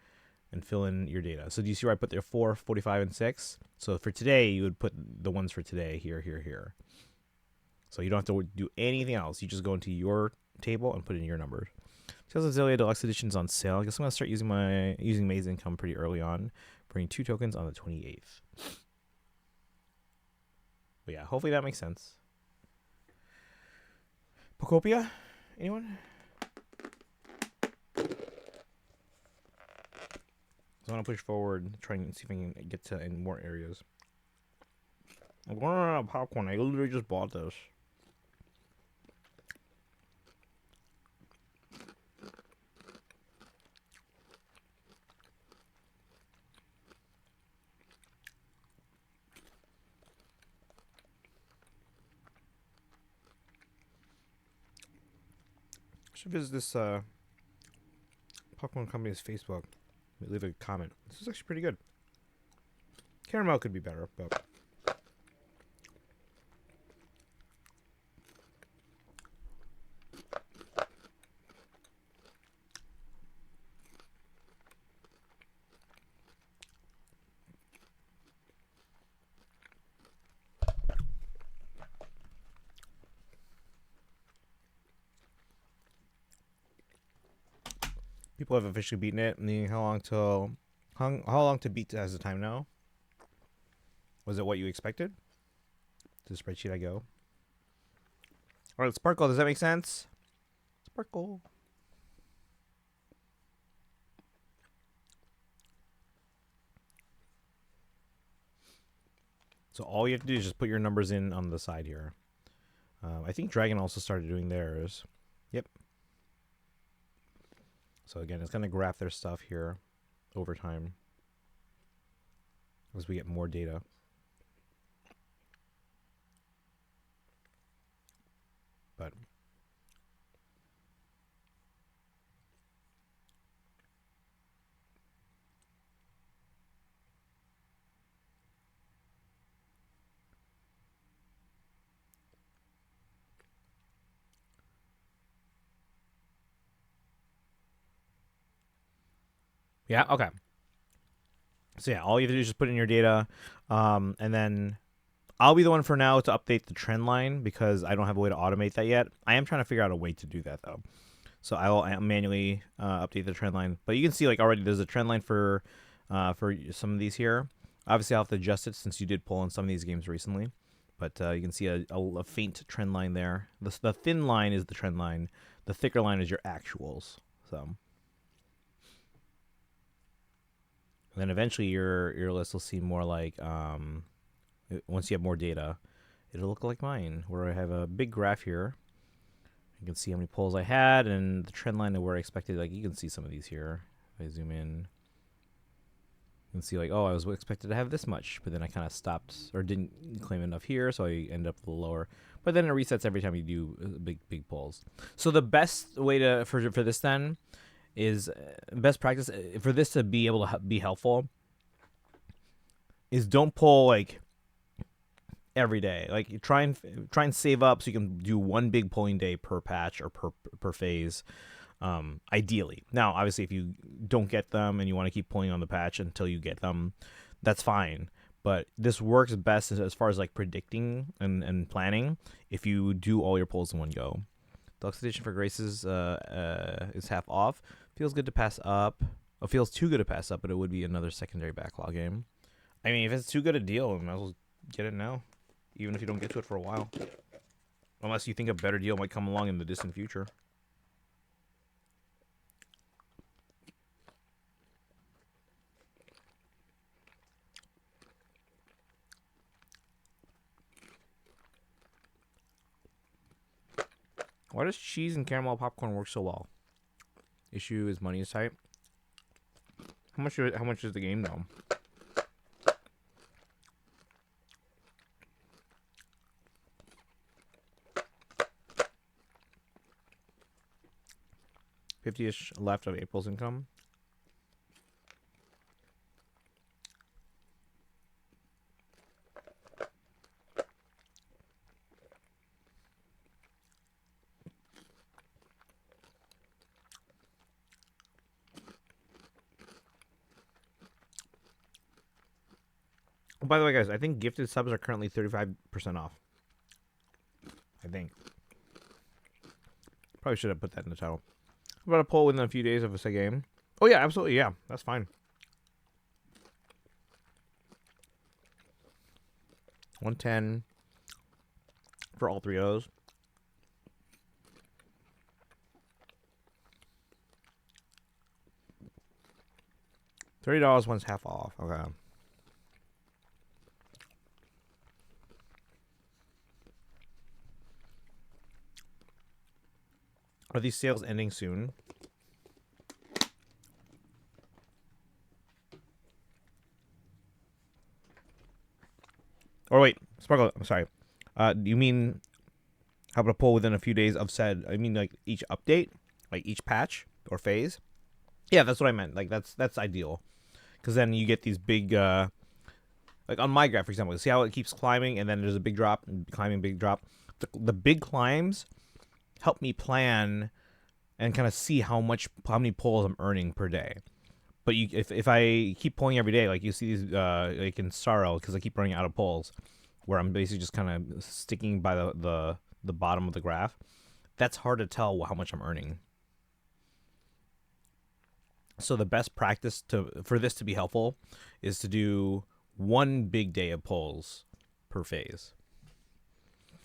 and fill in your data. So do you see where I put there 4, 45, and 6? So for today, you would put the ones for today here, here, here. So you don't have to do anything else. You just go into your table and put in your numbers. Tales of Xillia Deluxe Edition's on sale. I guess I'm gonna start using Maze Income pretty early on, bringing 2 tokens on the 28th. But yeah, hopefully that makes sense. Pokopia? Anyone? So I'm going to push forward, try and see if I can get to in more areas. I'm going out of popcorn. I literally just bought this. I should visit this popcorn company's Facebook. Leave a comment. This is actually pretty good. Caramel could be better, but people have officially beaten it. And how long to beat as the time now? Was it what you expected? To the spreadsheet I go. All right, Sparkle. Does that make sense? Sparkle. So all you have to do is just put your numbers in on the side here. I think Dragon also started doing theirs. Yep. So again, it's going to graph their stuff here over time as we get more data. But Yeah. Okay. So yeah, all you have to do is just put in your data, and then I'll be the one for now to update the trend line because I don't have a way to automate that yet. I am trying to figure out a way to do that though. So I will manually update the trend line. But you can see like already there's a trend line for some of these here. Obviously I'll have to adjust it since you did pull in some of these games recently. But you can see a faint trend line there. The thin line is the trend line. The thicker line is your actuals. So. And then eventually your list will seem more like once you have more data, it'll look like mine, where I have a big graph here. You can see how many pulls I had and the trend line of where I expected. Like you can see some of these here. If I zoom in, you can see like, oh, I was expected to have this much, but then I kind of stopped or didn't claim enough here, so I end up a little lower. But then it resets every time you do big pulls. So the best way to for this then is best practice for this to be able to be helpful is don't pull like every day. Like try and save up so you can do one big pulling day per patch or per phase. Ideally. Now, obviously, if you don't get them and you want to keep pulling on the patch until you get them, that's fine. But this works best as far as like predicting and planning if you do all your pulls in one go. Deluxe edition for Graces is half off. Feels good to pass up. It feels too good to pass up, but it would be another secondary backlog game. I mean, if it's too good a deal, you might as well get it now, even if you don't get to it for a while. Unless you think a better deal might come along in the distant future. Why does cheese and caramel popcorn work so well? Issue is money is tight. How much is the game though? $50-ish left of April's income. Oh, by the way, guys, I think gifted subs are currently 35% off. I think. Probably should have put that in the title. How about a poll within a few days of a game? Oh, yeah, absolutely. Yeah, that's fine. 110 for all three of those. $30 one's half off. Okay. Are these sales ending soon? Or wait, Sparkle, I'm sorry. Do you mean how about a poll within a few days of said? I mean like each update, like each patch or phase. Yeah, that's what I meant. Like that's ideal, because then you get these big, like on my graph, for example. See how it keeps climbing and then there's a big drop, and climbing, big drop. The big climbs help me plan and kind of see how many pulls I'm earning per day. But if I keep pulling every day, like you see these like in Sorrow, because I keep running out of pulls, where I'm basically just kind of sticking by the bottom of the graph, that's hard to tell how much I'm earning. So the best practice for this to be helpful is to do one big day of pulls per phase.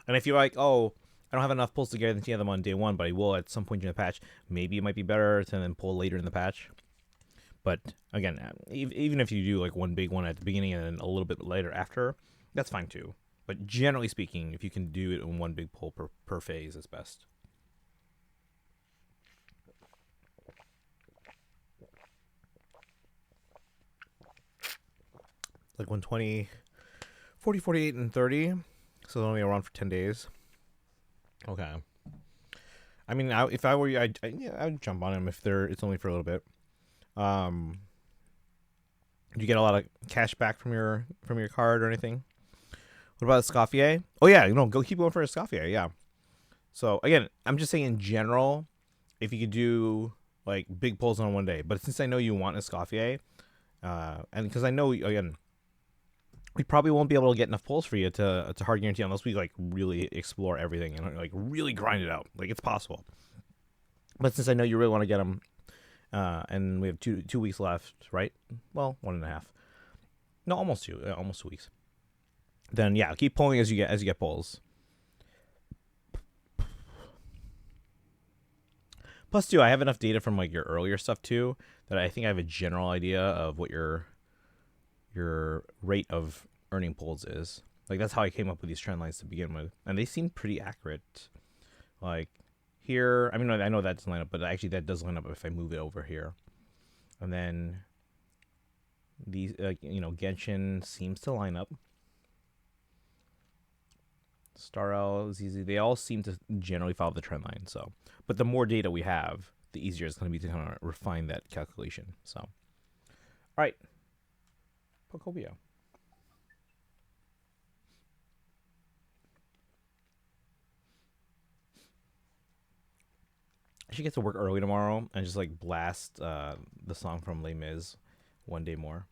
And if you're like, oh, I don't have enough pulls to guarantee them on day one, but I will at some point in the patch, maybe it might be better to then pull later in the patch. But again, even if you do like one big one at the beginning and then a little bit later after, that's fine too. But generally speaking, if you can do it in one big pull per phase, it's best. Like 120, 40, 48, and 30. So they're only around for 10 days. Okay. I mean, if I were you, I'd jump on them if it's only for a little bit. Do you get a lot of cash back from your card or anything? What about a Scoffier? Oh yeah, go keep going for a Scoffier. Yeah. So again, I'm just saying in general, if you could do like big pulls on one day. But since I know you want Escoffier, and because I know again, we probably won't be able to get enough pulls for you to hard guarantee unless we like really explore everything and like really grind it out. Like it's possible. But since I know you really want to get them, and we have two weeks left, right? Well, 1.5. No, almost 2. Almost 2 weeks. Then yeah, keep pulling as you get pulls. Plus, too, I have enough data from like your earlier stuff too that I think I have a general idea of what your rate of earning pulls is. Like that's how I came up with these trend lines to begin with, and they seem pretty accurate. Like here, I mean, I know that doesn't line up, but actually that does line up if I move it over here, and then these, Genshin seems to line up. Star L, ZZ, they all seem to generally follow the trend line. So, but the more data we have, the easier it's going to be to kind of refine that calculation. So, all right, Pokopia. I should get to work early tomorrow and just like blast the song from Les Mis, One Day More.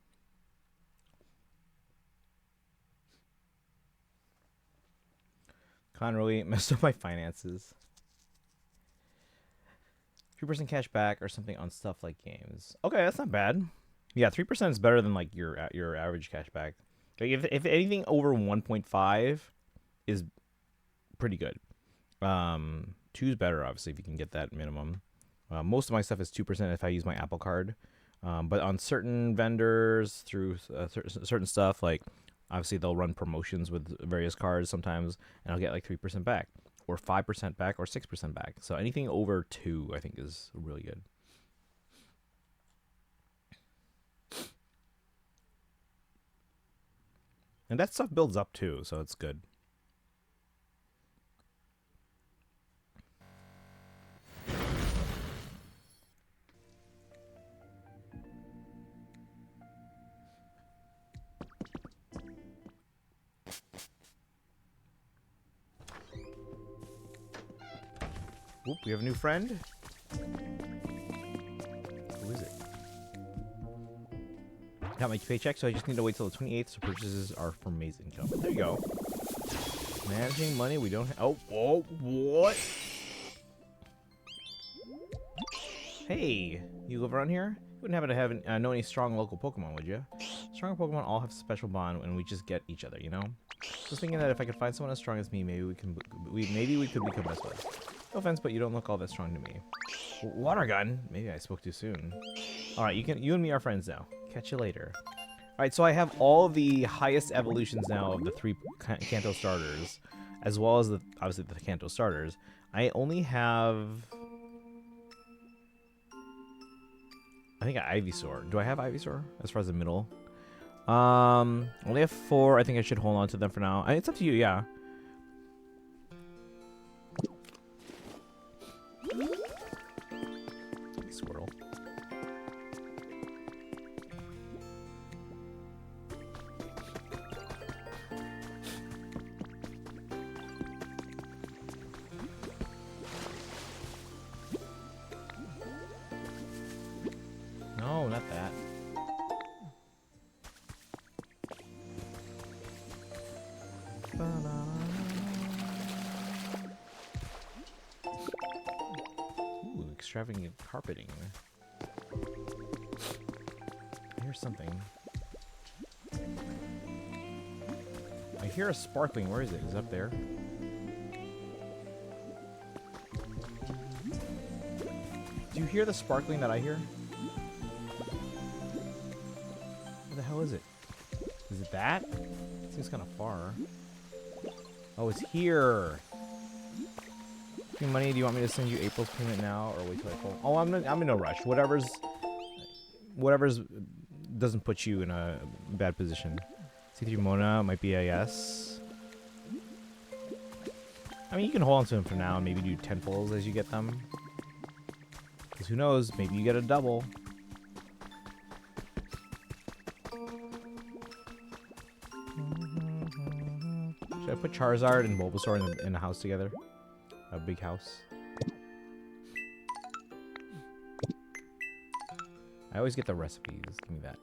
Con really messed up my finances. 3% cash back or something on stuff like games. Okay, that's not bad. Yeah, 3% is better than like your average cash back. Like if anything over 1.5 is pretty good. 2 is better, obviously, if you can get that minimum. Most of my stuff is 2% if I use my Apple Card. But on certain vendors, through certain stuff, like obviously they'll run promotions with various cards sometimes, and I'll get like 3% back, or 5% back, or 6% back. So anything over 2, I think, is really good. And that stuff builds up too, so it's good. Oop, we have a new friend. Who is it? Got my paycheck, so I just need to wait till the 28th, so purchases are for May's income. There you go. Managing money we don't have. Oh, whoa, what? Hey, you live around here? You wouldn't happen to have know any strong local Pokemon, would you? Stronger Pokemon all have a special bond, and we just get each other, you know? Just thinking that if I could find someone as strong as me, maybe we could become best buds. No offense, but you don't look all that strong to me. Water gun? Maybe I spoke too soon. Alright, you and me are friends now. Catch you later. Alright, so I have all the highest evolutions now of the 3 Kanto starters, as well as obviously the Kanto starters. I only have, I think, Ivysaur. Do I have Ivysaur as far as the middle? Only have 4. I think I should hold on to them for now. It's up to you, yeah. Squirrel. No, not that. Ooh, extravagant carpeting. I hear something. I hear a sparkling. Where is it? Is it up there? Do you hear the sparkling that I hear? What the hell is it? Is it that? It seems kind of far. Oh, it's here. Hey, money, do you want me to send you April's payment now or wait till April? Oh, I'm in no rush. Whatever's doesn't put you in a bad position. C3 Mona might be a yes. I mean, you can hold on to them for now and maybe do 10 pulls as you get them. Because who knows, maybe you get a double. Should I put Charizard and Bulbasaur in the house together? A big house. I always get the recipes. Give me that.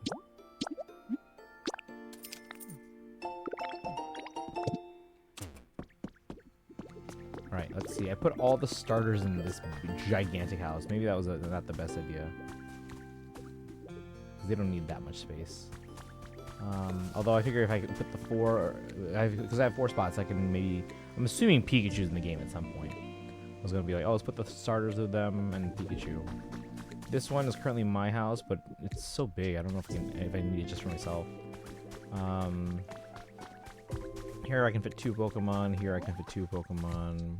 Alright, let's see. I put all the starters in this gigantic house. Maybe that was not the best idea. Because they don't need that much space. Although I figure if I could put the because I have 4 spots, I can maybe... I'm assuming Pikachu's in the game at some point. I was going to be like, oh, let's put the starters with them and Pikachu. This one is currently my house, but it's so big. I don't know if I need it just for myself. Here I can fit 2 Pokemon. Here I can fit 2 Pokemon.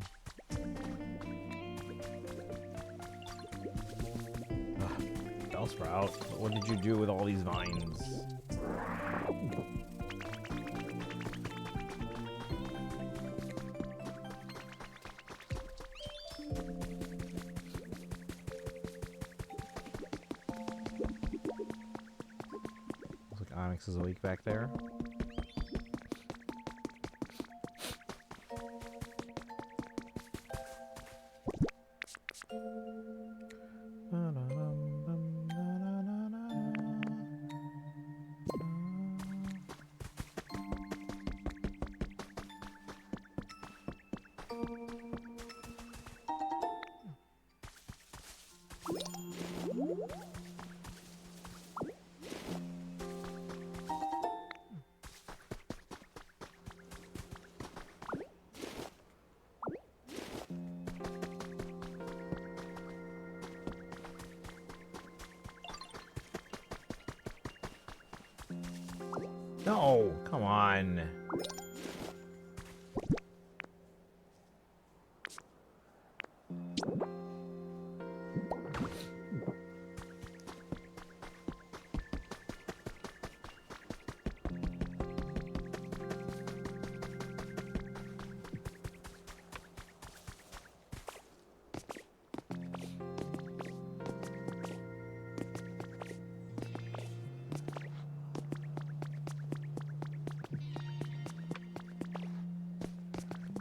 Ugh, Bellsprout, what did you do with all these vines? Looks like Onyx is awake back there. No, come on.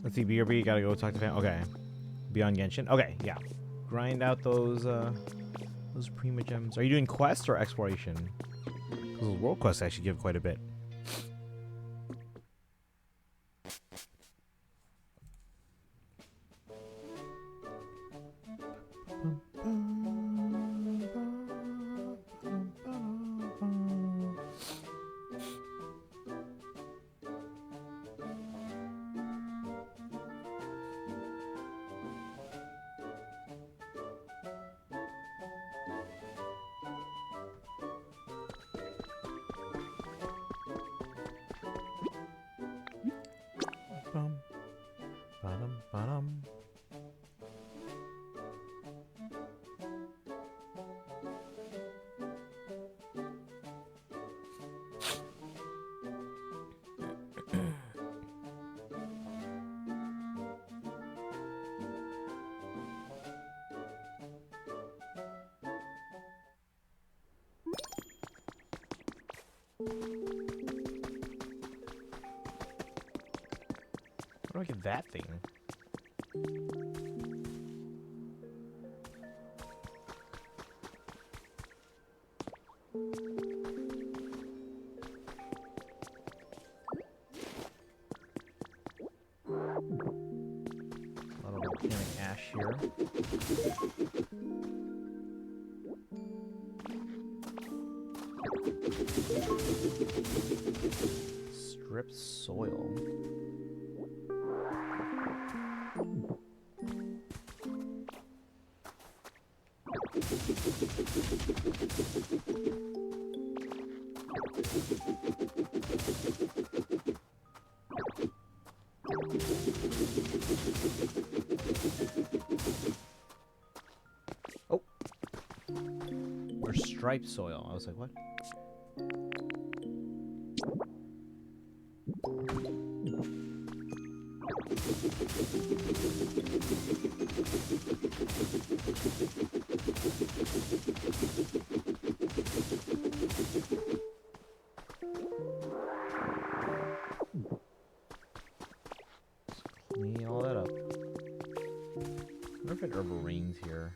Let's see, BRB, gotta go talk to fam. Okay. Beyond Genshin. Okay, yeah. Grind out those Prima Gems. Are you doing quests or exploration? Because those world quests actually give quite a bit. Where do I get that thing? A lot of volcanic ash here. Stripped soil. Oh. Or striped soil. I was like, what? Clean all that up. I wonder if it ever rains here.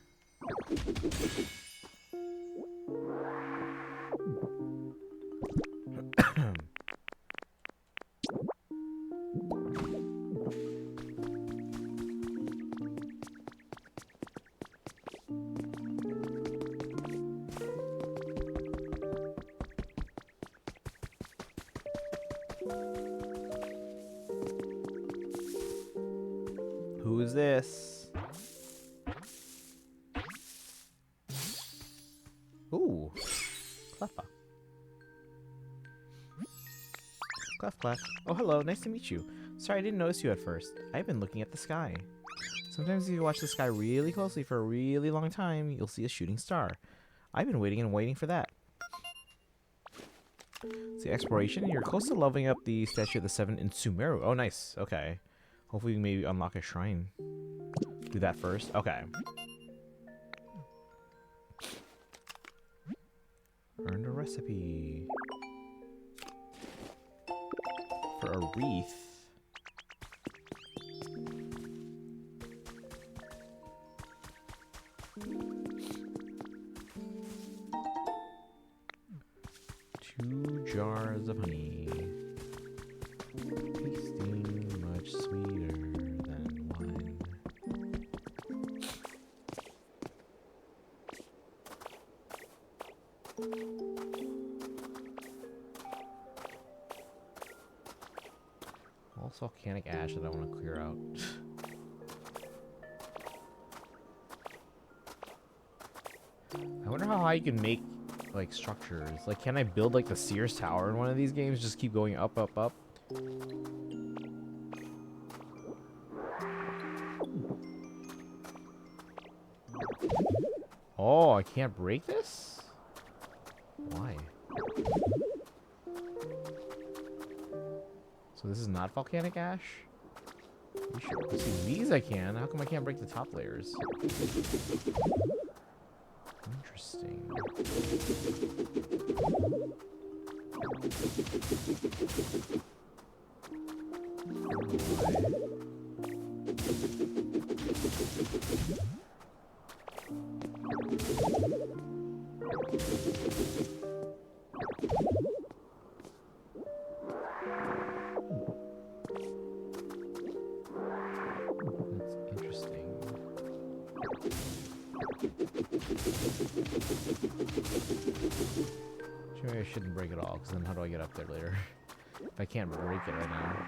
Who's this? Ooh. Cleffa. Clef, Clef. Oh, hello. Nice to meet you. Sorry, I didn't notice you at first. I've been looking at the sky. Sometimes if you watch the sky really closely for a really long time, you'll see a shooting star. I've been waiting and waiting for that. See, exploration. You're close to leveling up the Statue of the Seven in Sumeru. Oh, nice. Okay. Hopefully we can maybe unlock a shrine. Do that first. Okay. Earned a recipe. For a wreath. Two jars of honey. Tasting much sweeter than wine. Also volcanic ash that I want to clear out. I wonder how high you can make like structures. Like, can I build like the Sears Tower in one of these games? Just keep going up, up, up. Oh, I can't break this? Why? So this is not volcanic ash? You sure? See, these I can. How come I can't break the top layers? Interesting. That's interesting. Maybe I shouldn't break it all, because then how do I get up there later? If I can't break it right now.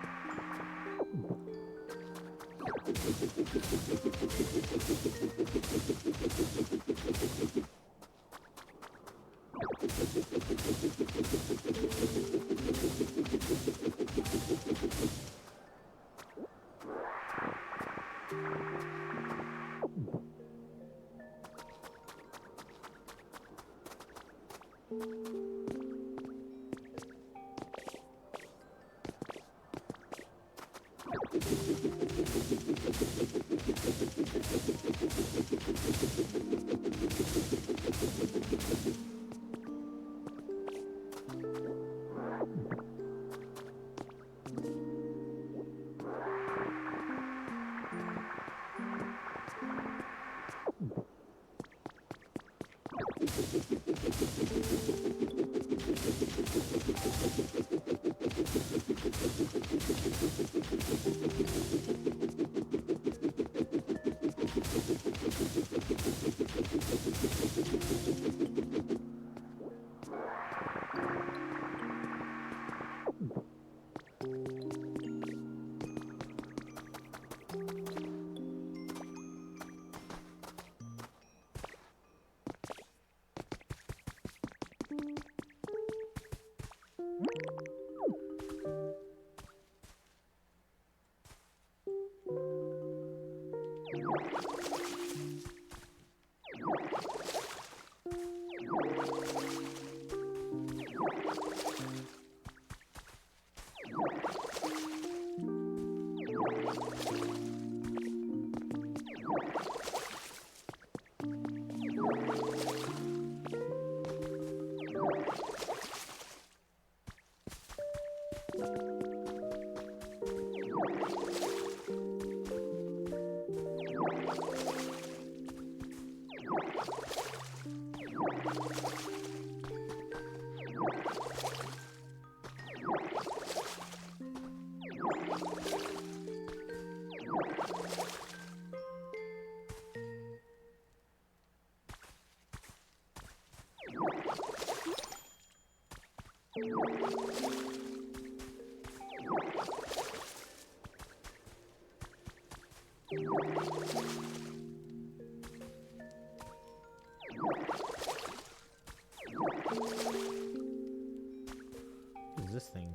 this thing?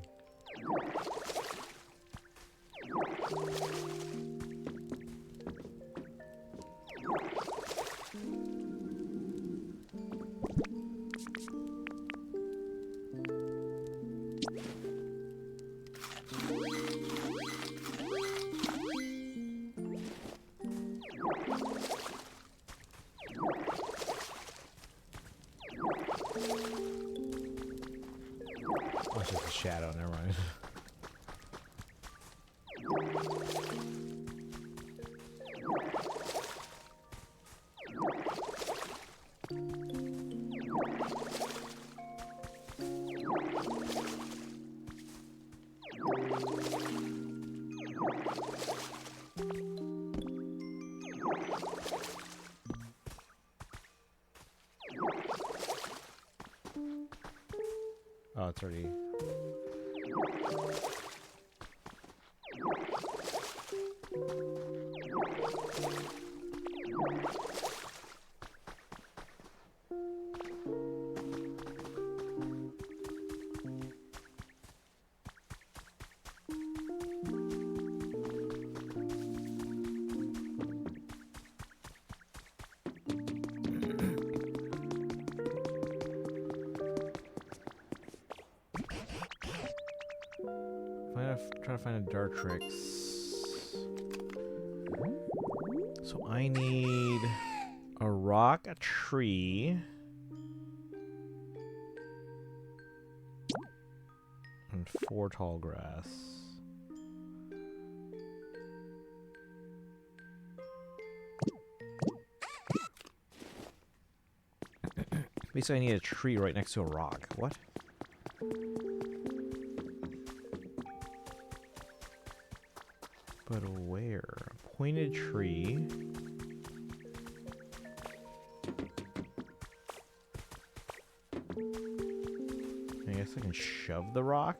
Oh, it's just a shadow, never mind. Oh, it's already... Trying to find a Dartrix. So I need a rock, a tree, and 4 tall grass. Basically, I need a tree right next to a rock. What? But where? A pointed tree. I guess I can shove the rock.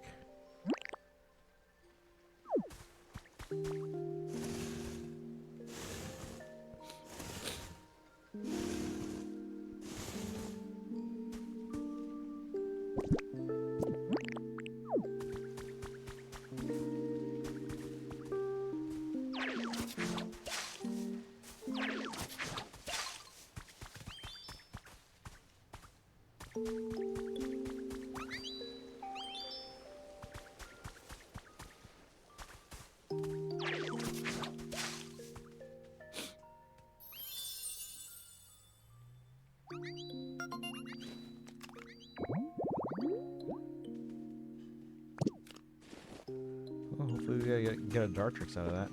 Well, hopefully we gotta get a Dartrix out of that.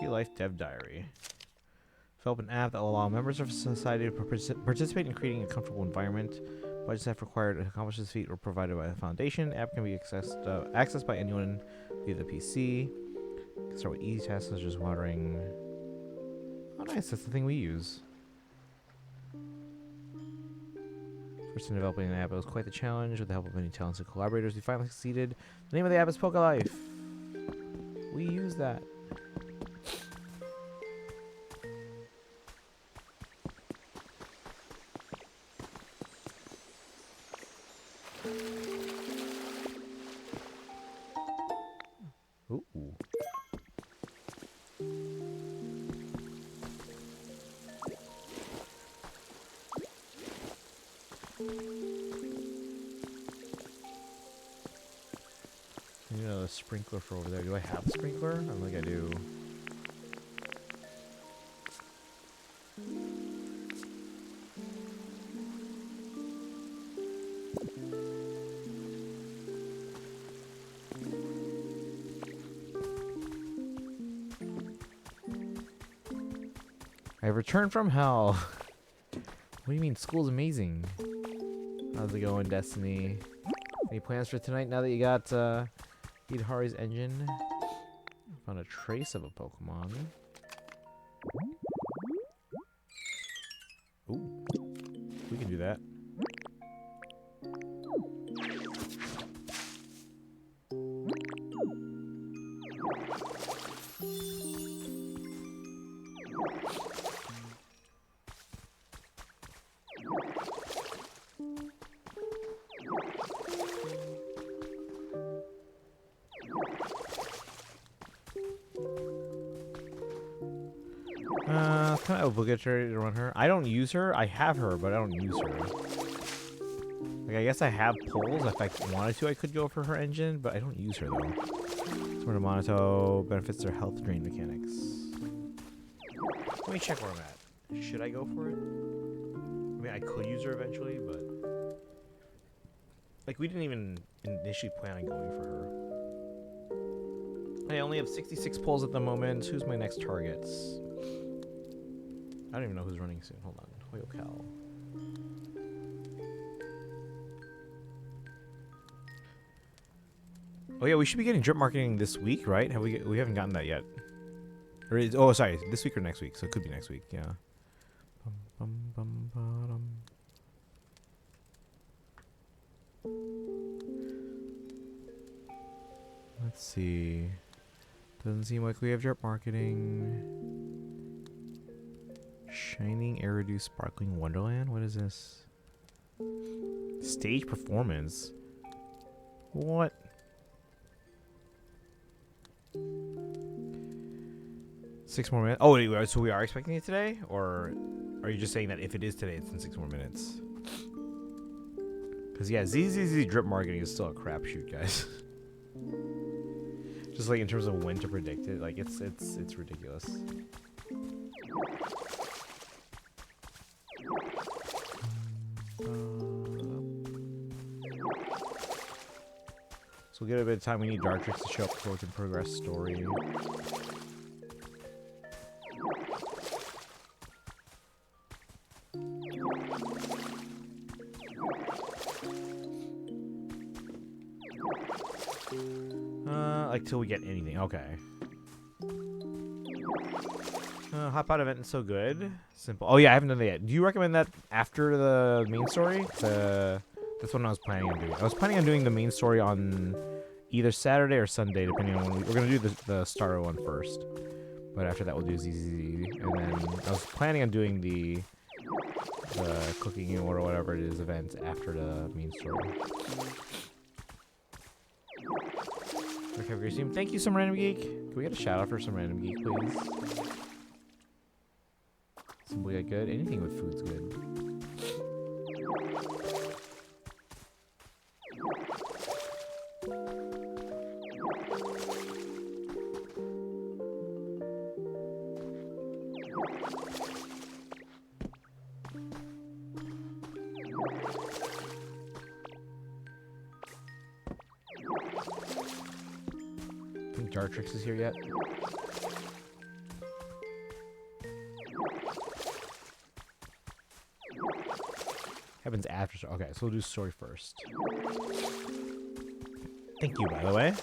Life Dev Diary. Develop an app that will allow members of society to participate in creating a comfortable environment. Budgets have required to accomplish this feat were provided by the Foundation. The app can be accessed by anyone via the PC. Can start with easy tasks such as watering. Oh, nice! That's the thing we use. First in developing an app, it was quite the challenge. With the help of many talented collaborators, we finally succeeded. The name of the app is Pokolife. We use that. Ooh. You know, the sprinkler for over there. Do I have a sprinkler? I don't think I do. I returned from hell. What do you mean? School's amazing. How's it going, Destiny? Any plans for tonight now that you got Idahari's engine? Found a trace of a Pokemon. Ooh, we can do that. Kind of obligatory to run her. I don't use her. I have her, but I don't use her. Like, I guess I have pulls. If I wanted to, I could go for her engine, but I don't use her, though. Sort of Monoto benefits their health drain mechanics. Let me check where I'm at. Should I go for it? I mean, I could use her eventually, but... Like, we didn't even initially plan on going for her. I only have 66 pulls at the moment. Who's my next targets? I don't even know who's running soon. Hold on. Hoyo Cal. Oh yeah, we should be getting drip marketing this week, right? Have we haven't gotten that yet. Or is, oh sorry, this week or next week. So it could be next week, yeah. Let's see. Doesn't seem like we have drip marketing. Shining Eridu Sparkling Wonderland? What is this? Stage performance? What? Six more minutes? Oh, wait, so we are expecting it today? Or are you just saying that if it is today, it's in 6 more minutes? Because, yeah, ZZZ drip marketing is still a crapshoot, guys. Just like in terms of when to predict it, like it's ridiculous. So we'll get a bit of time. We need Dartrix to show up before we can progress story. Like till we get anything. Okay. Hop out event is so good. Simple. Oh yeah, I haven't done that yet. Do you recommend that after the main story? That's what I was planning on doing. I was planning on doing the main story on either Saturday or Sunday, depending on when we're gonna do the starter one first. But after that, we'll do ZZZ, and then I was planning on doing the cooking or whatever it is event after the main story. Okay, have a great stream. Thank you, Some Random Geek. Can we get a shout out for Some Random Geek, please? Simply got good. Anything with food's good. Think Dartrix is here yet? Happens after. Okay, so we'll do story first. Thank you, by the way.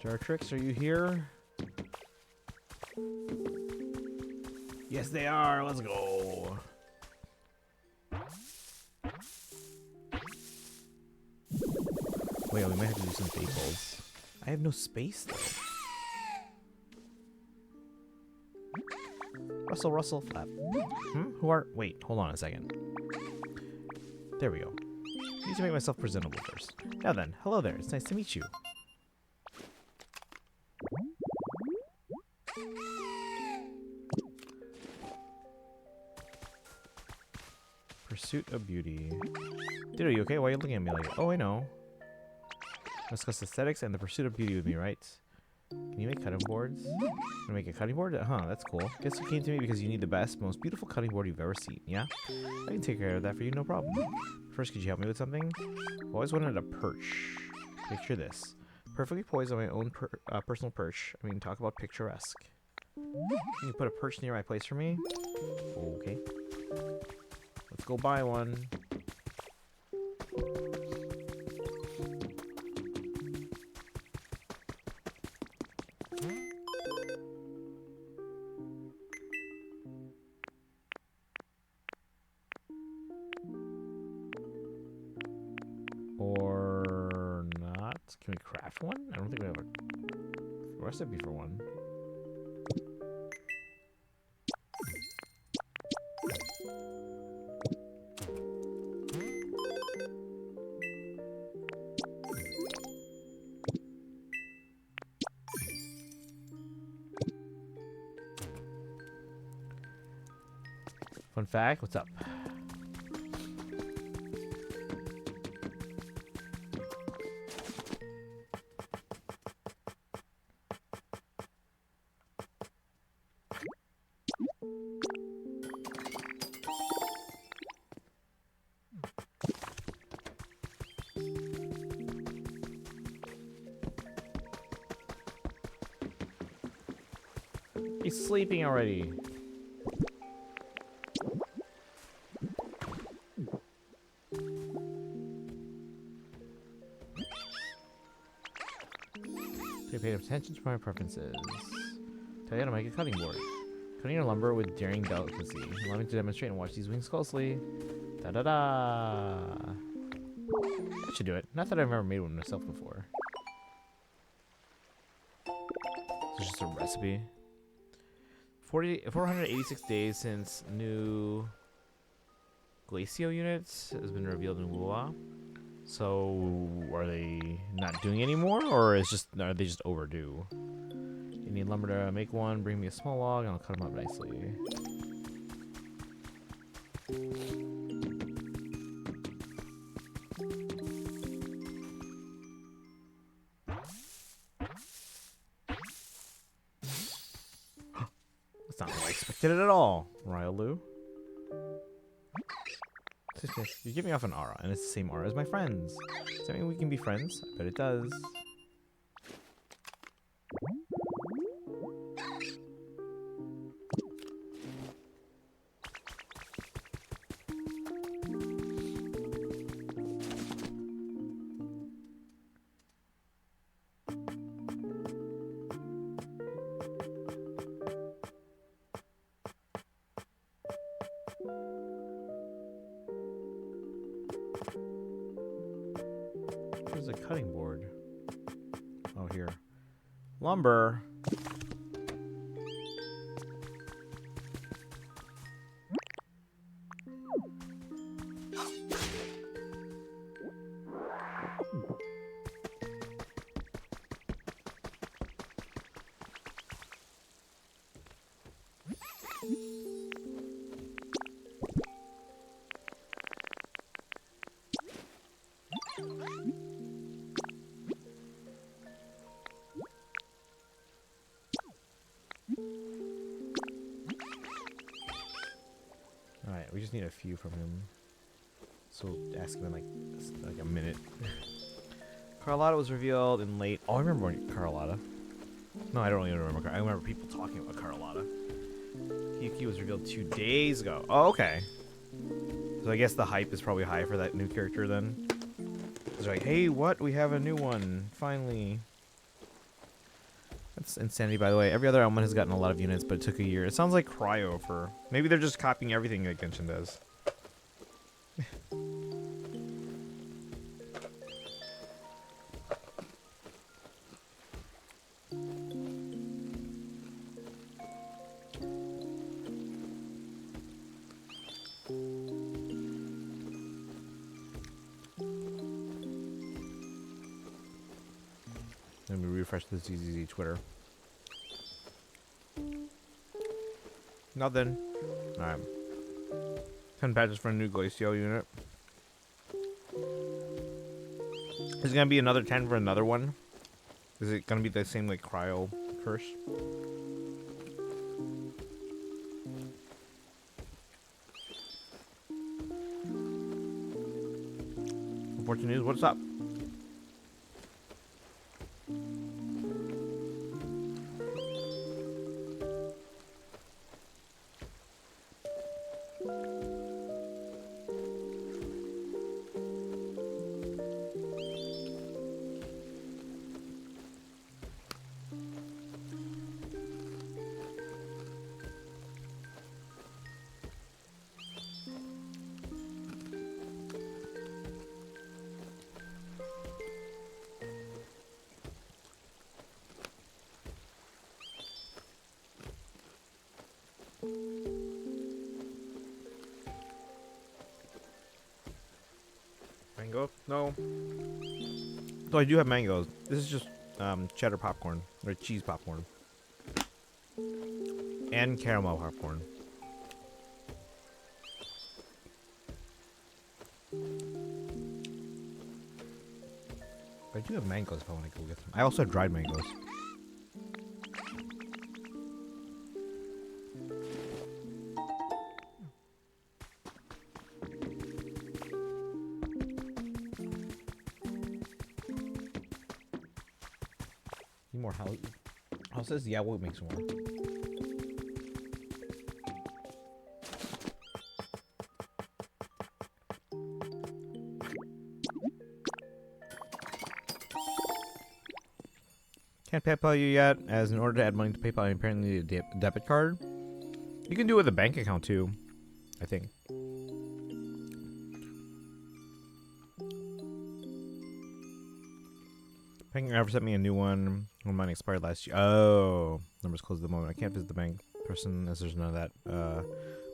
Dartrix, are you here? Yes, they are. Let's go. Wait, we might have to do some staples. I have no space though. Russell, flap. Who are... Wait, hold on a second. There we go. I need to make myself presentable first. Now then, hello there. It's nice to meet you. Pursuit of beauty. Dude, are you okay? Why are you looking at me like that? Oh, I know. Discuss aesthetics and the pursuit of beauty with me, right? Can you make cutting boards? Gonna make a cutting board? Huh, that's cool. Guess you came to me because you need the best, most beautiful cutting board you've ever seen, yeah? I can take care of that for you, no problem. First, could you help me with something? I've always wanted a perch. Picture this. Perfectly poised on my own personal perch. I mean, talk about picturesque. Can you put a perch near my place for me? Okay. Let's go buy one. Or not? Can we craft one? I don't think we have a recipe for one. Fun fact, what's up? He's sleeping already. Pay attention to my preferences. Tell you how to make a cutting board. Cutting your lumber with daring delicacy. Allow me to demonstrate and watch these wings closely. Da da da. I should do it. Not that I've ever made one myself before. It's just a recipe. 486 days since new Glacio units has been revealed in Lua. So are they not doing anymore, or are they just overdue? You need lumber to make one. Bring me a small log, and I'll cut them up nicely. That's not how I expected it at all, Ryalu. You're giving off an aura, and it's the same aura as my friends. Does that mean we can be friends? I bet it does. There's a cutting board. Oh, here. Lumber. Alright, we just need a few from him. So ask him in like a minute. Carlotta was revealed in late. Oh, I remember Carlotta. No, I don't even remember. I remember people talking about Carlotta. Yuki was revealed 2 days ago. Oh, okay. So I guess the hype is probably high for that new character then. It's like, hey, what? We have a new one. Finally. That's insanity, by the way. Every other element has gotten a lot of units, but it took a year. It sounds like Cryo for... Maybe they're just copying everything that Genshin does. Let me refresh the ZZZ Twitter. Nothing. Alright. 10 patches for a new Glacio unit. Is it gonna be another 10 for another one? Is it gonna be the same like Cryo first? Unfortunate news, what's up? So I do have mangoes. This is just cheddar popcorn or cheese popcorn and caramel popcorn. I do have mangoes if I want to go get them. I also have dried mangoes. Need more houses? Yeah, we'll make some more. Can't PayPal you yet, as in order to add money to PayPal, you apparently need a debit card. You can do it with a bank account too, I think. Bank never sent me a new one when mine expired last year. Oh, numbers closed at the moment. I can't visit the bank person as there's none of that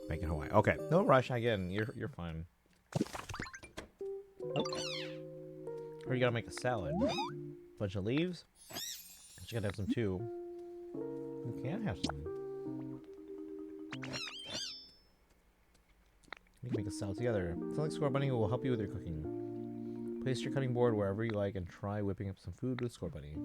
bank in Hawaii. Okay, no rush. Again, you're fine. Oh. Or you gotta make a salad. Bunch of leaves. You gotta have some too. You can have some. You can make a salad together. Select Score Bunny will help you with your cooking. Place your cutting board wherever you like and try whipping up some food with Score Bunny.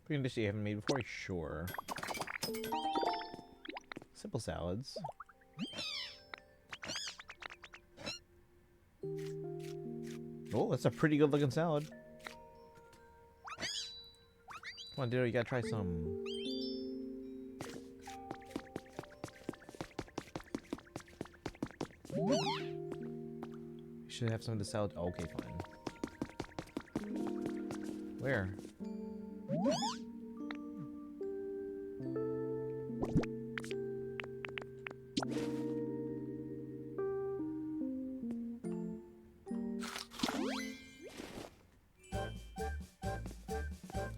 Cooking dish you haven't made before? Sure. Simple salads. Oh, that's a pretty good looking salad. Come on, dude, you gotta try some. You should have some of the salad. Oh, okay, fine. Where?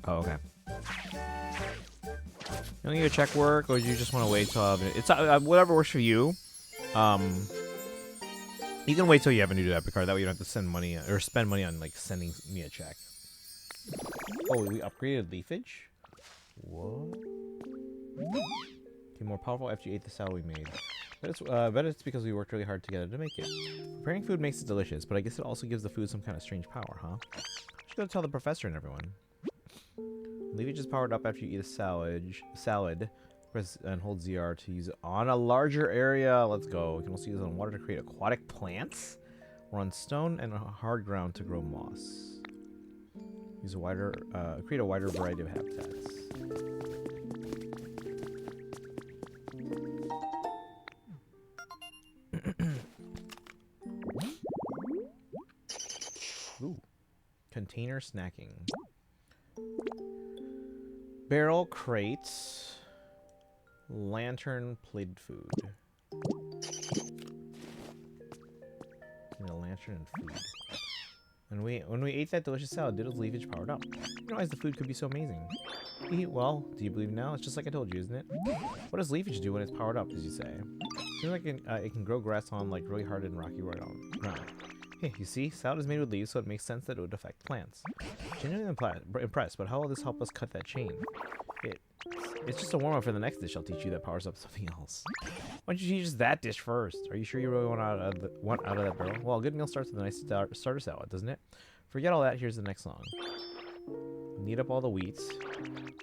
Oh, okay. You want to get a check work, or do you just want to wait till it's whatever works for you. You can wait till you have a new debit card. That way you don't have to send money or spend money on like sending me a check. Oh, we upgraded leafage. What? Okay, more powerful after you ate the salad we made. Bet it's because we worked really hard together to make it. Preparing food makes it delicious, but I guess it also gives the food some kind of strange power, huh? Just gotta tell the professor and everyone. Leafage is powered up after you eat a salad. Press and hold ZR to use it on a larger area. Let's go. You can also use it on water to create aquatic plants, or on stone and hard ground to grow moss. Use create a wider variety of habitats. Ooh. Container snacking. Barrel crates. Lantern plated food. A lantern and food. When we ate that delicious salad, Diddle's leafage powered up. You realize the food could be so amazing. Well, do you believe now? It's just like I told you, isn't it? What does leafage do when it's powered up, as you say? Seems like it can grow grass on like really hard and rocky ground. Hey, you see, salad is made with leaves, so it makes sense that it would affect plants. Genuinely impressed, but how will this help us cut that chain? It's just a warm-up for the next dish I'll teach you that powers up something else. Why don't you teach us that dish first? Are you sure you really want out of that barrel? Well, a good meal starts with a nice starter salad, doesn't it? Forget all that, here's the next song. Knead up all the wheat,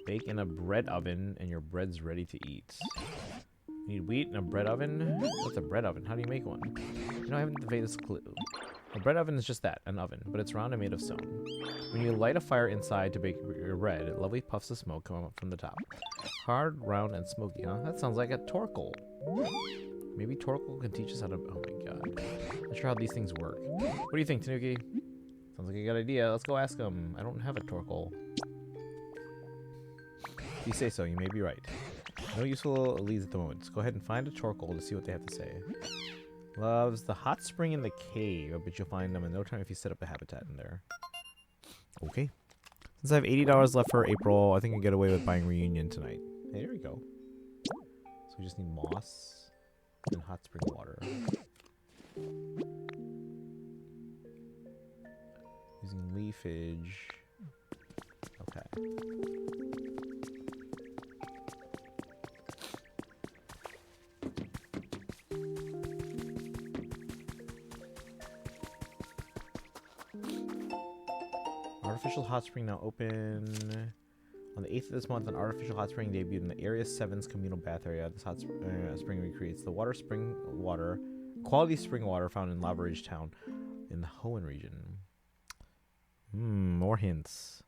bake in a bread oven, and your bread's ready to eat. You need wheat in a bread oven? What's a bread oven? How do you make one? You know, I haven't the vaguest clue. A bread oven is just that, an oven, but it's round and made of stone. When you light a fire inside to bake your bread, lovely puffs of smoke come up from the top. Hard, round, and smoky, huh? That sounds like a torkel. Maybe Torkoal can teach us how to. Oh my god. Not sure how these things work. What do you think, Tanuki? Sounds like a good idea. Let's go ask him. I don't have a Torkoal. If you say so, you may be right. No useful leads at the moment. Let's go ahead and find a Torkoal to see what they have to say. Loves the hot spring in the cave, but you'll find them in no time if you set up a habitat in there. Okay. Since I have $80 left for April, I think I can get away with buying Reunion tonight. Hey, there we go. So we just need moss and hot spring water. Using leafage. Okay. Artificial hot spring now open. On the 8th of this month, an artificial hot spring debuted in the Area 7's communal bath area. This hot spring recreates the quality spring water found in Lava Ridge Town in the Hoenn region. More hints.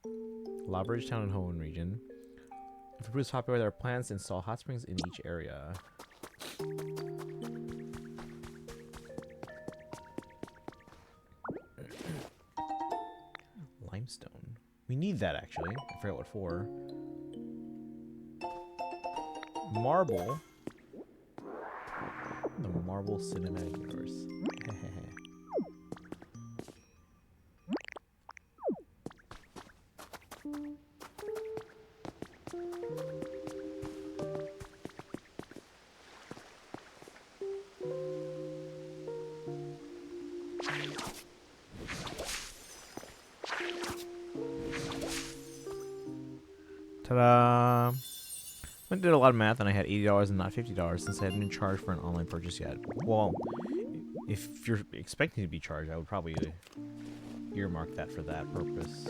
Lava Ridge Town in Hoenn region. If it proves popular, there are plans to install hot springs in each area. Limestone. We need that, actually. I forgot what for. Marble. The Marble Cinematic Universe. Ta-da! I did a lot of math and I had $80 and not $50 since I hadn't been charged for an online purchase yet. Well, if you're expecting to be charged, I would probably earmark that for that purpose.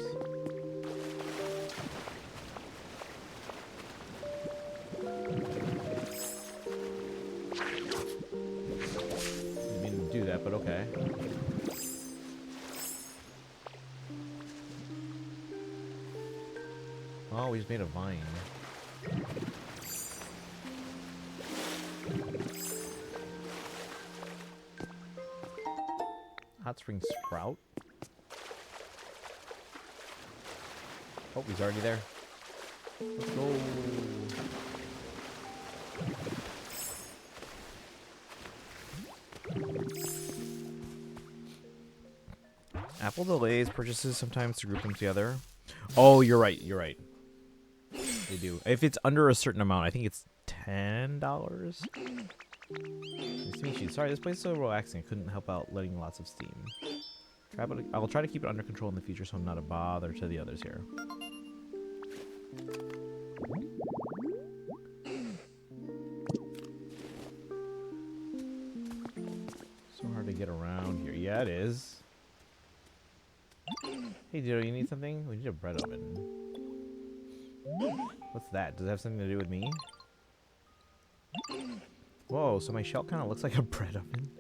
Didn't mean to do that, but okay. Oh, we just made a vine. Hot spring sprout. Oh, he's already there. Let's go. Apple delays purchases sometimes to group them together. Oh, you're right. You're right. They do. If it's under a certain amount, I think it's $10. Nice to meet you. Sorry, this place is so relaxing. I couldn't help out letting lots of steam. I'll try to keep it under control in the future so I'm not a bother to the others here. So hard to get around here. Yeah, it is. Hey, Ditto, you need something? We need a bread oven. What's that? Does it have something to do with me? Whoa, so my shell kind of looks like a bread oven.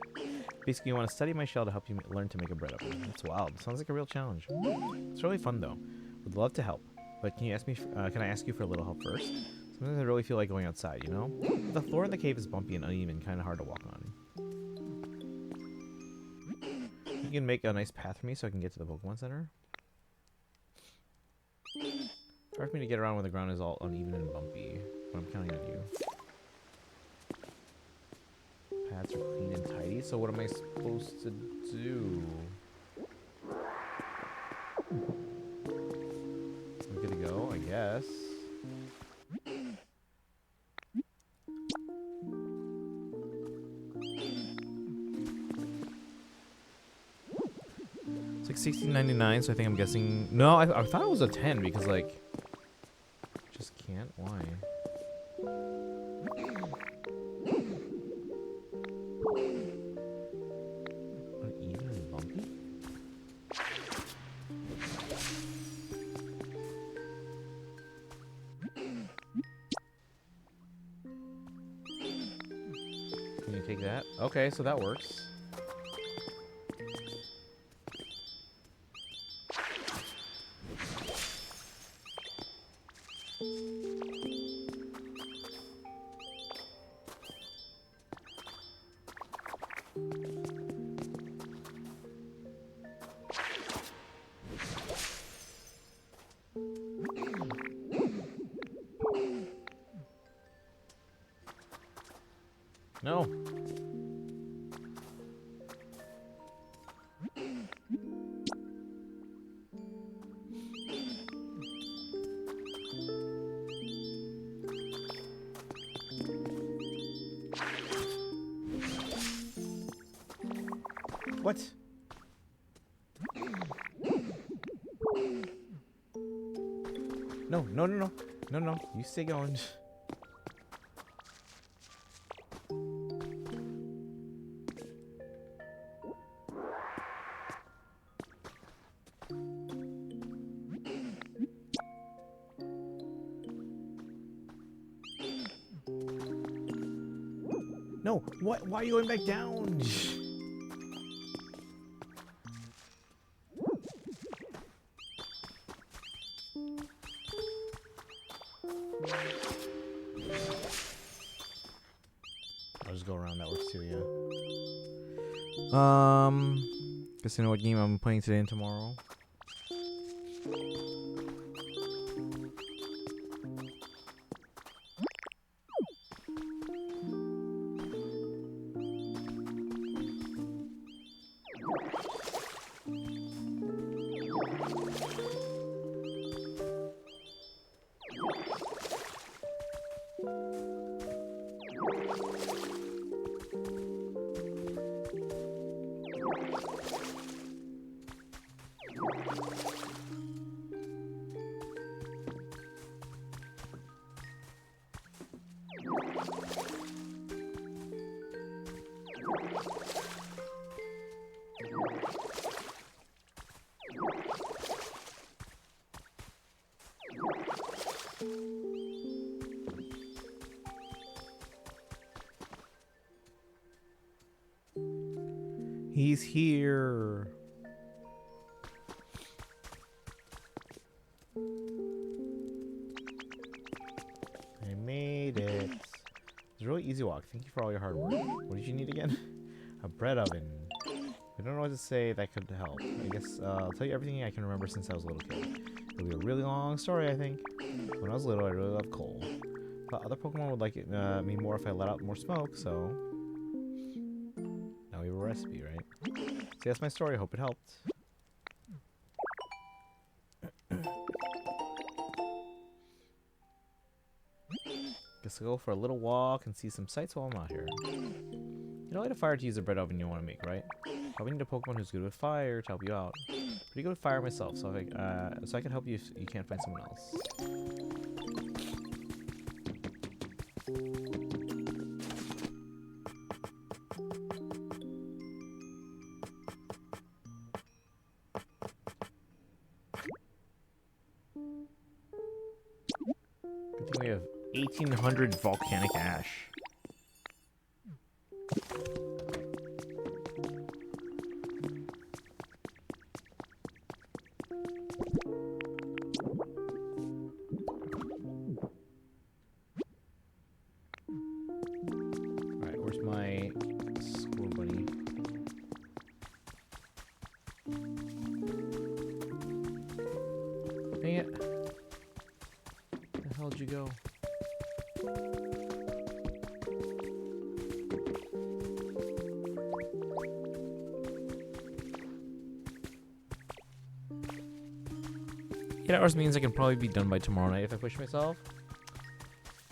Basically, you want to study my shell to help you learn to make a bread oven. That's wild. Sounds like a real challenge. It's really fun, though. Would love to help. But can you ask me? Can I ask you for a little help first? Sometimes I really feel like going outside, you know? The floor in the cave is bumpy and uneven, kind of hard to walk on. You can make a nice path for me so I can get to the Pokemon Center? Hard for me to get around when the ground is all uneven and bumpy, but I'm counting on you. Paths are clean and tidy, so what am I supposed to do? I'm good to go, I guess. It's like $16.99, so I think I'm guessing... No, I thought it was a 10 because, like... Just can't? Why? Uneven and bumpy? Can you take that? Okay, so that works. No. What? No, no, no, no. No, no. You stay going. No, what? Why are you going back down? I'll just go around. That works too, yeah. Guess you know what game I'm playing today and tomorrow. He's here. I made it. It's a really easy walk. Thank you for all your hard work. What did you need again? A bread oven. I don't know what to say that could help. I guess I'll tell you everything I can remember since I was a little kid. It'll be a really long story, I think. When I was little, I really loved coal. But other Pokemon would like it me more if I let out more smoke, so... Now we have a recipe, right? So that's my story. Hope it helped. Guess I'll go for a little walk and see some sights while I'm out here. You don't light a fire to use a bread oven you want to make, right? Probably need a Pokemon who's good with fire to help you out. Pretty good with fire myself, so I can help you if you can't find someone else. Good thing we have 1,800 volcanic ash. Alright, where's my squirrel bunny? Dang it. Where the hell did you go? Hours means I can probably be done by tomorrow night if I push myself.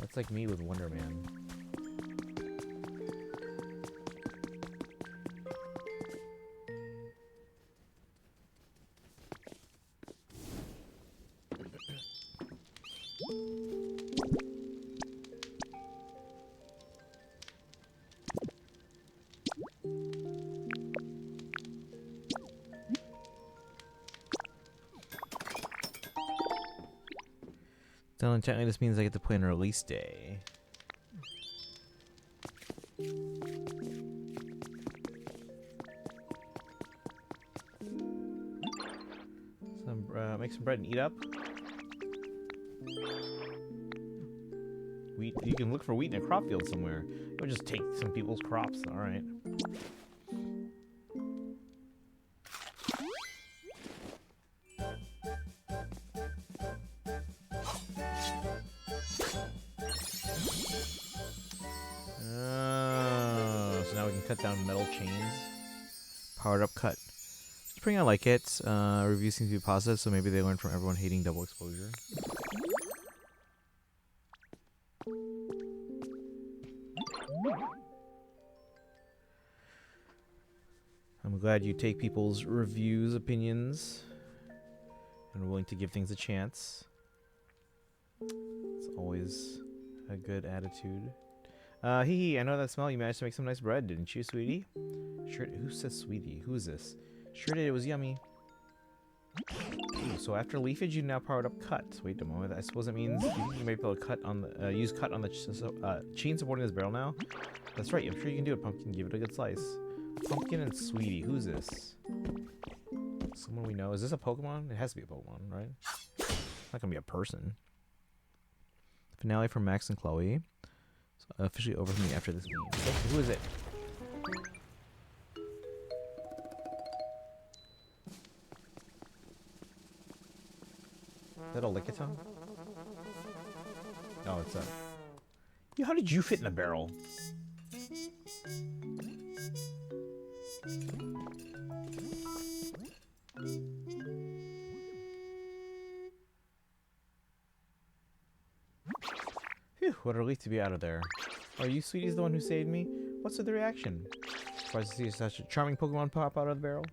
That's like me with Wonder Man. So technically this means I get to play on release day. Make some bread and eat up. Wheat. You can look for wheat in a crop field somewhere. Or just take some people's crops. All right. cut down metal chains. Powered up cut. Spring, I like it. Reviews seem to be positive, so maybe they learned from everyone hating double exposure. I'm glad you take people's reviews, opinions, and are willing to give things a chance. It's always a good attitude. Hee, I know that smell. You managed to make some nice bread, didn't you, sweetie? Sure. Who says sweetie? Who is this? Sure did. It was yummy. Ooh, so after leafage, you now powered up cut. Wait a moment. I suppose it means you may be able to cut on the use cut on the chain supporting this barrel now. That's right. I'm sure you can do it, Pumpkin. Give it a good slice. Pumpkin and sweetie. Who's this? Someone we know. Is this a Pokemon? It has to be a Pokemon, right? It's not gonna be a person. Finale from Max and Chloe. So officially over for me after this game. So who is it? Is that a Lickitung? Oh, it's a... Yeah, how did you fit in a barrel? Phew, what a relief to be out of there. Are you, sweeties, the one who saved me? What's with the reaction? Surprised to see such a charming Pokemon pop out of the barrel.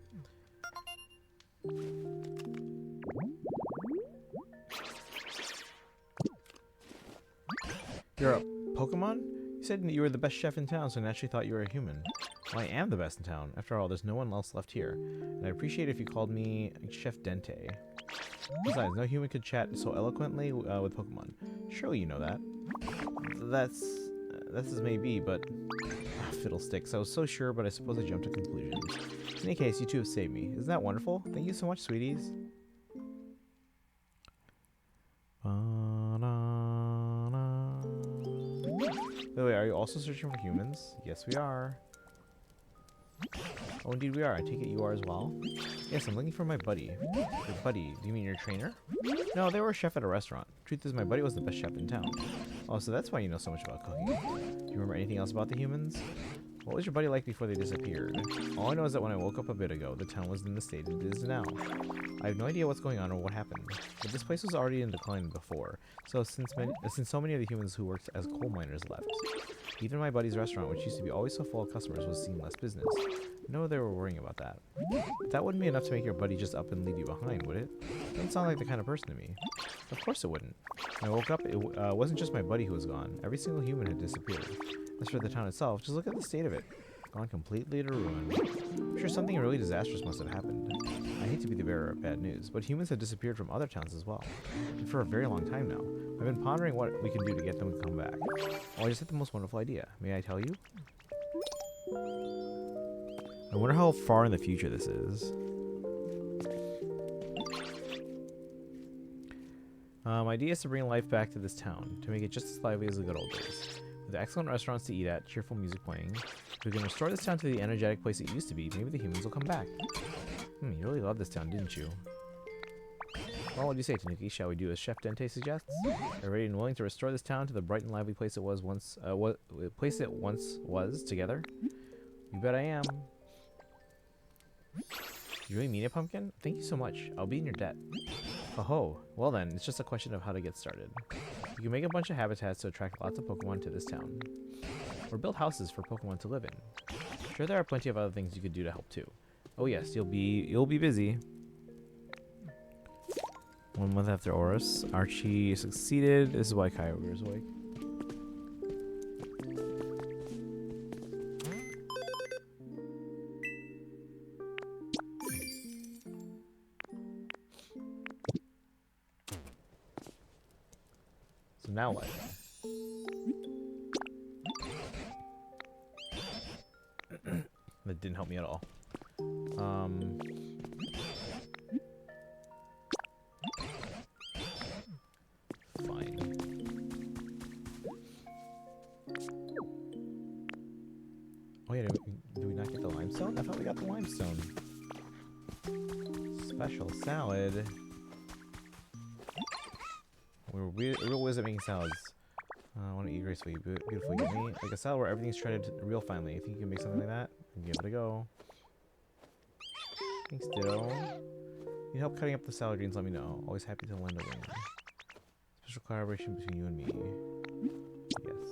You're a Pokemon? You said you were the best chef in town, so I naturally thought you were a human. Well, I am the best in town. After all, there's no one else left here. And I'd appreciate it if you called me Chef Dente. Besides, no human could chat so eloquently with Pokemon. Surely you know that. That's as may be, but... fiddlesticks. I was so sure, but I suppose I jumped to conclusions. In any case, you two have saved me. Isn't that wonderful? Thank you so much, sweeties. Wait, are you also searching for humans? Yes, we are. Oh, indeed we are. I take it you are as well? Yes, I'm looking for my buddy. Your buddy? Do you mean your trainer? No, they were a chef at a restaurant. Truth is, my buddy was the best chef in town. Oh, so that's why you know so much about cooking. Do you remember anything else about the humans? What was your buddy like before they disappeared? All I know is that when I woke up a bit ago, the town was in the state it is now. I have no idea what's going on or what happened, but this place was already in decline before, so since so many of the humans who worked as coal miners left. Even my buddy's restaurant, which used to be always so full of customers, was seeing less business. No, they were worrying about that. But that wouldn't be enough to make your buddy just up and leave you behind, would it? Doesn't sound like the kind of person to me. Of course it wouldn't. When I woke up, it wasn't just my buddy who was gone. Every single human had disappeared. As for the town itself, just look at the state of it. Gone completely to ruin. I'm sure something really disastrous must have happened. I hate to be the bearer of bad news, but humans have disappeared from other towns as well. And for a very long time now. I've been pondering what we can do to get them to come back. Oh, I just had the most wonderful idea. May I tell you? I wonder how far in the future this is. My idea is to bring life back to this town, to make it just as lively as the good old days. With excellent restaurants to eat at, cheerful music playing. If we can restore this town to the energetic place it used to be, maybe the humans will come back. You really loved this town, didn't you? Well, what do you say, Tanuki? Shall we do as Chef Dente suggests? Are you ready and willing to restore this town to the bright and lively place it was once, was together? You bet I am. You really mean it, Pumpkin? Thank you so much. I'll be in your debt. Oh, well then, it's just a question of how to get started. You can make a bunch of habitats to attract lots of Pokemon to this town. Or build houses for Pokemon to live in. Sure, there are plenty of other things you could do to help too. Oh yes, you'll be busy. 1 month after Oris, Archie succeeded. This is why Kyogre is awake. So now what? That didn't help me at all. Fine. Oh yeah, did we not get the limestone? I thought we got the limestone. Special salad. We're real whiz at making salads. I want to eat gracefully, beautifully. Get me like a salad where everything's treaded real finely. Think you can make something like that? Give it a go. Thanks, Ditto. Need help cutting up the salad greens? Let me know. Always happy to lend a wing. Special collaboration between you and me. Yes.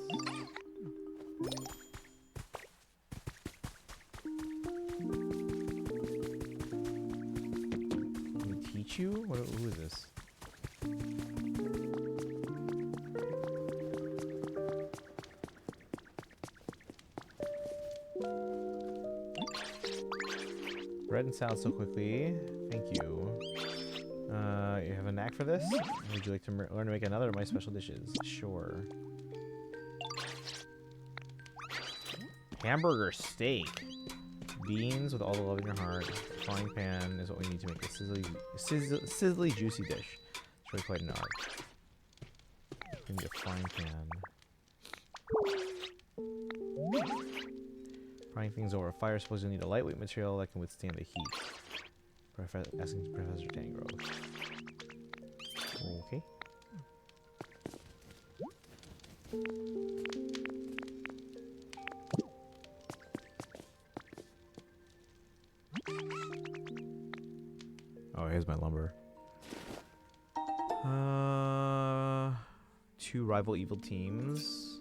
Let me teach you? Who is this? Bread and salad so quickly. Thank you. You have a knack for this? Would you like to learn to make another of my special dishes? Sure. Hamburger steak. Beans with all the love in your heart. Frying pan is what we need to make a sizzly juicy dish. It's really quite an art. We need a frying pan. Frying things over a fire, suppose you'll need a lightweight material that can withstand the heat. Asking Professor Tangrove. Okay. Oh, here's my lumber. Two rival evil teams.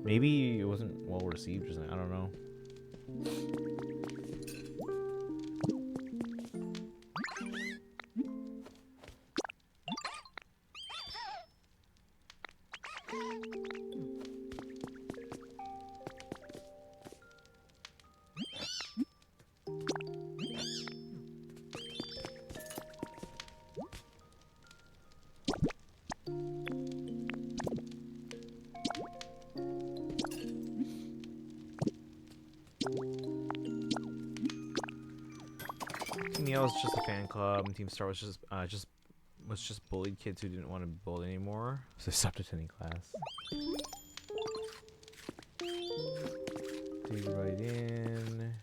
Maybe it wasn't well received or something. I don't know. Team Yell was just a fan club, and Team Star was just bullied kids who didn't want to be bullied anymore, so they stopped attending class. Dig right in.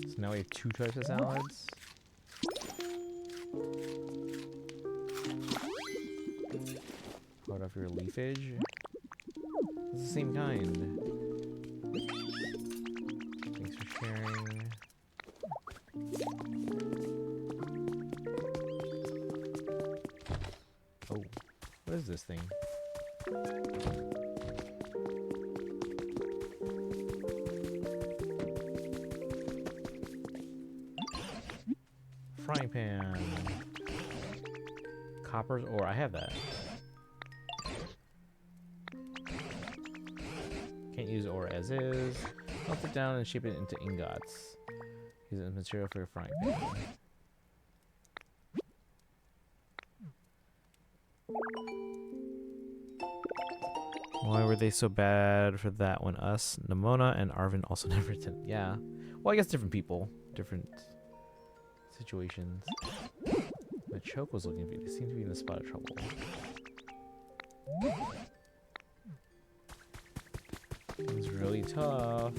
So now we have 2 types of salads. Cut off your leafage. It's the same kind. Thanks for sharing. Oh, what is this thing? Frying pan. Copper's ore. I have that. Can't use ore as is. Melt it down and shape it into ingots. Use it as material for your frying pan. Why were they so bad for that when us, Nimona, and Arvin also never attended? Yeah. Well, I guess different people. Different situations. My choke was looking for you. They seem to be in a spot of trouble. It's really tough.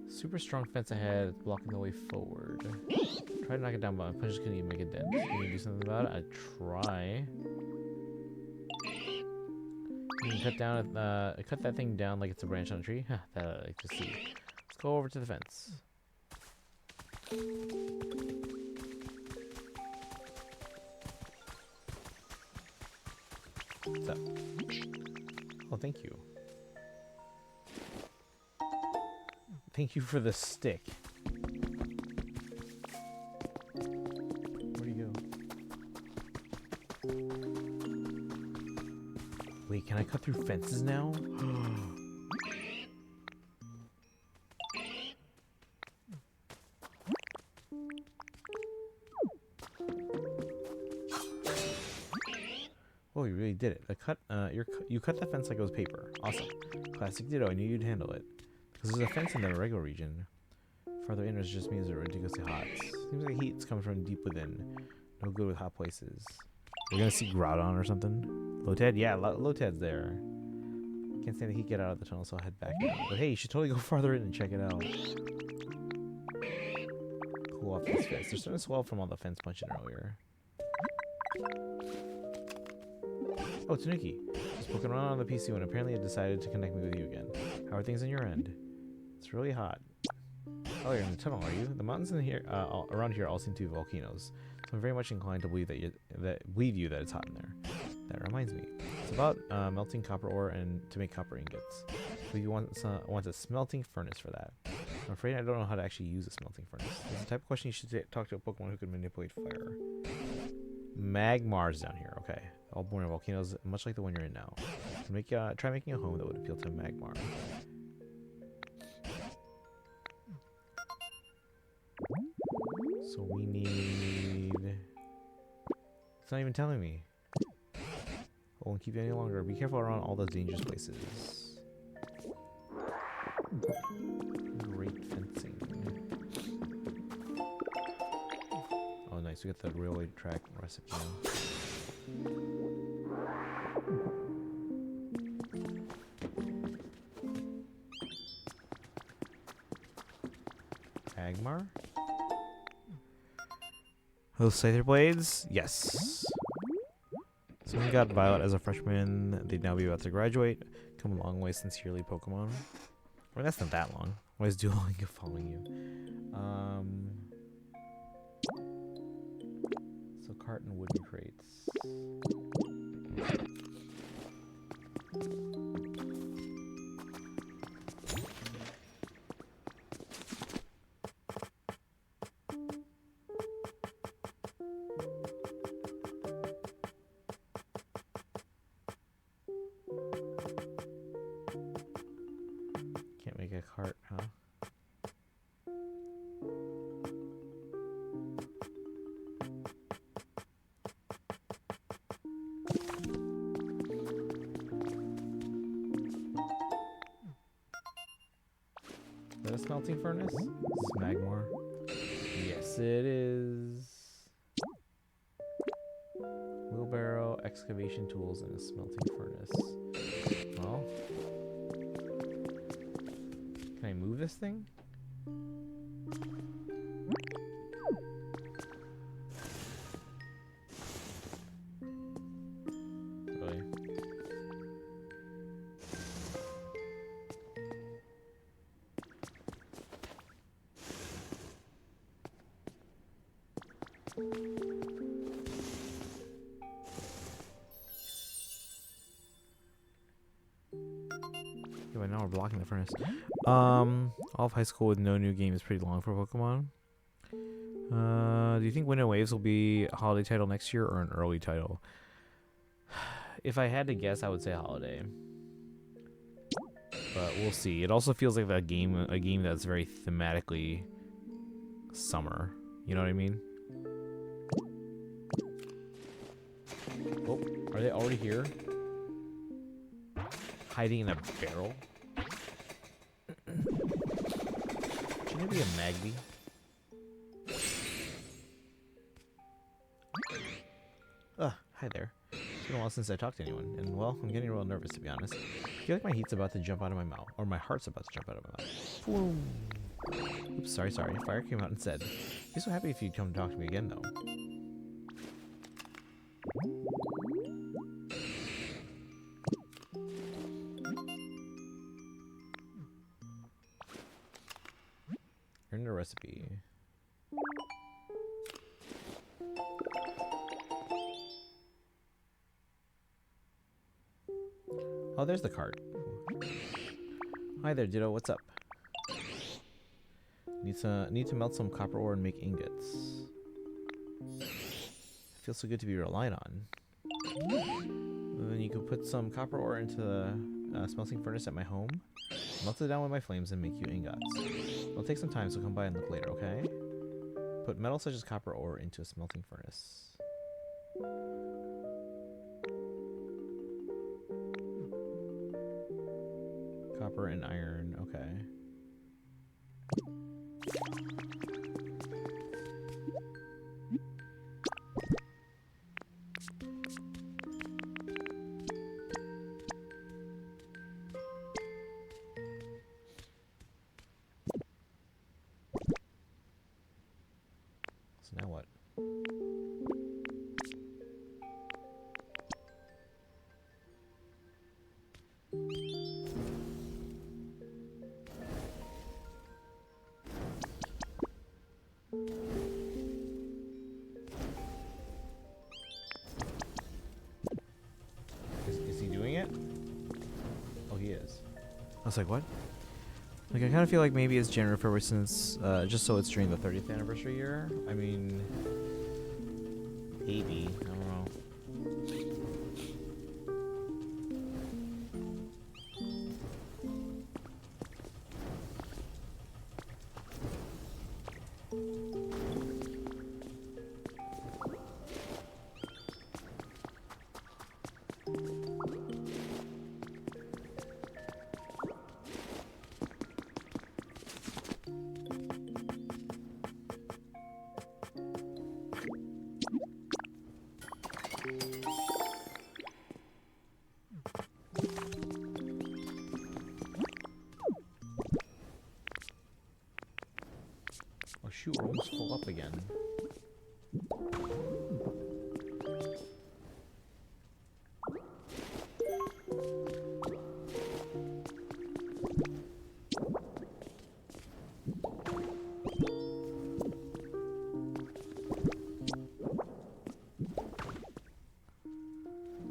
Super strong fence ahead, blocking the way forward. Try to knock it down, but my punches couldn't even make a dent. Can you do something about it? I try. You can cut that thing down like it's a branch on a tree. Huh, that I like to see. Let's go over to the fence. What's up? Oh, thank you. Thank you for the stick. Where'd he go? Wait, can I cut through fences now? Oh, you really did it. You cut the fence like it was paper. Awesome. Classic Ditto. I knew you'd handle it. Because there's a fence in the regular region. Farther in, it just means it's ridiculously hot. Seems like heat's coming from deep within. No good with hot places. We're gonna see Groudon or something. Lotad? Yeah, Lotad's there. Can't stand the heat. Get out of the tunnel, so I'll head back now. But hey, you should totally go farther in and check it out. cool off these fists. They're starting to swell from all the fence punching earlier. Oh, Tanuki. Just poking around on the PC when apparently it decided to connect me with you again. How are things on your end? It's really hot. Oh, you're in the tunnel, are you? The mountains in here, around here all seem to be volcanoes. So I'm very much inclined to believe believe you that it's hot in there. That reminds me. It's about melting copper ore and to make copper ingots. But you want a smelting furnace for that. I'm afraid I don't know how to actually use a smelting furnace. It's the type of question you should talk to a Pokemon who can manipulate fire. Magmar's down here. Okay. All born in volcanoes, much like the one you're in now. Try making a home that would appeal to Magmar. So we need... It's not even telling me. I won't keep you any longer. Be careful around all those dangerous places. Great fencing. Oh, nice. We got the railway track recipe now. Agmar? Those Scyther blades? Yes. So we got Violet as a freshman. They'd now be about to graduate. Come a long way since yearly Pokemon. Well, that's not that long. Why is Duolingo following you? So cart and wooden crates. Can't make a cart, huh? Is that a smelting furnace? Is this Magmar? Yes, it is. Wheelbarrow, excavation tools, and a smelting furnace. Well, can I move this thing? Really? Yeah, but now we're blocking the furnace. All of high school with no new game is pretty long for Pokemon. Do you think Wind and Waves will be a holiday title next year or an early title? If I had to guess, I would say holiday. But we'll see. It also feels like a game that's very thematically summer. You know what I mean? Oh, are they already here? Hiding in a barrel? Shouldn't it be a Magby? Hi there. It's been a while since I talked to anyone, and well, I'm getting real nervous to be honest. I feel like my heat's about to jump out of my mouth, or my heart's about to jump out of my mouth. Boom. Oops, sorry. Fire came out and said, "I'd be so happy if you'd come talk to me again, though." Earn the recipe. Oh, there's the cart. Hi there, Ditto. What's up? Need to melt some copper ore and make ingots. Feels so good to be relied on. And then you could put some copper ore into the smelting furnace at my home, melt it down with my flames, and make you ingots. It'll take some time, so come by and look later, okay? Put metal such as copper ore into a smelting furnace. Copper and iron, okay. was like, what? Like, I kind of feel like maybe it's January, February since, just so it's during the 30th anniversary year. I mean, maybe. I don't know. Oh shoot, we're almost full up again.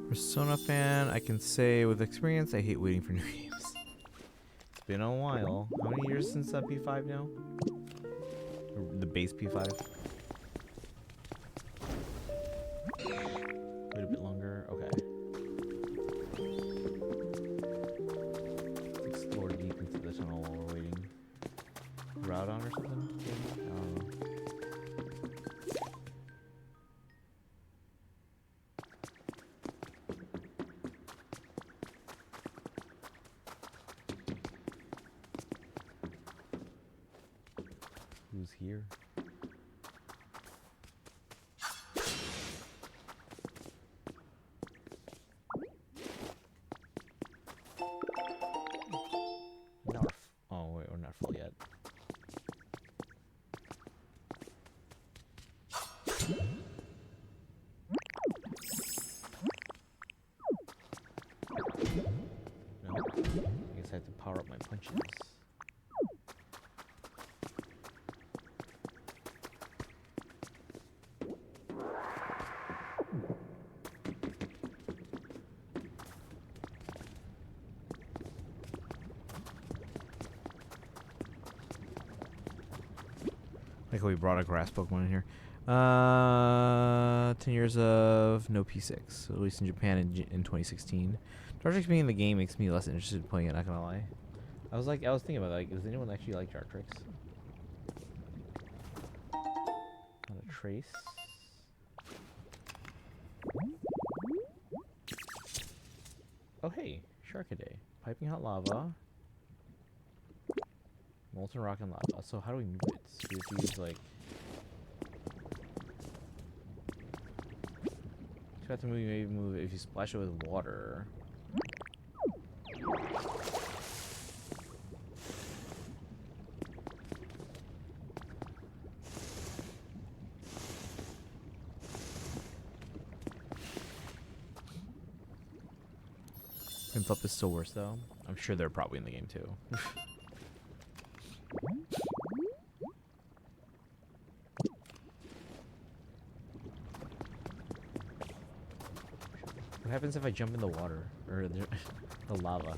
Persona fan, I can say with experience, I hate waiting for new games. It's been a while. How many years since that P5 now? Or the base P5? Wait a bit longer. Okay. Let's explore deep into the tunnel while we're waiting. Route on or something? Maybe? I don't know. Who's here? Narf. Oh wait, we're not full yet. No. I guess I have to power up my punches. Like how we brought a grass Pokemon in here. 10 years of no P6, released in Japan in 2016. Dartrix being in the game makes me less interested in playing it, not gonna lie. I was thinking about like, does anyone actually like Dartrix? Not a trace. Oh hey, Sharkaday. Piping hot lava. Molten rock and lava. So how do we move it? So we have to use like... You have to maybe move it if you splash it with water. Pimp Up is still worse though. I'm sure they're probably in the game too. What happens if I jump in the water? Or the lava?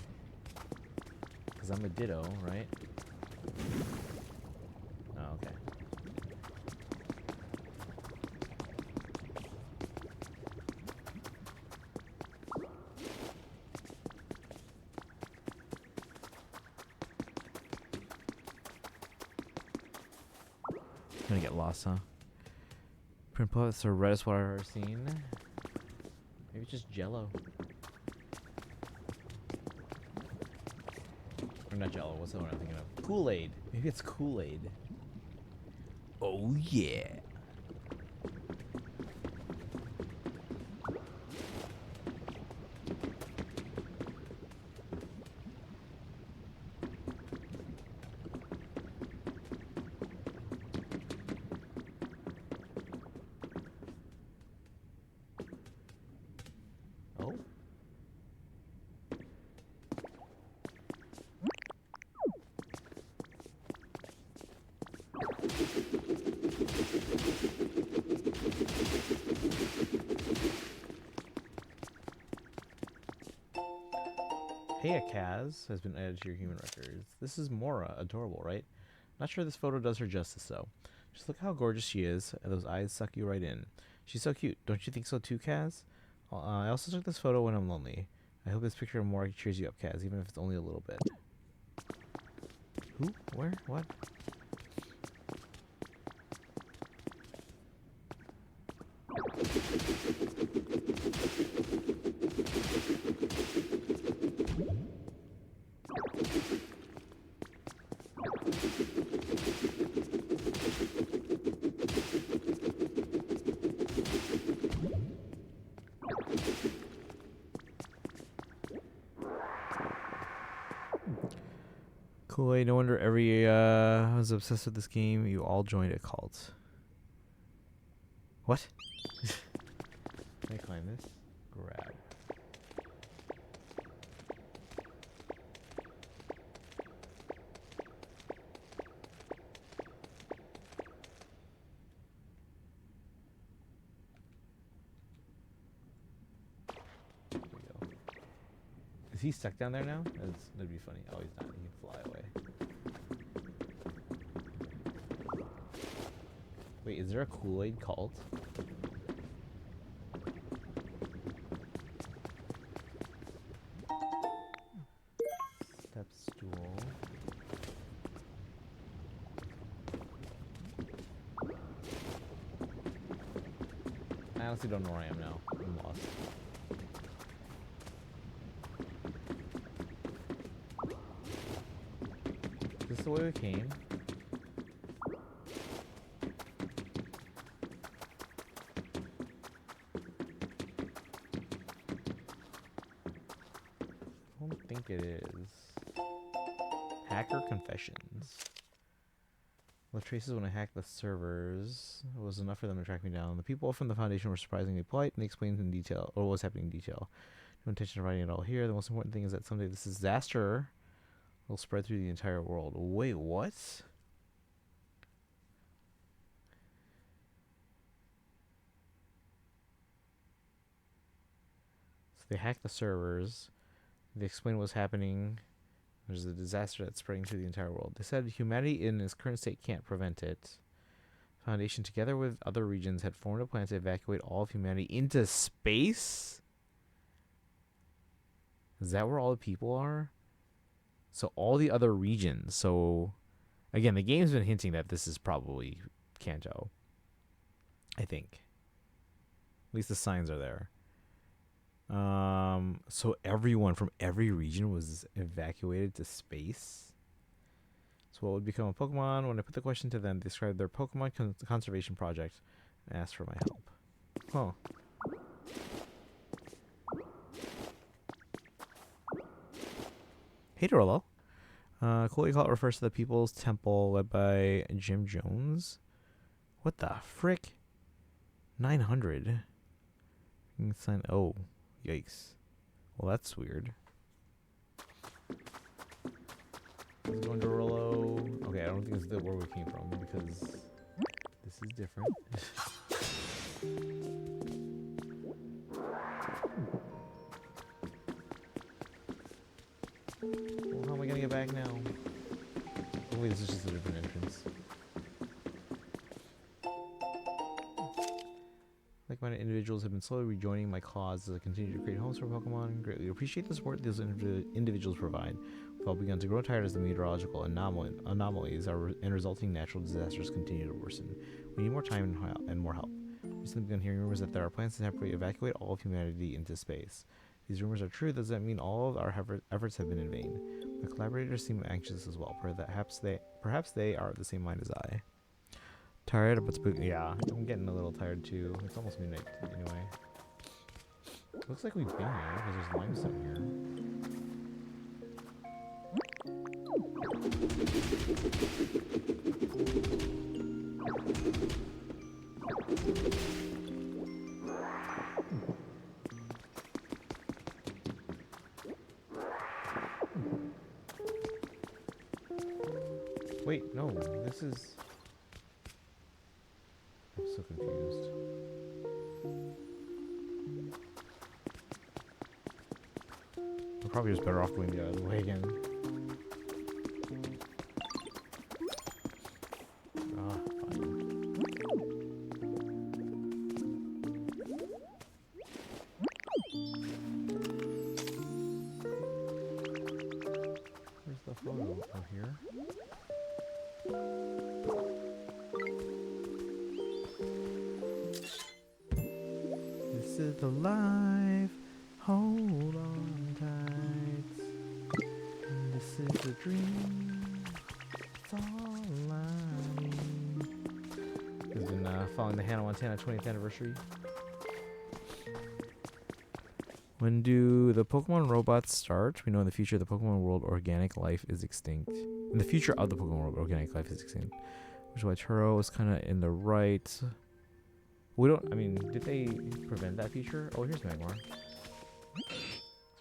Because I'm a Ditto, right? Oh, okay. I'm gonna get lost, huh? Pimple, it's the reddest water I've ever seen. Maybe it's just Jello. Or not Jello, what's the one I'm thinking of? Kool-Aid. Maybe it's Kool-Aid. Oh yeah. Oh. Hey, Kaz has been added to your human records. This is Mora. Adorable, right? Not sure this photo does her justice, though. Just look how gorgeous she is. And those eyes suck you right in. She's so cute. Don't you think so too, Kaz? I also took this photo when I'm lonely. I hope this picture of Mora cheers you up, Kaz, even if it's only a little bit. Who? Where? What? Cool. No wonder every was obsessed with this game. You all joined a cult. What? Can I climb this? Grab. There we go. Is he stuck down there now? That'd be funny. Oh, he's not. He can fly away. Wait, is there a Kool-Aid cult? Step stool. I honestly don't know where I am now. I'm lost. Is this the way we came? I don't think it is. Hacker confessions. The traces when I hacked the servers was enough for them to track me down. The people from the Foundation were surprisingly polite and they explained in detail, or what was happening in detail. No intention of writing it all here. The most important thing is that someday this disaster will spread through the entire world. Wait, what? So they hacked the servers. They explained what's happening. There's a disaster that's spreading through the entire world. They said humanity in its current state can't prevent it. Foundation, together with other regions, had formed a plan to evacuate all of humanity into space? Is that where all the people are? So all the other regions. So, again, the game's been hinting that this is probably Kanto. I think. At least the signs are there. So everyone from every region was evacuated to space. So what would become a Pokemon? When I put the question to them, they described their Pokemon conservation project and asked for my help. Huh. Hey, Dorolo. Cool Cult refers to the People's Temple led by Jim Jones. What the frick? 900. You can sign. Oh. Yikes. Well, that's weird. Let's go into Rollo. Okay, I don't think this is where we came from because this is different. Well, how am I gonna get back now? Hopefully this is just a different entrance. Like-minded individuals have been slowly rejoining my cause as I continue to create homes for Pokemon. Greatly appreciate the support these individuals provide. We've all begun to grow tired as the meteorological anomalies and resulting natural disasters continue to worsen. We need more time and more help. We've recently begun hearing rumors that there are plans to temporarily evacuate all of humanity into space. If these rumors are true, does that mean all of our efforts have been in vain? My collaborators seem anxious as well. Perhaps they are of the same mind as I. Tired, but spooky. Yeah, I'm getting a little tired too. It's almost midnight anyway. Looks like we've been here because there's limestone here. Wait, no, this is... I'm so confused. Probably just better off going the other way again. Ah, fine. Where's the photo? Oh, here. This is the life. Hold on tight. This is the dream. It's all I need. Has been following the Hannah Montana 20th anniversary. When do the Pokemon robots start? We know in the future the Pokemon world organic life is extinct. In the future of the Pokemon world, organic life is extinct. Which is why Turo is kind of in the right. We don't. I mean, did they prevent that feature? Oh, here's Magmar.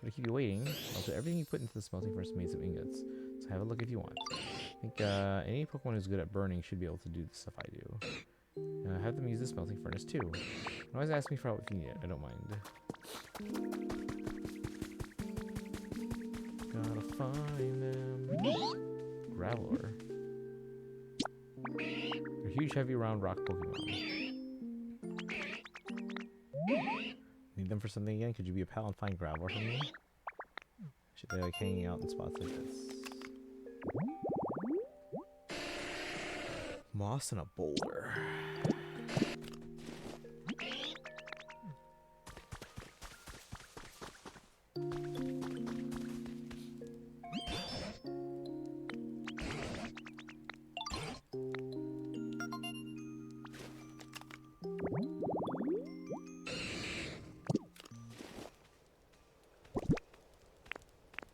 So to keep you waiting, I'll put everything you put into the smelting furnace made some ingots. So have a look if you want. I think any Pokemon who's good at burning should be able to do the stuff I do. Have them use the smelting furnace too. You can always ask me for help if you need it. I don't mind. Gotta find them. Graveler. They're huge, heavy, round rock Pokemon. Need them for something again? Could you be a pal and find Graveler for me? Should they like hanging out in spots like this? Moss and a boulder.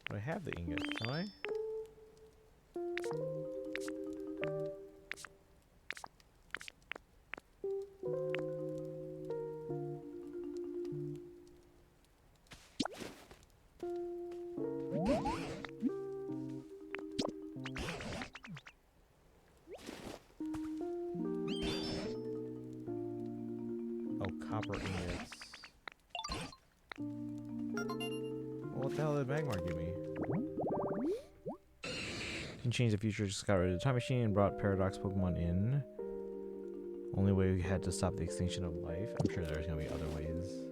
I have the ingots, don't I? Oh, copper ingots. Well, what the hell did Magmar give me? Can change the future, just got rid of the time machine and brought Paradox Pokemon in. Only way we had to stop the extinction of life. I'm sure there's gonna be other ways.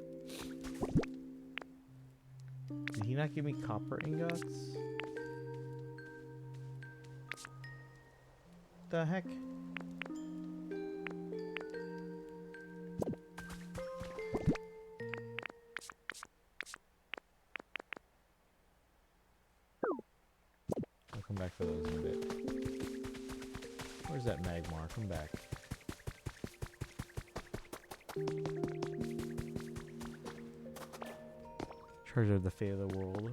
Did he not give me copper ingots? The heck? I'll come back for those in a bit. Where's that Magmar? Come back. Treasure of the fate of the world.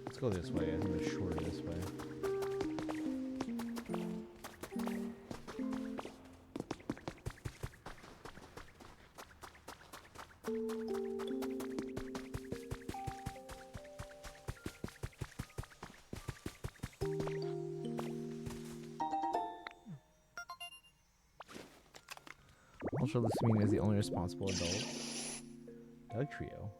Let's go this way. I think it's shorter this way. Also listed me as the only responsible adult. Doug Trio.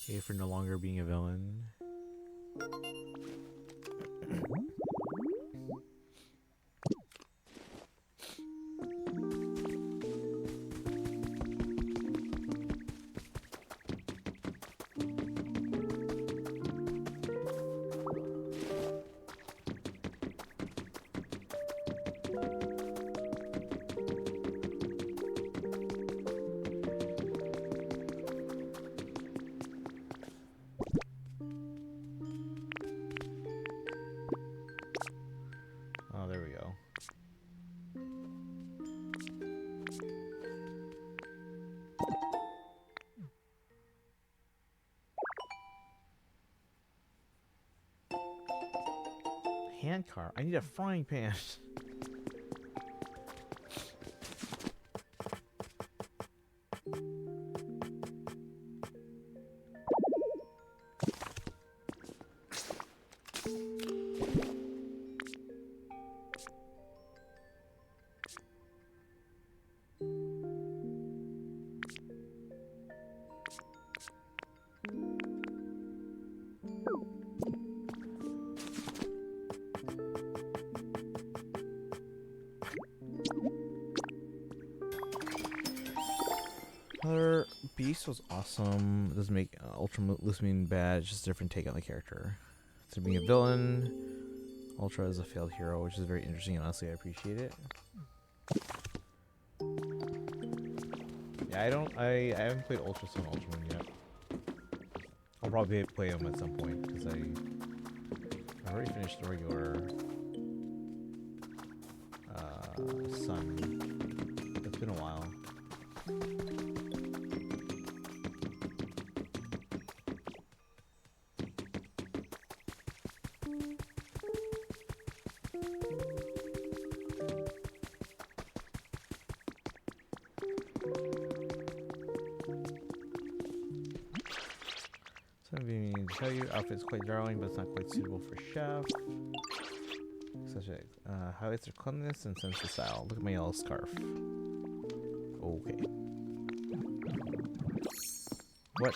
Okay, for no longer being a villain. Oh, there we go. Hand car. I need a frying pan. Another Beast was awesome. It doesn't make Ultra Lucian bad. It's just a different take on the character. So being a villain, Ultra is a failed hero, which is very interesting. And honestly, I appreciate it. Yeah, I haven't played Ultra Sun Ultraman yet. I'll probably play him at some point because I already finished the regular Sun. It's been a while. Tell you, outfit's quite darling, but it's not quite suitable for chef. Such a highlights their cleanliness and sense of style. Look at my yellow scarf. Okay. What?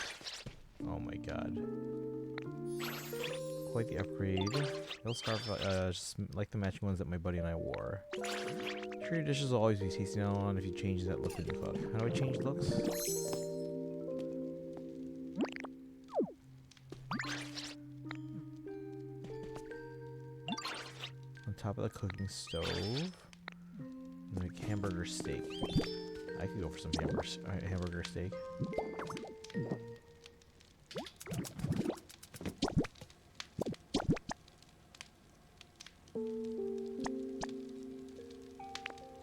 Oh my god. Quite the upgrade. Yellow scarf, just like the matching ones that my buddy and I wore. Sure, your dishes will always be tasty now on if you change that look when you cook. How do I change looks? Top of the cooking stove. Make hamburger steak. I could go for some hamburger steak.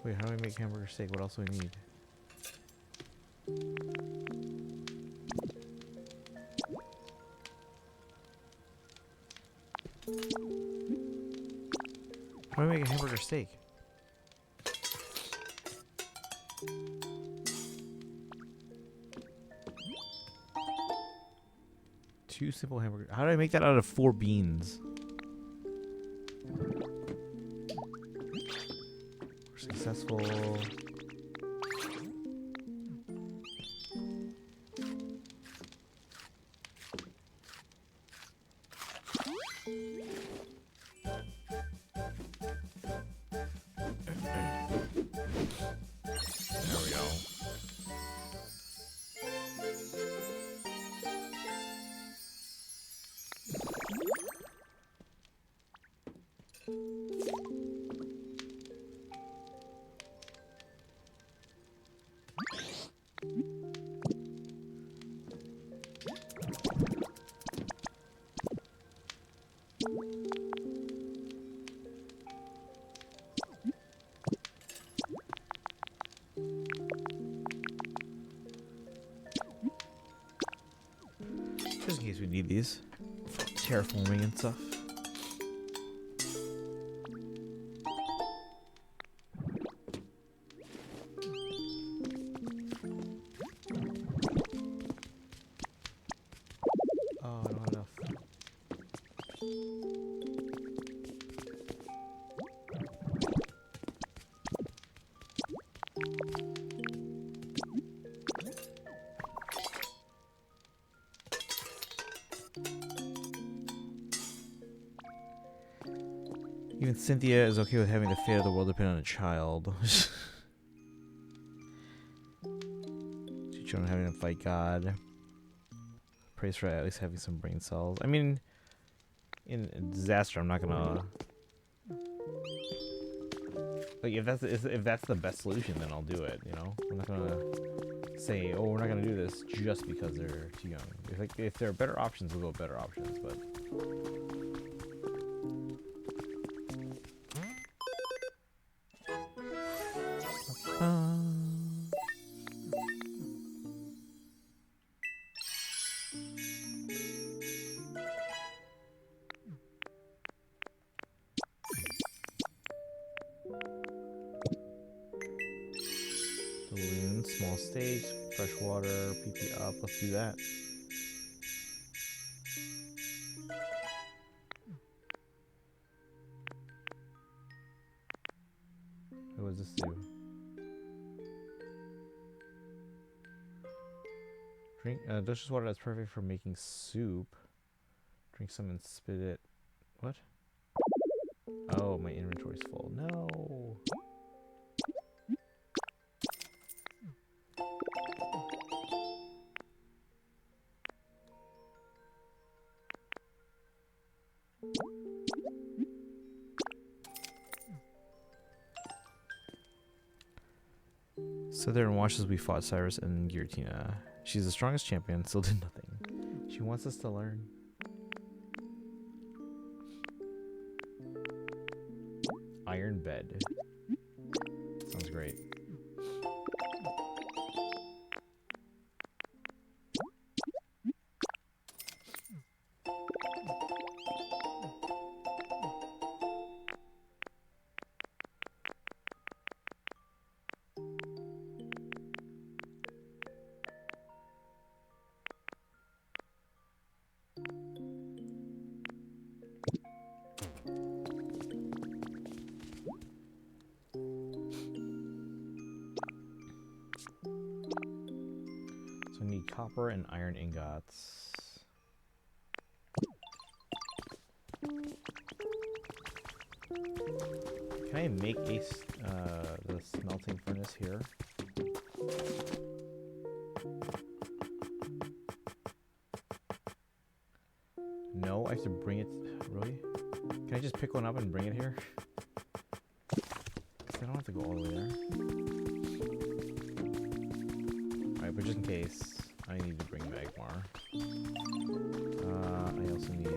Wait, how do I make hamburger steak? What else do I need? How do I make a hamburger steak? Two simple hamburgers. How do I make that out of 4 beans? We're successful. Just in case we need these for terraforming and stuff. Oh, I don't have enough. Even Cynthia is okay with having the fate of the world depend on a child. Two children having to fight God. Praise for at least having some brain cells. I mean, in a disaster, I'm not gonna like if that's the best solution, then I'll do it. You know, I'm not gonna say, oh, we're not gonna do this just because they're too young. If there are better options, we'll go with better options. But small stage, fresh water, PP up. Let's do that. What does this do? Drink delicious water that's perfect for making soup. Drink some and spit it. What? Oh, my inventory's full. No. So there and watch as we fought Cyrus and Giratina. She's the strongest champion, still did nothing. She wants us to learn. Iron bed. Sounds great. So we need copper and iron ingots. Can I make a the smelting furnace here? No, I have to bring it. Really? Can I just pick one up and bring it here? 'Cause I don't have to go all the way there. Alright, but just in case, I need to bring Magmar. I also need...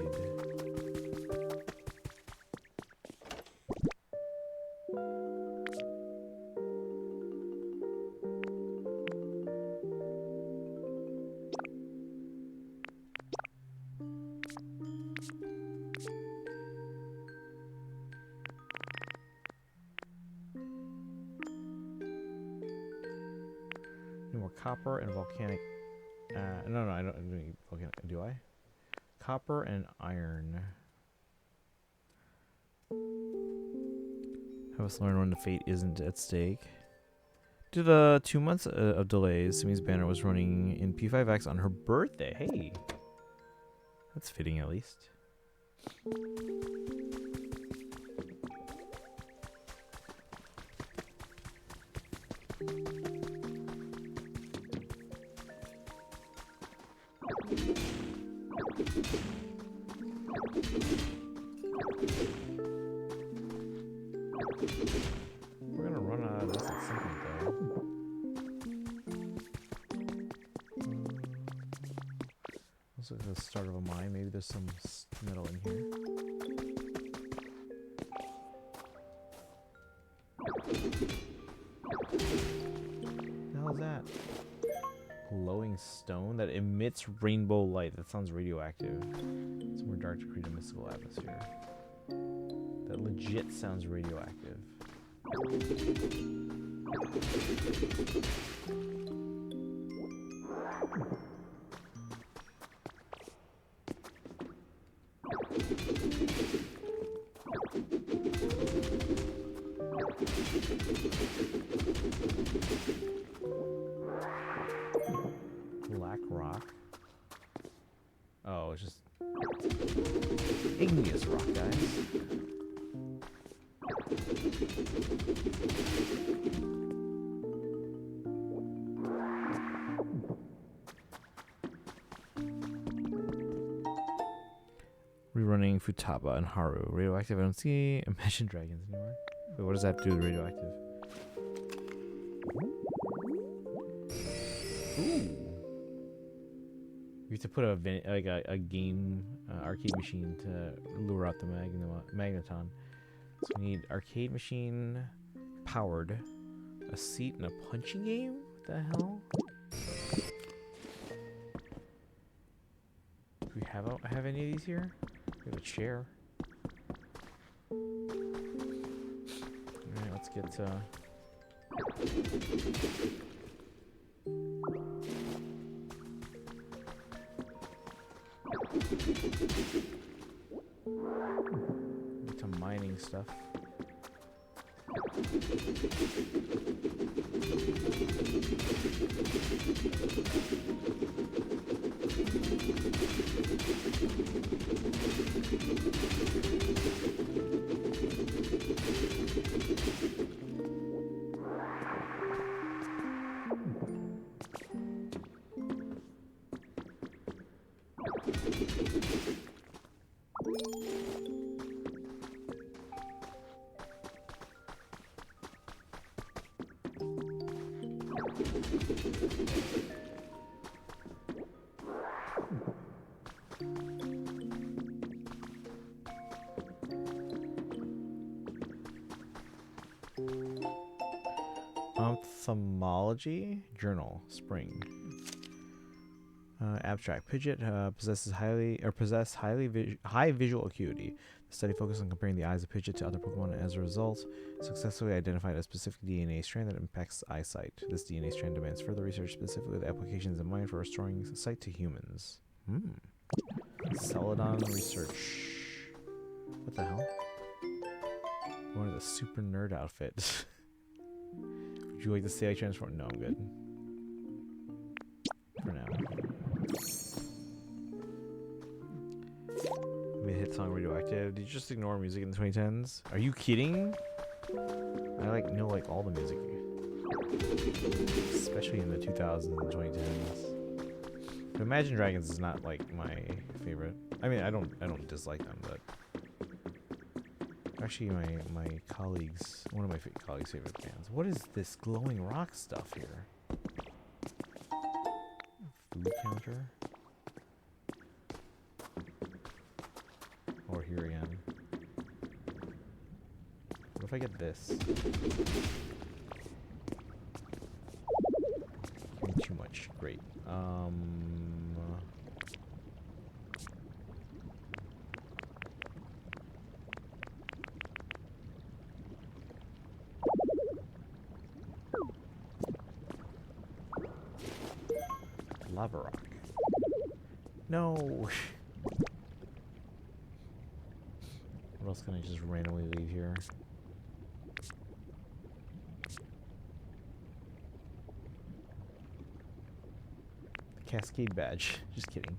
more copper and volcanic. No, I don't need volcanic. Do I? Copper and iron. Have us learn when the fate isn't at stake. Due to the 2 months of delays, Simi's banner was running in P5X on her birthday. Hey, that's fitting at least. We're gonna run out of this at some point, though. Looks like the start of a mine. Maybe there's some metal in here. What the hell is that? Glowing stone that emits rainbow light. That sounds radioactive. Somewhere dark to create a mystical atmosphere. That legit sounds radioactive. Black rock. Oh, it's just igneous rock, guys. Rerunning Futaba and Haru. Radioactive, I don't see Imagine Dragons anymore. Wait, what does that do with radioactive? Ooh. You have to put a game arcade machine to lure out the magneton. So we need arcade machine powered, a seat, and a punching game. What the hell? Do we have any of these here? We have a chair. All right, let's get. stuff. Ophthalmology journal spring. Abstract. Pidgeot high visual acuity. The study focused on comparing the eyes of Pidgeot to other Pokemon, and as a result, successfully identified a specific DNA strand that impacts eyesight. This DNA strand demands further research, specifically the applications in mind for restoring sight to humans. Celadon research. What the hell? One of the super nerd outfit. Would you like to say I transform? No, I'm good. For now. Mid-hit song radioactive. Did you just ignore music in the 2010s? Are you kidding? I know all the music. Especially in the 2000s and 2010s. But Imagine Dragons is not like my favorite. I mean, I don't dislike them, but actually my colleagues, one of my colleagues' favorite bands. What is this glowing rock stuff here? Food counter? Or here again. What if I get this? Getting too much. Great. Lava rock. No. What else can I just randomly leave here? The Cascade badge. Just kidding.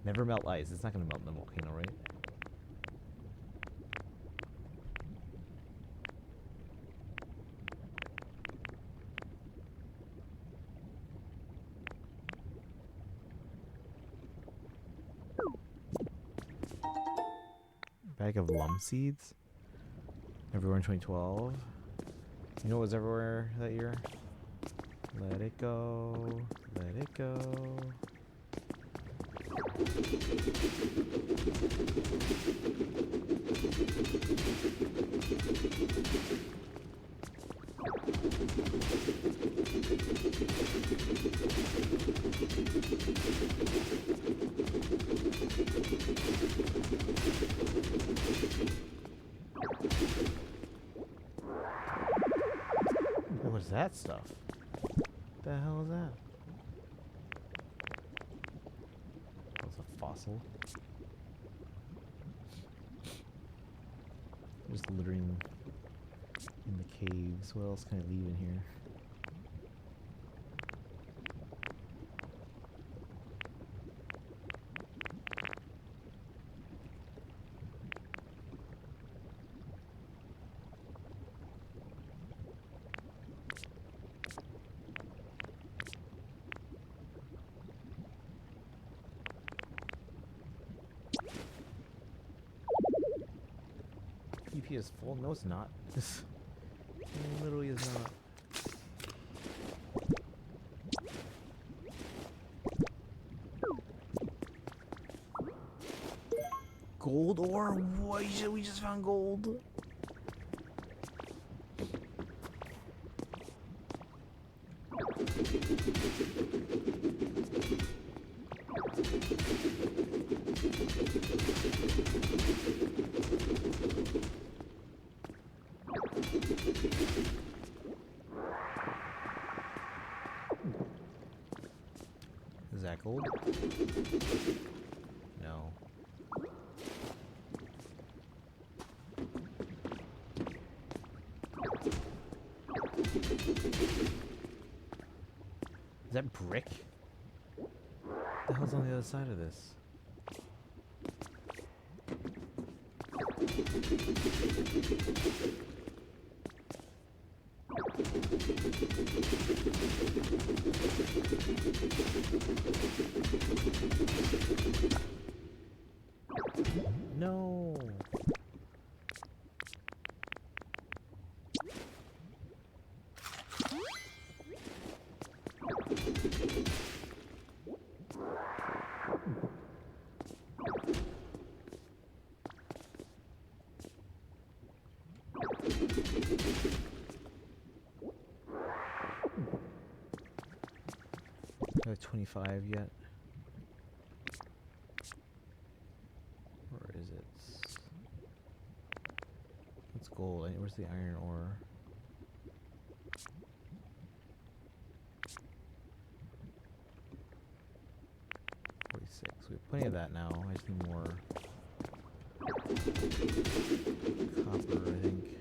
Never melt ice. It's not gonna melt in the volcano, right? Bag of lum seeds. Everywhere in 2012. You know what was everywhere that year? Let it go. Let it go. What is that stuff? What the hell is that? That's a fossil. Just littering in the caves. What else can I leave in here? PP is full? No, it's not. It literally is not. Gold ore? What? We just found gold. Is that gold? No. that brick? What the hell's on the other side of this? No. Like 25 yet? Where is it? It's gold. Where's the iron ore? We have plenty of that now. I just need more copper, I think.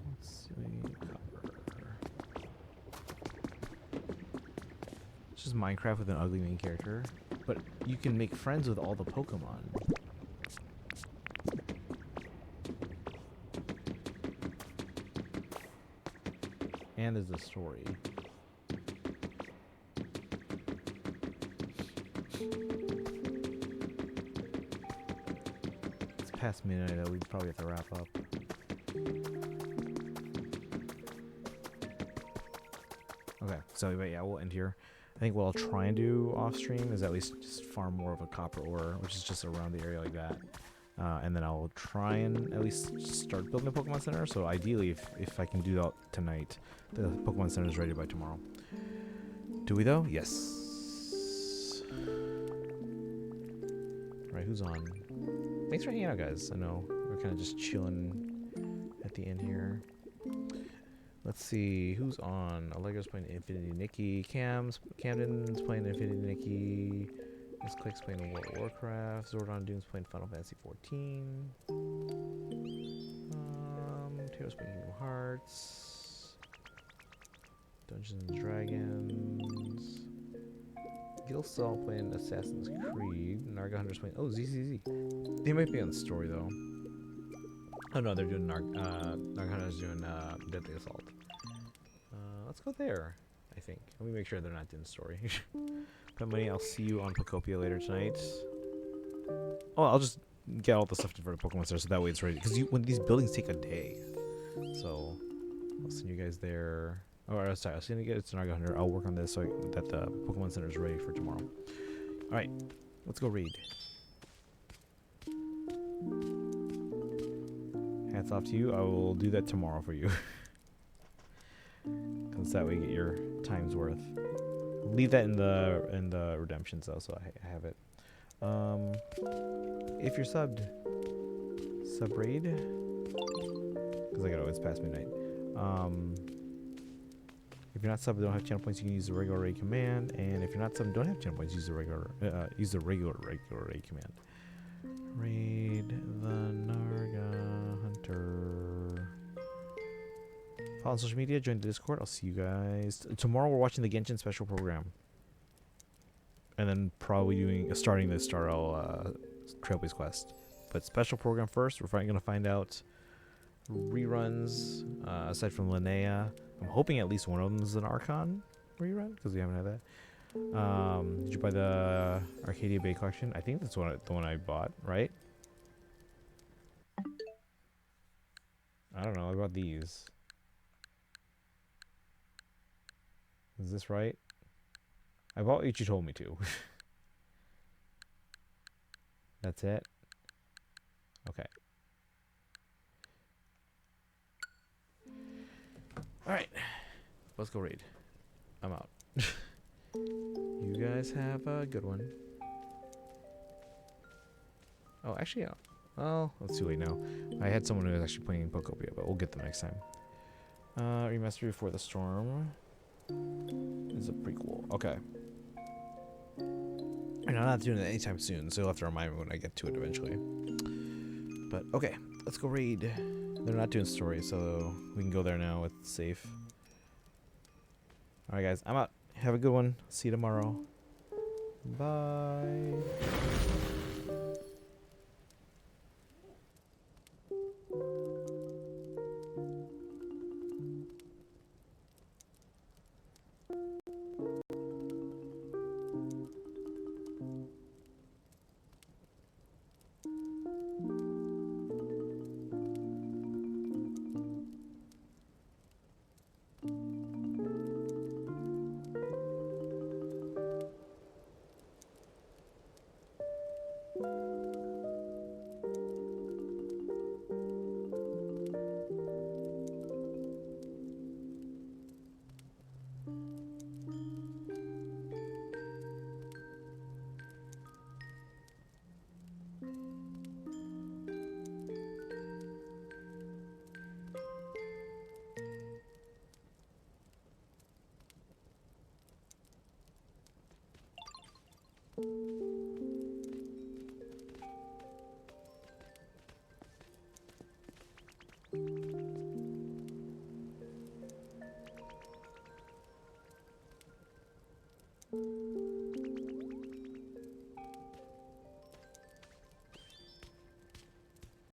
Let's see, copper. It's just Minecraft with an ugly main character, but you can make friends with all the Pokemon. And there's a story. It's past midnight though, we'd probably have to wrap up. Okay, so but yeah, we'll end here. I think what I'll try and do off stream is at least just farm more of a copper ore, which is just around the area like that. And then I'll try and at least start building a Pokemon Center. So ideally, if I can do that tonight, the Pokemon Center is ready by tomorrow. Do we though? Yes. Alright, who's on? Thanks for hanging out, guys. I know we're kind of just chilling at the end here. Let's see, who's on? Allegra's playing Infinity Nikki. Camden's playing Infinity Nikki. Miss Click's playing World of Warcraft. Zordon Doom's playing Final Fantasy 14. Taylor's playing Kingdom Hearts. Dungeons and Dragons. Gilsall playing Assassin's Creed. Narga Hunter's playing. Oh, ZZZ. They might be on story though. Oh no, they're doing Narga Hunter's doing Deadly Assault. Let's go there. I think. Let me make sure they're not doing story. But money, I'll see you on Pokopia later tonight. Oh, I'll just get all the stuff for the Pokemon Center so that way it's ready. Because when these buildings take a day, so I'll send you guys there. Oh, sorry, I'll send you guys to Narga Hunter. I'll work on this so that the Pokemon Center is ready for tomorrow. All right, let's go raid. Hats off to you. I will do that tomorrow for you. Because that way you get your time's worth. Leave that in the redemptions though, so I have it. If you're subbed, sub raid. Because I gotta, it's past midnight. If you're not subbed, don't have channel points, you can use the regular raid command. And if you're not subbed, don't have channel points, use the regular raid command. Raid the Narga Hunter. Follow on social media, join the Discord. I'll see you guys tomorrow. We're watching the Genshin special program, and then probably starting the Starl Trailblaze quest. But special program first. We're finally gonna find out reruns aside from Linnea. I'm hoping at least one of them is an Archon rerun because we haven't had that. Did you buy the Arcadia Bay collection? I think that's the one I bought, right? I don't know. I bought these. Is this right? I bought what you told me to. That's it? Okay. Alright. Let's go raid. I'm out. You guys have a good one. Oh, actually, yeah. Well, let's too late now. I had someone who was actually playing Pokopia, but we'll get them next time. Remaster Before the Storm. Is a prequel. Okay. And I'm not doing it anytime soon, so you'll have to remind me when I get to it eventually. But okay, let's go raid. They're not doing stories, so we can go there now with safe. Alright guys, I'm out. Have a good one. See you tomorrow. Bye.